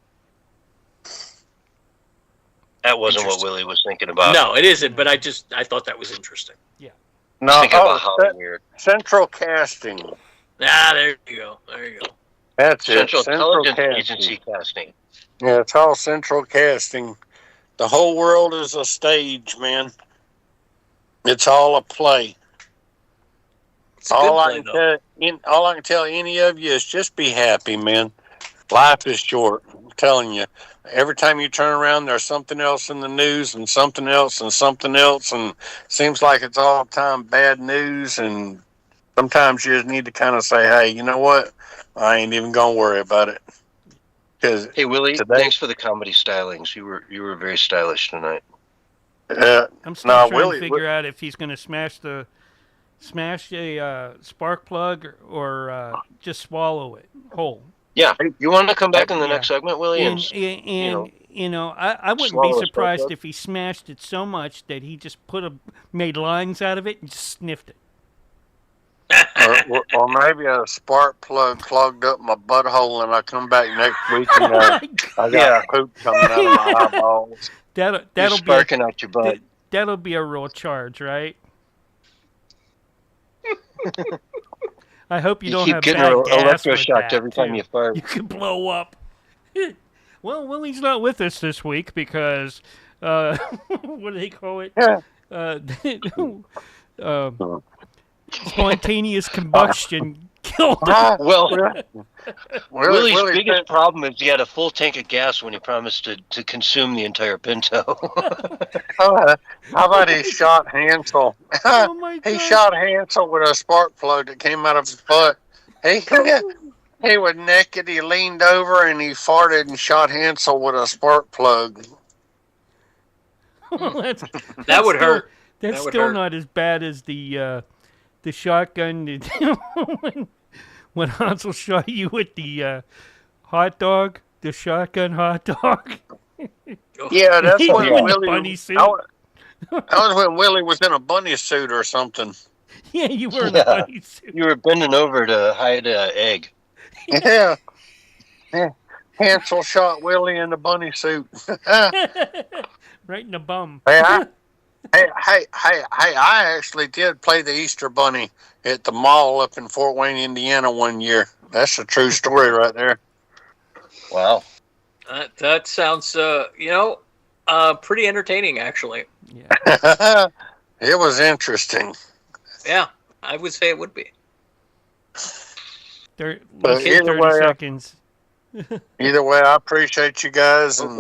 That wasn't what Willie was thinking about. No, it isn't, but I thought that was interesting. Yeah. No, thinking about Hollywood. Central Casting. There you go. That's Central it. Central Intelligence Casting. Agency casting. Yeah, it's all central casting. The whole world is a stage, man. It's all a play. It's a good play, though. All I can tell any of you is just be happy, man. Life is short. I'm telling you. Every time you turn around, there's something else in the news and something else and something else, and seems like it's all the time bad news. And sometimes you just need to kind of say, "Hey, you know what? I ain't even gonna worry about it." Because Hey Willie, today, thanks for the comedy stylings. You were very stylish tonight. I'm still trying to figure out if he's going to smash a spark plug or just swallow it whole. Yeah, you want to come back in the next segment, Willie? And I wouldn't be surprised if he smashed it so much that he just made lines out of it and just sniffed it. or maybe a spark plug clogged up my butthole, and I come back next week and I got poop coming out of my eyeballs. That'll sparking out your butt. That'll be a real charge, right? I hope you don't have getting bad gas electroshocked every time you fart. You could blow up. Well, Willie's not with us this week because what do they call it? Spontaneous combustion killed him. Willie's biggest problem is he had a full tank of gas when he promised to consume the entire Pinto. How about he shot Hansel? Oh my God. He shot Hansel with a spark plug that came out of his butt. He was naked. He leaned over and he farted and shot Hansel with a spark plug. That would hurt. That's still not as bad as the shotgun when Hansel shot you with the hot dog, the shotgun hot dog. Yeah, that's when Willie. Bunny suit. That was when Willie was in a bunny suit or something. Yeah, you were in a bunny suit. You were bending over to hide an egg. Yeah. Hansel shot Willie in the bunny suit. Right in the bum. Hey, I actually did play the Easter Bunny at the mall up in Fort Wayne, Indiana one year. That's a true story right there. Wow. That sounds, pretty entertaining, actually. Yeah. It was interesting. Yeah, I would say it would be. Less than 30 seconds. Either way, I appreciate you guys. And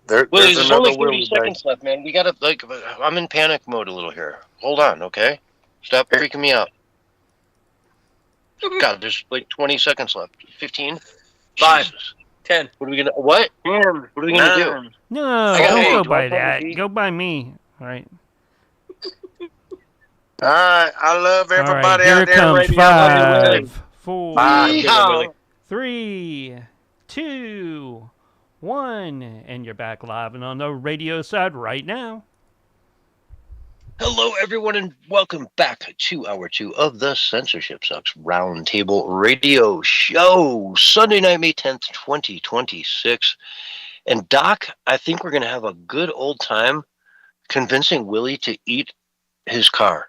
there's only 30 seconds left, man. We gotta I'm in panic mode a little here. Hold on, okay? Stop freaking me out. God, there's 20 seconds left. 15. 5. Jesus. 10. What are we gonna? What? 10. What are we gonna do? No, don't go by that. Go by me. All right. All right. I love everybody out there. Here comes 5, 4, 3, 3, 2, 1, and you're back live and on the radio side right now. Hello, everyone, and welcome back to Hour 2 of the Censorship Sucks Roundtable Radio Show, Sunday night, May 10th, 2026. And Doc, I think we're going to have a good old time convincing Willie to eat his car.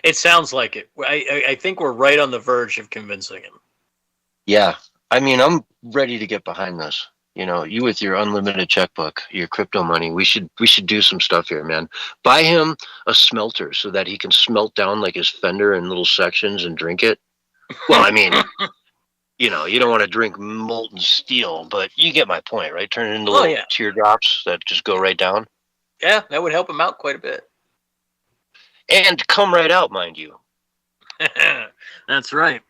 It sounds like it. I think we're right on the verge of convincing him. Yeah. I mean, I'm ready to get behind this. You know, you with your unlimited checkbook, your crypto money, we should do some stuff here, man. Buy him a smelter so that he can smelt down like his fender in little sections and drink it. Well, I mean, you don't want to drink molten steel, but you get my point, right? Turn it into little teardrops that just go right down. Yeah, that would help him out quite a bit. And come right out, mind you. That's right.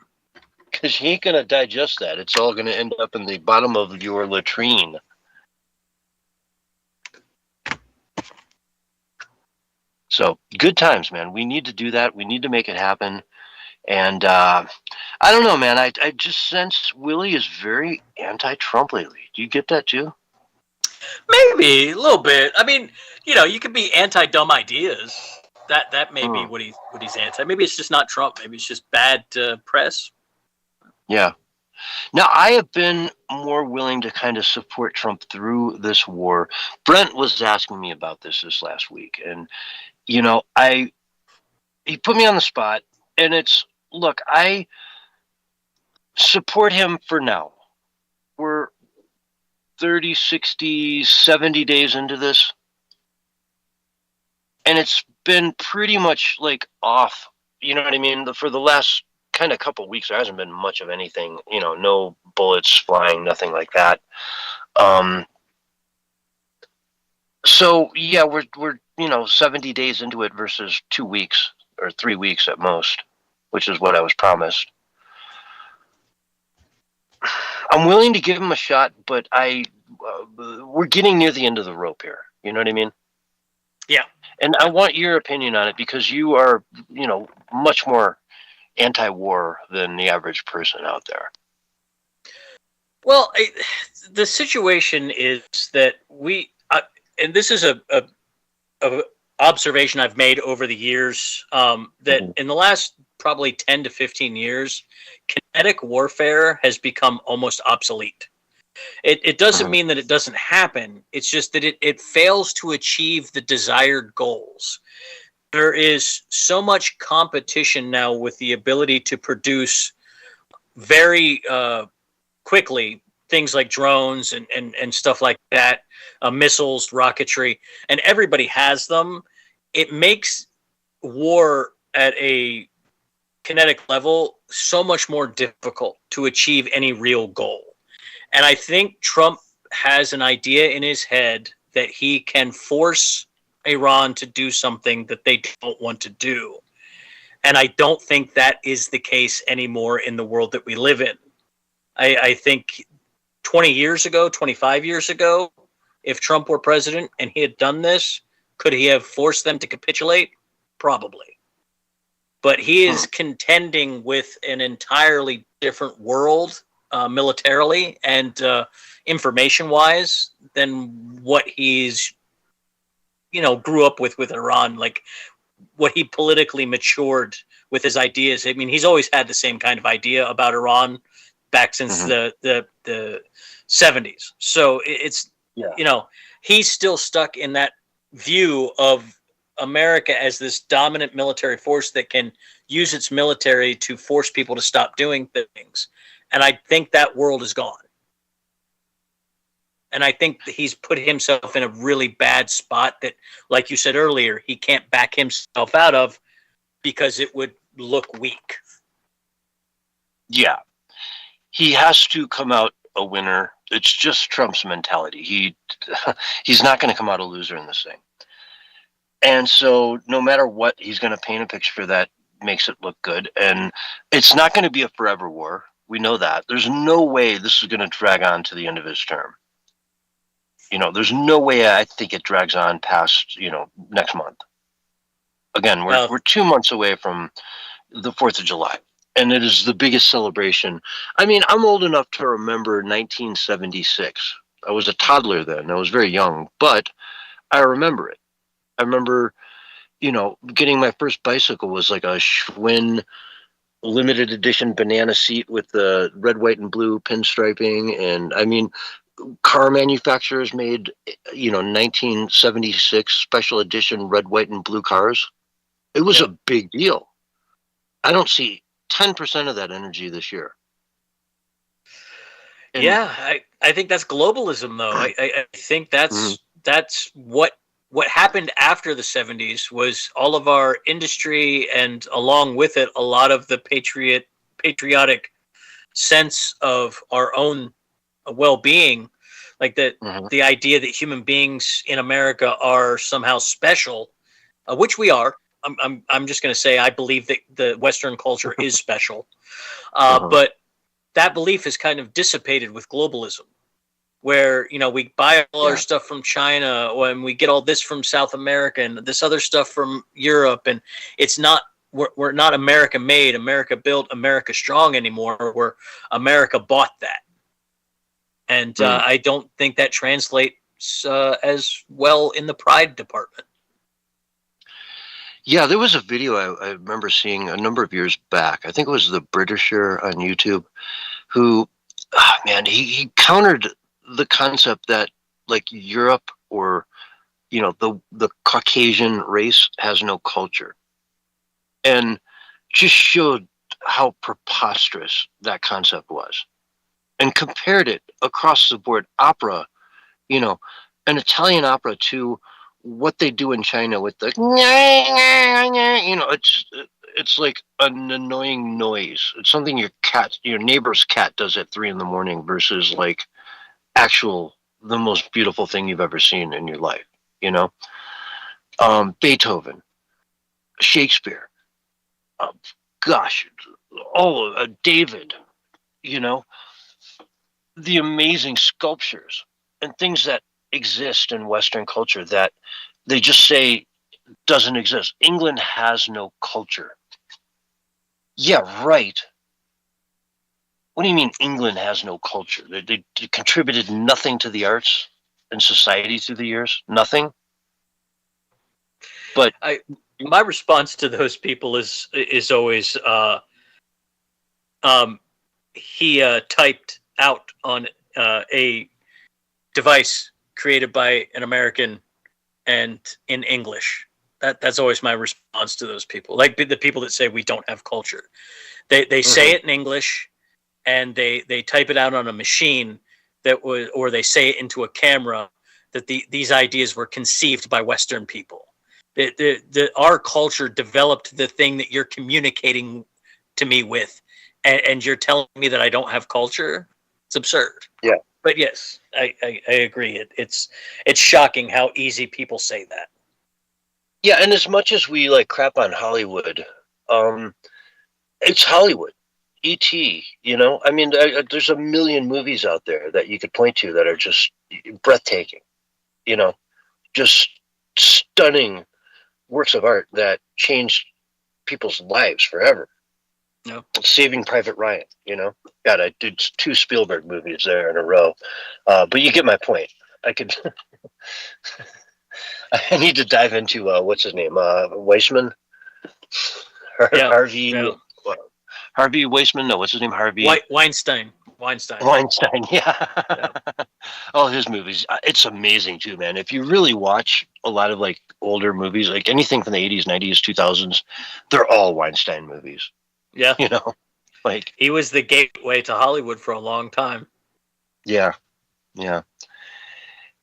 Because he ain't going to digest that. It's all going to end up in the bottom of your latrine. So, good times, man. We need to do that. We need to make it happen. And I don't know, man. I just sense Willie is very anti-Trump lately. Do you get that, too? Maybe, a little bit. I mean, you could be anti-dumb ideas. That may be what he's anti. Maybe it's just not Trump. Maybe it's just bad press. Yeah. Now, I have been more willing to kind of support Trump through this war. Brent was asking me about this last week. And, he put me on the spot. And look, I support him for now. 30, 60, 70 days into this. And it's been pretty much like off, you know what I mean? For the last kind of couple weeks, there hasn't been much of anything, no bullets flying, nothing like that. So yeah, we're 70 days into it versus 2 weeks or 3 weeks at most, which is what I was promised. I'm willing to give him a shot, but we're getting near the end of the rope here. You know what I mean? Yeah. And I want your opinion on it because you are, much more anti-war than the average person out there. Well, the situation is that and this is a observation I've made over the years, that in the last probably 10 to 15 years, kinetic warfare has become almost obsolete. It doesn't mean that it doesn't happen. It's just that it fails to achieve the desired goals. There is so much competition now with the ability to produce very quickly things like drones and stuff like that, missiles, rocketry, and everybody has them. It makes war at a kinetic level so much more difficult to achieve any real goal. And I think Trump has an idea in his head that he can force Iran to do something that they don't want to do. And I don't think that is the case anymore in the world that we live in. I think 20 years ago, 25 years ago, if Trump were president and he had done this, could he have forced them to capitulate? Probably. But he is contending with an entirely different world, militarily and information-wise, than what he's, grew up with Iran, like what he politically matured with his ideas. I mean, he's always had the same kind of idea about Iran back since the 70s. So it's, he's still stuck in that view of America as this dominant military force that can use its military to force people to stop doing things. And I think that world is gone. And I think that he's put himself in a really bad spot that, like you said earlier, he can't back himself out of because it would look weak. Yeah. He has to come out a winner. It's just Trump's mentality. He's not going to come out a loser in this thing. And so no matter what, he's going to paint a picture that makes it look good. And it's not going to be a forever war. We know that. There's no way this is going to drag on to the end of his term. There's no way I think it drags on past, next month. Again, we're 2 months away from the 4th of July. And it is the biggest celebration. I mean, I'm old enough to remember 1976. I was a toddler then. I was very young, but I remember it. I remember, getting my first bicycle was like a Schwinn limited edition banana seat with the red, white, and blue pinstriping. And I mean, car manufacturers made, 1976 special edition red, white, and blue cars. It was a big deal. I don't see 10% of that energy this year. And I think that's globalism, though. I think that's what happened after the 70s was all of our industry, and along with it, a lot of the patriotic sense of our own well-being, like the idea that human beings in America are somehow special, which we are. I'm just going to say I believe that the Western culture is special, but that belief is kind of dissipated with globalism, where we buy all our stuff from China, and we get all this from South America and this other stuff from Europe, and it's not we're not America made, America built, America strong anymore. Where America bought that, and I don't think that translates as well in the pride department. Yeah, there was a video I remember seeing a number of years back. I think it was the Britisher on YouTube who, he countered the concept that like Europe or, the Caucasian race has no culture, and just showed how preposterous that concept was. and compared it across the board, opera, you know, an Italian opera to what they do in China with the, you know, it's like an annoying noise. It's something your neighbor's cat does at 3 a.m. versus like the most beautiful thing you've ever seen in your life, you know? Beethoven, Shakespeare, gosh, David, you know, the amazing sculptures and things that exist in Western culture that they just say doesn't exist. England has no culture. Yeah, right. What do you mean England has no culture? They contributed nothing to the arts and society through the years? Nothing? But my response to those people is always he typed out on a device created by an American and in English. That's always my response to those people. Like the people that say we don't have culture. They say it in English and they type it out on a machine or they say it into a camera that these ideas were conceived by Western people. Our culture developed the thing that you're communicating to me with, and you're telling me that I don't have culture. It's absurd. Yeah. But yes, I agree. It's shocking how easy people say that. Yeah, and as much as we like crap on Hollywood, it's Hollywood. E.T., you know? I mean, there's a million movies out there that you could point to that are just breathtaking, you know? Just stunning works of art that changed people's lives forever. No. Saving Private Ryan, you know? God, I did 2 Spielberg movies there in a row. But you get my point. I could... I need to dive into, what's his name? Weissman? Harvey... Yeah. Harvey Weissman? No, what's his name? Harvey... Weinstein, yeah. Yeah. All his movies. It's amazing, too, man. If you really watch a lot of, like, older movies, like anything from the 80s, 90s, 2000s, they're all Weinstein movies. Yeah. You know? Like... He was the gateway to Hollywood for a long time. Yeah. Yeah.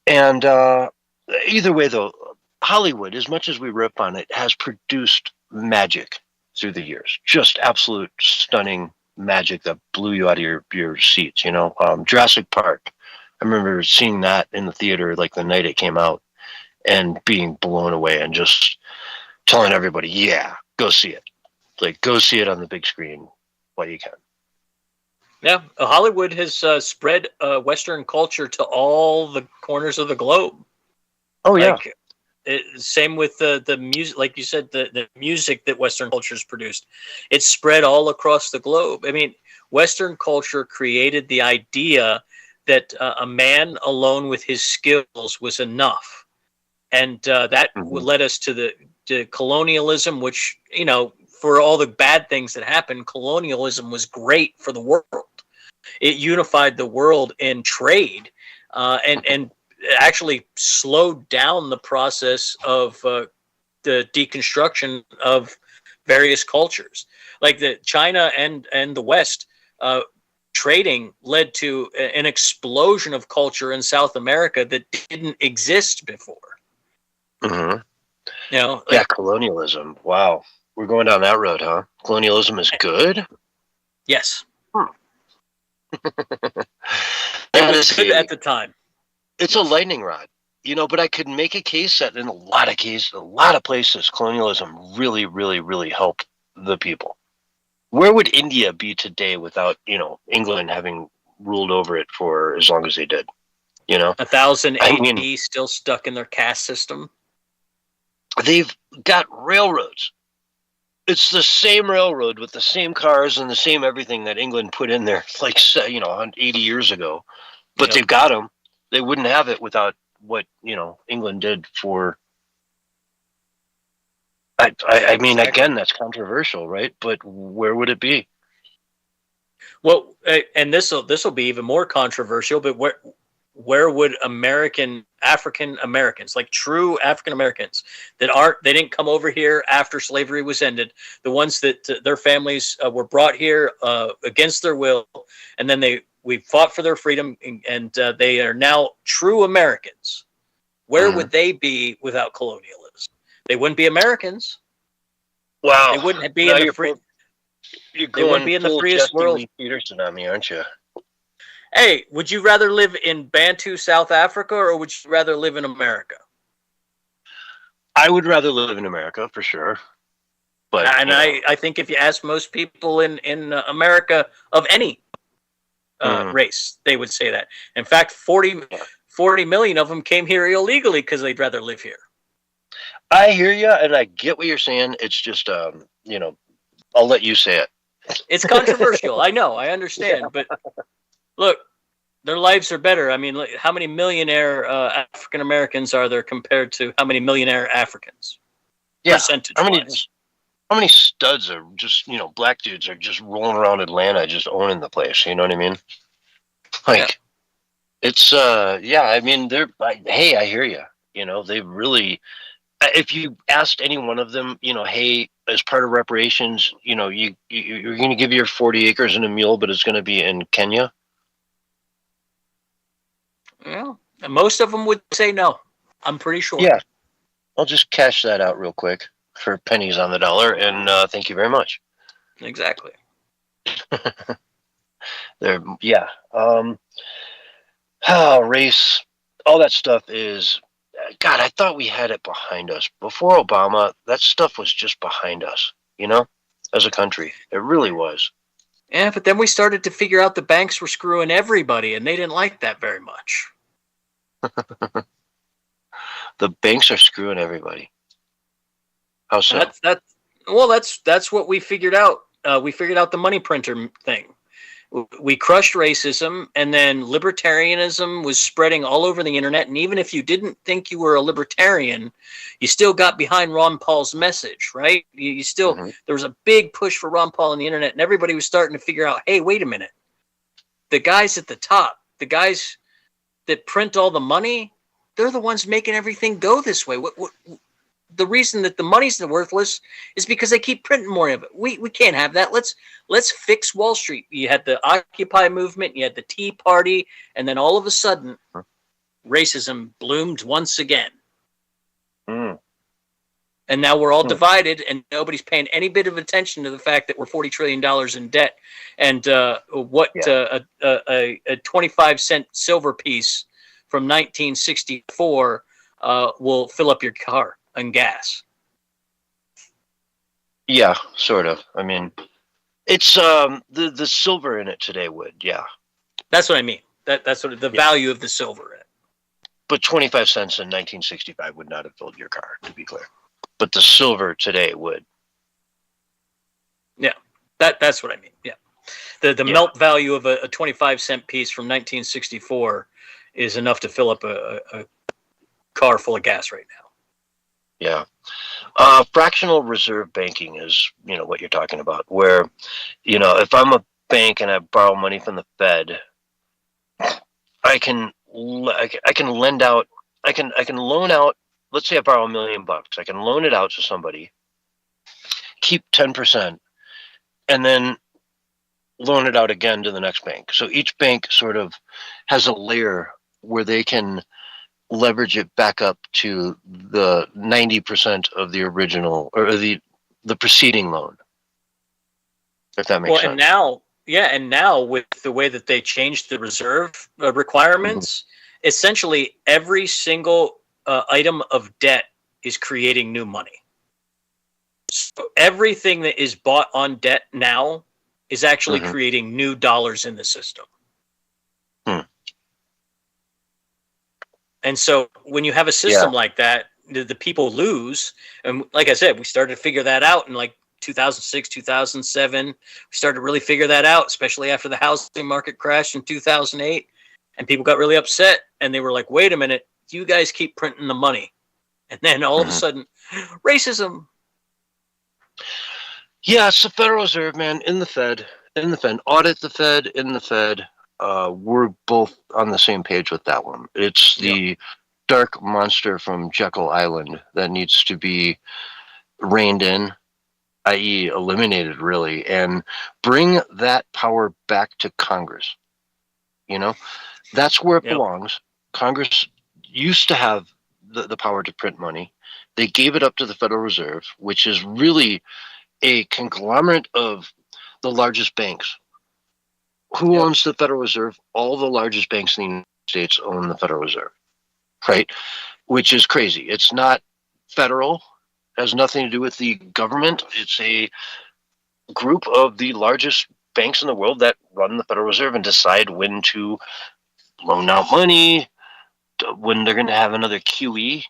And either way, though, Hollywood, as much as we rip on it, has produced magic through the years. Just absolute stunning magic that blew you out of your seats, you know? Jurassic Park. I remember seeing that in the theater like the night it came out and being blown away and just telling everybody, yeah, go see it. Like, go see it on the big screen while you can. Yeah, Hollywood has spread Western culture to all the corners of the globe. Oh, yeah. Like, same with the music, like you said, the music that Western culture has produced. It's spread all across the globe. I mean, Western culture created the idea that a man alone with his skills was enough. And that led us to colonialism, which, you know, for all the bad things that happened, colonialism was great for the world. It unified the world in trade and actually slowed down the process of the deconstruction of various cultures. Like the China and the West trading led to an explosion of culture in South America that didn't exist before. Mm-hmm. You know, like, yeah, colonialism. Wow. We're going down that road, huh? Colonialism is good? Yes. It was good at the time. It's a lightning rod, you know, but I could make a case that in a lot of places, colonialism really, really, really helped the people. Where would India be today without, you know, England having ruled over it for as long as they did? You know? 1000 AD still stuck in their caste system. They've got railroads. It's the same railroad with the same cars and the same everything that England put in there, like, you know, 80 years ago. But they've got them. They wouldn't have it without what, you know, England did for... I mean, again, that's controversial, right? But where would it be? Well, and this will be even more controversial, but where would African Americans, like true African Americans they didn't come over here after slavery was ended, the ones that their families were brought here against their will, and then they we fought for their freedom, and they are now true Americans. Where would they be without colonialism? They wouldn't be Americans. Wow. They wouldn't be in the free. You're They wouldn't going be in the full freest Jesse world. Lee Peterson on me, aren't you? Hey, would you rather live in Bantu, South Africa, or would you rather live in America? I would rather live in America for sure. But And I think if you ask most people in America of any race, they would say that. In fact, 40 million of them came here illegally because they'd rather live here. I hear you, and I get what you're saying. It's just, I'll let you say it. It's controversial. I know. I understand. But look, their lives are better. I mean, how many millionaire African Americans are there compared to how many millionaire Africans? Yeah. Percentage-wise. How many studs are just, black dudes are just rolling around Atlanta just owning the place? You know what I mean? Like, it's, I mean, hey, I hear you. They really, if you asked any one of them, hey, as part of reparations, you're going to give your 40 acres and a mule, but it's going to be in Kenya. Well, most of them would say no. I'm pretty sure. Yeah. I'll just cash that out real quick for pennies on the dollar, and thank you very much. Exactly. Race, all that stuff is, God, I thought we had it behind us. Before Obama, that stuff was just behind us, as a country. It really was. Yeah, but then we started to figure out the banks were screwing everybody, and they didn't like that very much. The banks are screwing everybody. How so? That's what we figured out. We figured out the money printer thing. We crushed racism, and then libertarianism was spreading all over the internet. And even if you didn't think you were a libertarian, you still got behind Ron Paul's message, right? You still there was a big push for Ron Paul on the internet, and everybody was starting to figure out, hey, wait a minute, the guys at the top, the guys that print all the money, they're the ones making everything go this way. What the reason that the money's worthless is because they keep printing more of it. We can't have that. Let's fix Wall Street. You had the Occupy movement, you had the Tea Party, and then all of a sudden, racism bloomed once again. And now we're all divided, and nobody's paying any bit of attention to the fact that we're $40 trillion in debt, and a 25-cent silver piece from 1964 will fill up your car and gas. Yeah, sort of. I mean, it's the silver in it today would, yeah. That's what I mean. That's sort of the value of the silver in it. But 25 cents in 1965 would not have filled your car, to be clear. But the silver today would. Yeah, that's what I mean. Yeah, the melt value of a 25-cent piece from 1964 is enough to fill up a car full of gas right now. Yeah. Fractional reserve banking is, what you're talking about, where, if I'm a bank and I borrow money from the Fed, I can lend out, I can loan out, let's say I borrow $1 million. I can loan it out to somebody, keep 10%, and then loan it out again to the next bank. So each bank sort of has a layer where they can leverage it back up to the 90% of the original or the preceding loan. If that makes sense. And now with the way that they changed the reserve requirements, essentially every single item of debt is creating new money. So everything that is bought on debt now is actually creating new dollars in the system. And so when you have a system like that, the people lose. And like I said, we started to figure that out in like 2006, 2007. We started to really figure that out, especially after the housing market crashed in 2008. And people got really upset. And they were like, wait a minute, you guys keep printing the money. And then all of a sudden, racism. Yeah, it's the Federal Reserve, man, in the Fed, audit the Fed, in the Fed. We're both on the same page with that one. It's the dark monster from Jekyll Island that needs to be reined in, i.e. eliminated, really, and bring that power back to Congress. You know, that's where it Yep. belongs. Congress used to have the power to print money. They gave it up to the Federal Reserve, which is really a conglomerate of the largest banks. Who Yep. owns the Federal Reserve? All the largest banks in the United States own the Federal Reserve, right? Which is crazy. It's not federal, has nothing to do with the government. It's a group of the largest banks in the world that run the Federal Reserve and decide when to loan out money, when they're going to have another QE,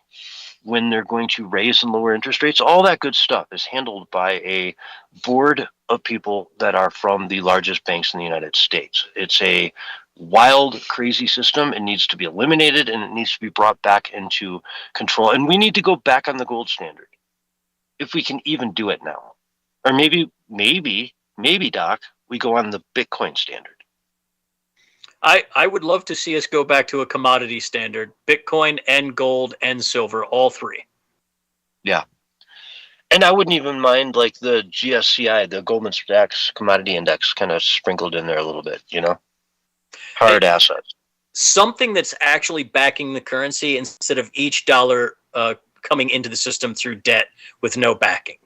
when they're going to raise and lower interest rates. All that good stuff is handled by a board of people that are from the largest banks in the United States. It's a wild, crazy system. It needs to be eliminated, and it needs to be brought back into control. And we need to go back on the gold standard, if we can even do it now. Or maybe, Doc, we go on the Bitcoin standard. I would love to see us go back to a commodity standard, Bitcoin and gold and silver, all three. Yeah. And I wouldn't even mind like the GSCI, the Goldman Sachs Commodity Index, kind of sprinkled in there a little bit, you know? Hard assets. Something that's actually backing the currency instead of each dollar coming into the system through debt with no backing.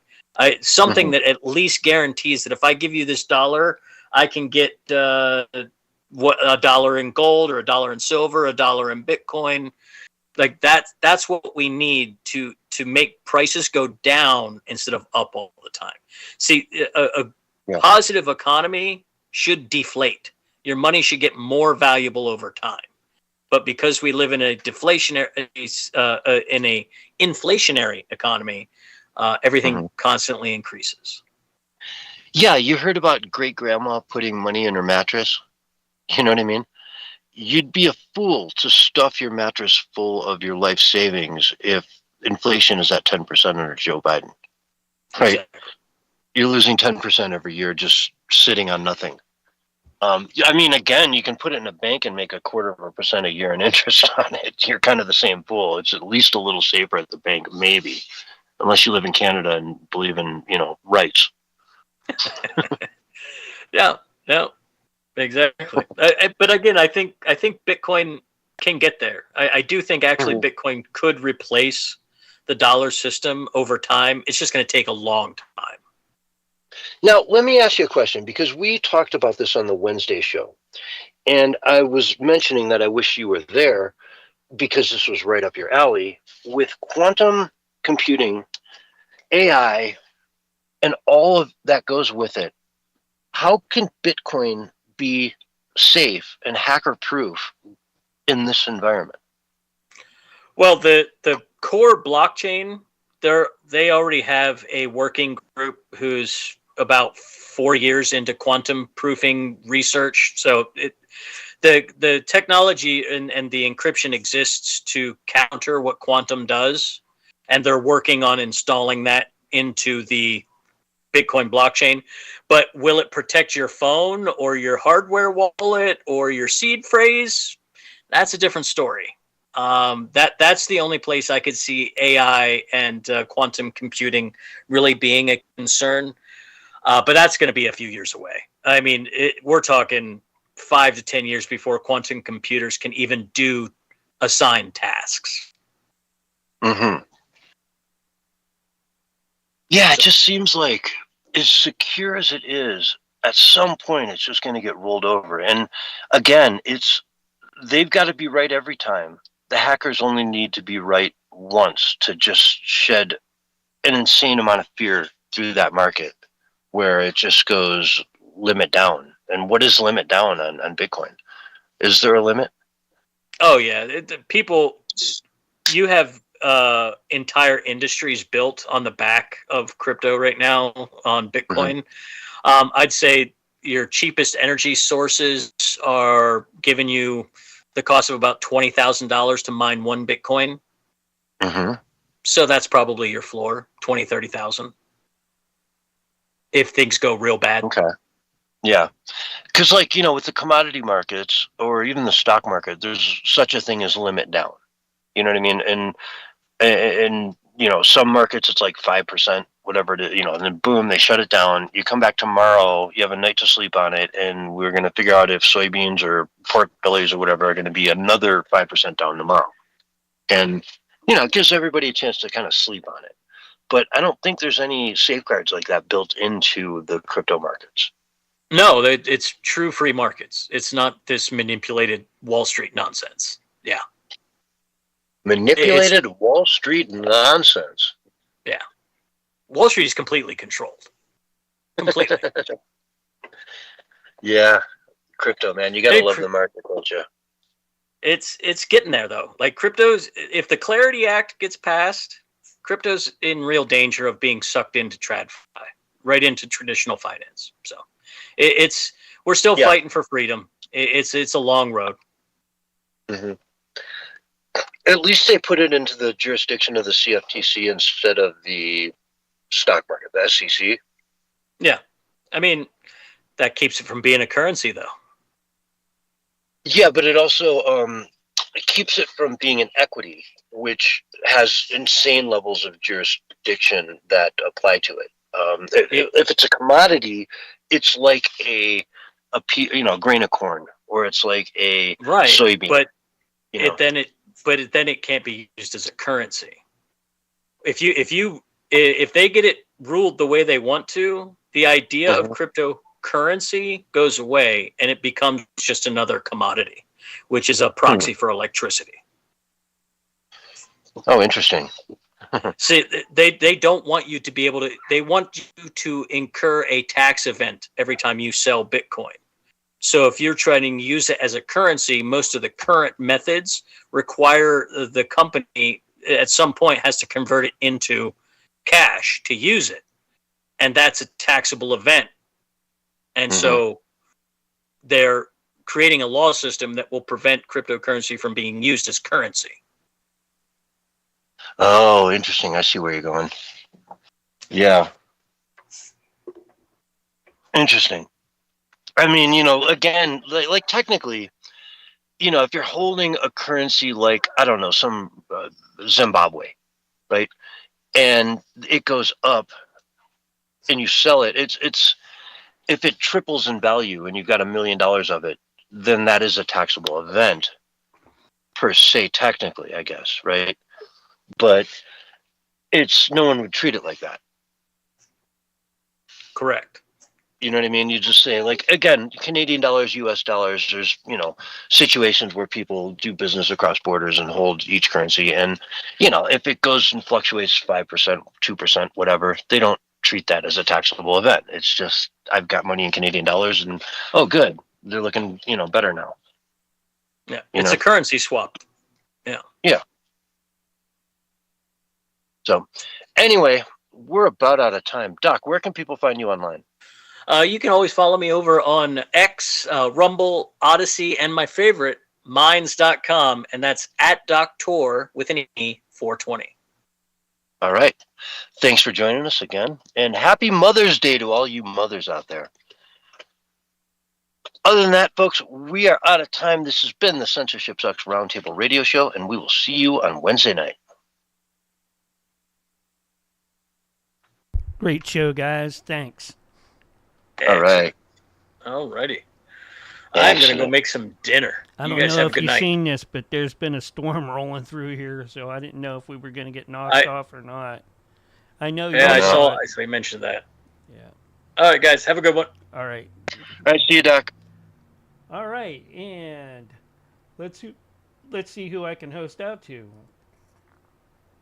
Something that at least guarantees that if I give you this dollar, I can get a dollar in gold or a dollar in silver, a dollar in Bitcoin. Like that's what we need to make prices go down instead of up all the time. See, a positive economy should deflate. Your money should get more valuable over time. But because we live in a inflationary economy, everything constantly increases. Yeah, you heard about great grandma putting money in her mattress. You know what I mean? You'd be a fool to stuff your mattress full of your life savings if inflation is at 10% under Joe Biden. Right? Exactly. You're losing 10% every year just sitting on nothing. I mean, again, you can put it in a bank and make 0.25% a year in interest on it. You're kind of the same fool. It's at least a little safer at the bank, maybe, unless you live in Canada and believe in, rights. Yeah, exactly. But again, I think Bitcoin can get there. I do think actually Bitcoin could replace the dollar system over time. It's just going to take a long time. Now, let me ask you a question, because we talked about this on the Wednesday show, and I was mentioning that I wish you were there because this was right up your alley with quantum computing, AI, and all of that goes with it. How can Bitcoin be safe and hacker-proof in this environment? Well, the core blockchain, they already have a working group who's about 4 years into quantum proofing research. So the technology and the encryption exists to counter what quantum does, and they're working on installing that into the Bitcoin blockchain. But will it protect your phone or your hardware wallet or your seed phrase? That's a different story. That's the only place I could see AI and quantum computing really being a concern. But that's going to be a few years away. I mean, we're talking 5 to 10 years before quantum computers can even do assigned tasks. Mm-hmm. Yeah, it just seems like as secure as it is, at some point it's just going to get rolled over. And again, they've got to be right every time. The hackers only need to be right once to just shed an insane amount of fear through that market, where it just goes limit down. And what is limit down on Bitcoin? Is there a limit? Oh, yeah. You have entire industries built on the back of crypto right now on Bitcoin. I'd say your cheapest energy sources are giving you the cost of about $20,000 to mine one Bitcoin. So that's probably your floor, 20, 30,000. If things go real bad. Okay. Yeah. Because with the commodity markets or even the stock market, there's such a thing as limit down. You know what I mean? And some markets it's like 5%, whatever it is, and then boom, they shut it down. You come back tomorrow, you have a night to sleep on it, and we're going to figure out if soybeans or pork bellies or whatever are going to be another 5% down tomorrow. And, it gives everybody a chance to kind of sleep on it. But I don't think there's any safeguards like that built into the crypto markets. No, it's true free markets. It's not this manipulated Wall Street nonsense. Yeah. Manipulated Wall Street nonsense. Yeah. Wall Street is completely controlled. Completely. Yeah. Crypto, man. You got to love the market, don't you? It's getting there, though. Like crypto's, if the Clarity Act gets passed, crypto's in real danger of being sucked into TradFi, right into traditional finance. So we're still fighting for freedom. It's a long road. Mm-hmm. At least they put it into the jurisdiction of the CFTC instead of the stock market, the SEC. Yeah. I mean, that keeps it from being a currency, though. Yeah, but it also it keeps it from being an equity, which has insane levels of jurisdiction that apply to it. If it's a commodity, it's like a grain of corn, or it's like a soybean. But then it can't be used as a currency. If they get it ruled the way they want to, the idea of cryptocurrency goes away and it becomes just another commodity, which is a proxy for electricity. Oh, interesting. See, they don't want you to be able to, they want you to incur a tax event every time you sell Bitcoin. So if you're trying to use it as a currency, most of the current methods require the company at some point has to convert it into cash to use it. And that's a taxable event. And so they're creating a law system that will prevent cryptocurrency from being used as currency. Oh, interesting. I see where you're going. Yeah. Interesting. I mean, again, like technically, if you're holding a currency like, I don't know, some Zimbabwe, right? And it goes up and you sell it, it's if it triples in value and you've got $1 million of it, then that is a taxable event per se, technically, I guess, right? But no one would treat it like that. Correct. You know what I mean? You just say, like, again, Canadian dollars, US dollars, there's, situations where people do business across borders and hold each currency. And, if it goes and fluctuates 5%, 2%, whatever, they don't treat that as a taxable event. It's just, I've got money in Canadian dollars and, oh, good. They're looking, better now. Yeah. It's a currency swap. Yeah. Yeah. So anyway, we're about out of time. Doc, where can people find you online? You can always follow me over on X, Rumble, Odyssey, and my favorite, minds.com, and that's at Doctor with an E 420. All right. Thanks for joining us again, and happy Mother's Day to all you mothers out there. Other than that, folks, we are out of time. This has been the Censorship Sucks Roundtable Radio Show, and we will see you on Wednesday night. Great show, guys. Thanks. All right. Alrighty. I'm going to go make some dinner. I don't know if you've seen this, but there's been a storm rolling through here, so I didn't know if we were going to get knocked off or not. I know. Yeah, I saw you mentioned that. Yeah. All right, guys. Have a good one. All right. All right. See you, Doc. All right, and let's see who I can host out to.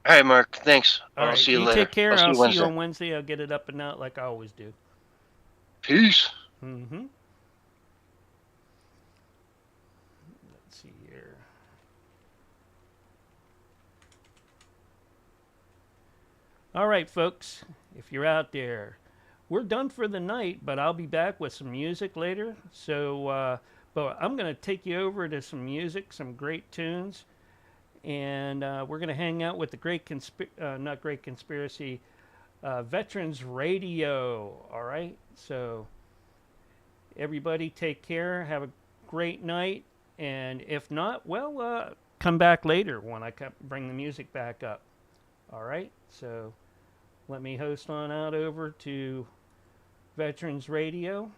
All right, Mark. Thanks. All I'll see you later. Take care. I'll see you on Wednesday. I'll get it up and out like I always do. Peace. Mm-hmm. Let's see here. All right, folks. If you're out there, we're done for the night, but I'll be back with some music later. So, but I'm going to take you over to some music, some great tunes, and we're going to hang out with the Veterans Radio. All right. So, everybody, take care. Have a great night, and if not, well, come back later when I bring the music back up. All right. So, let me host on out over to Veterans Radio.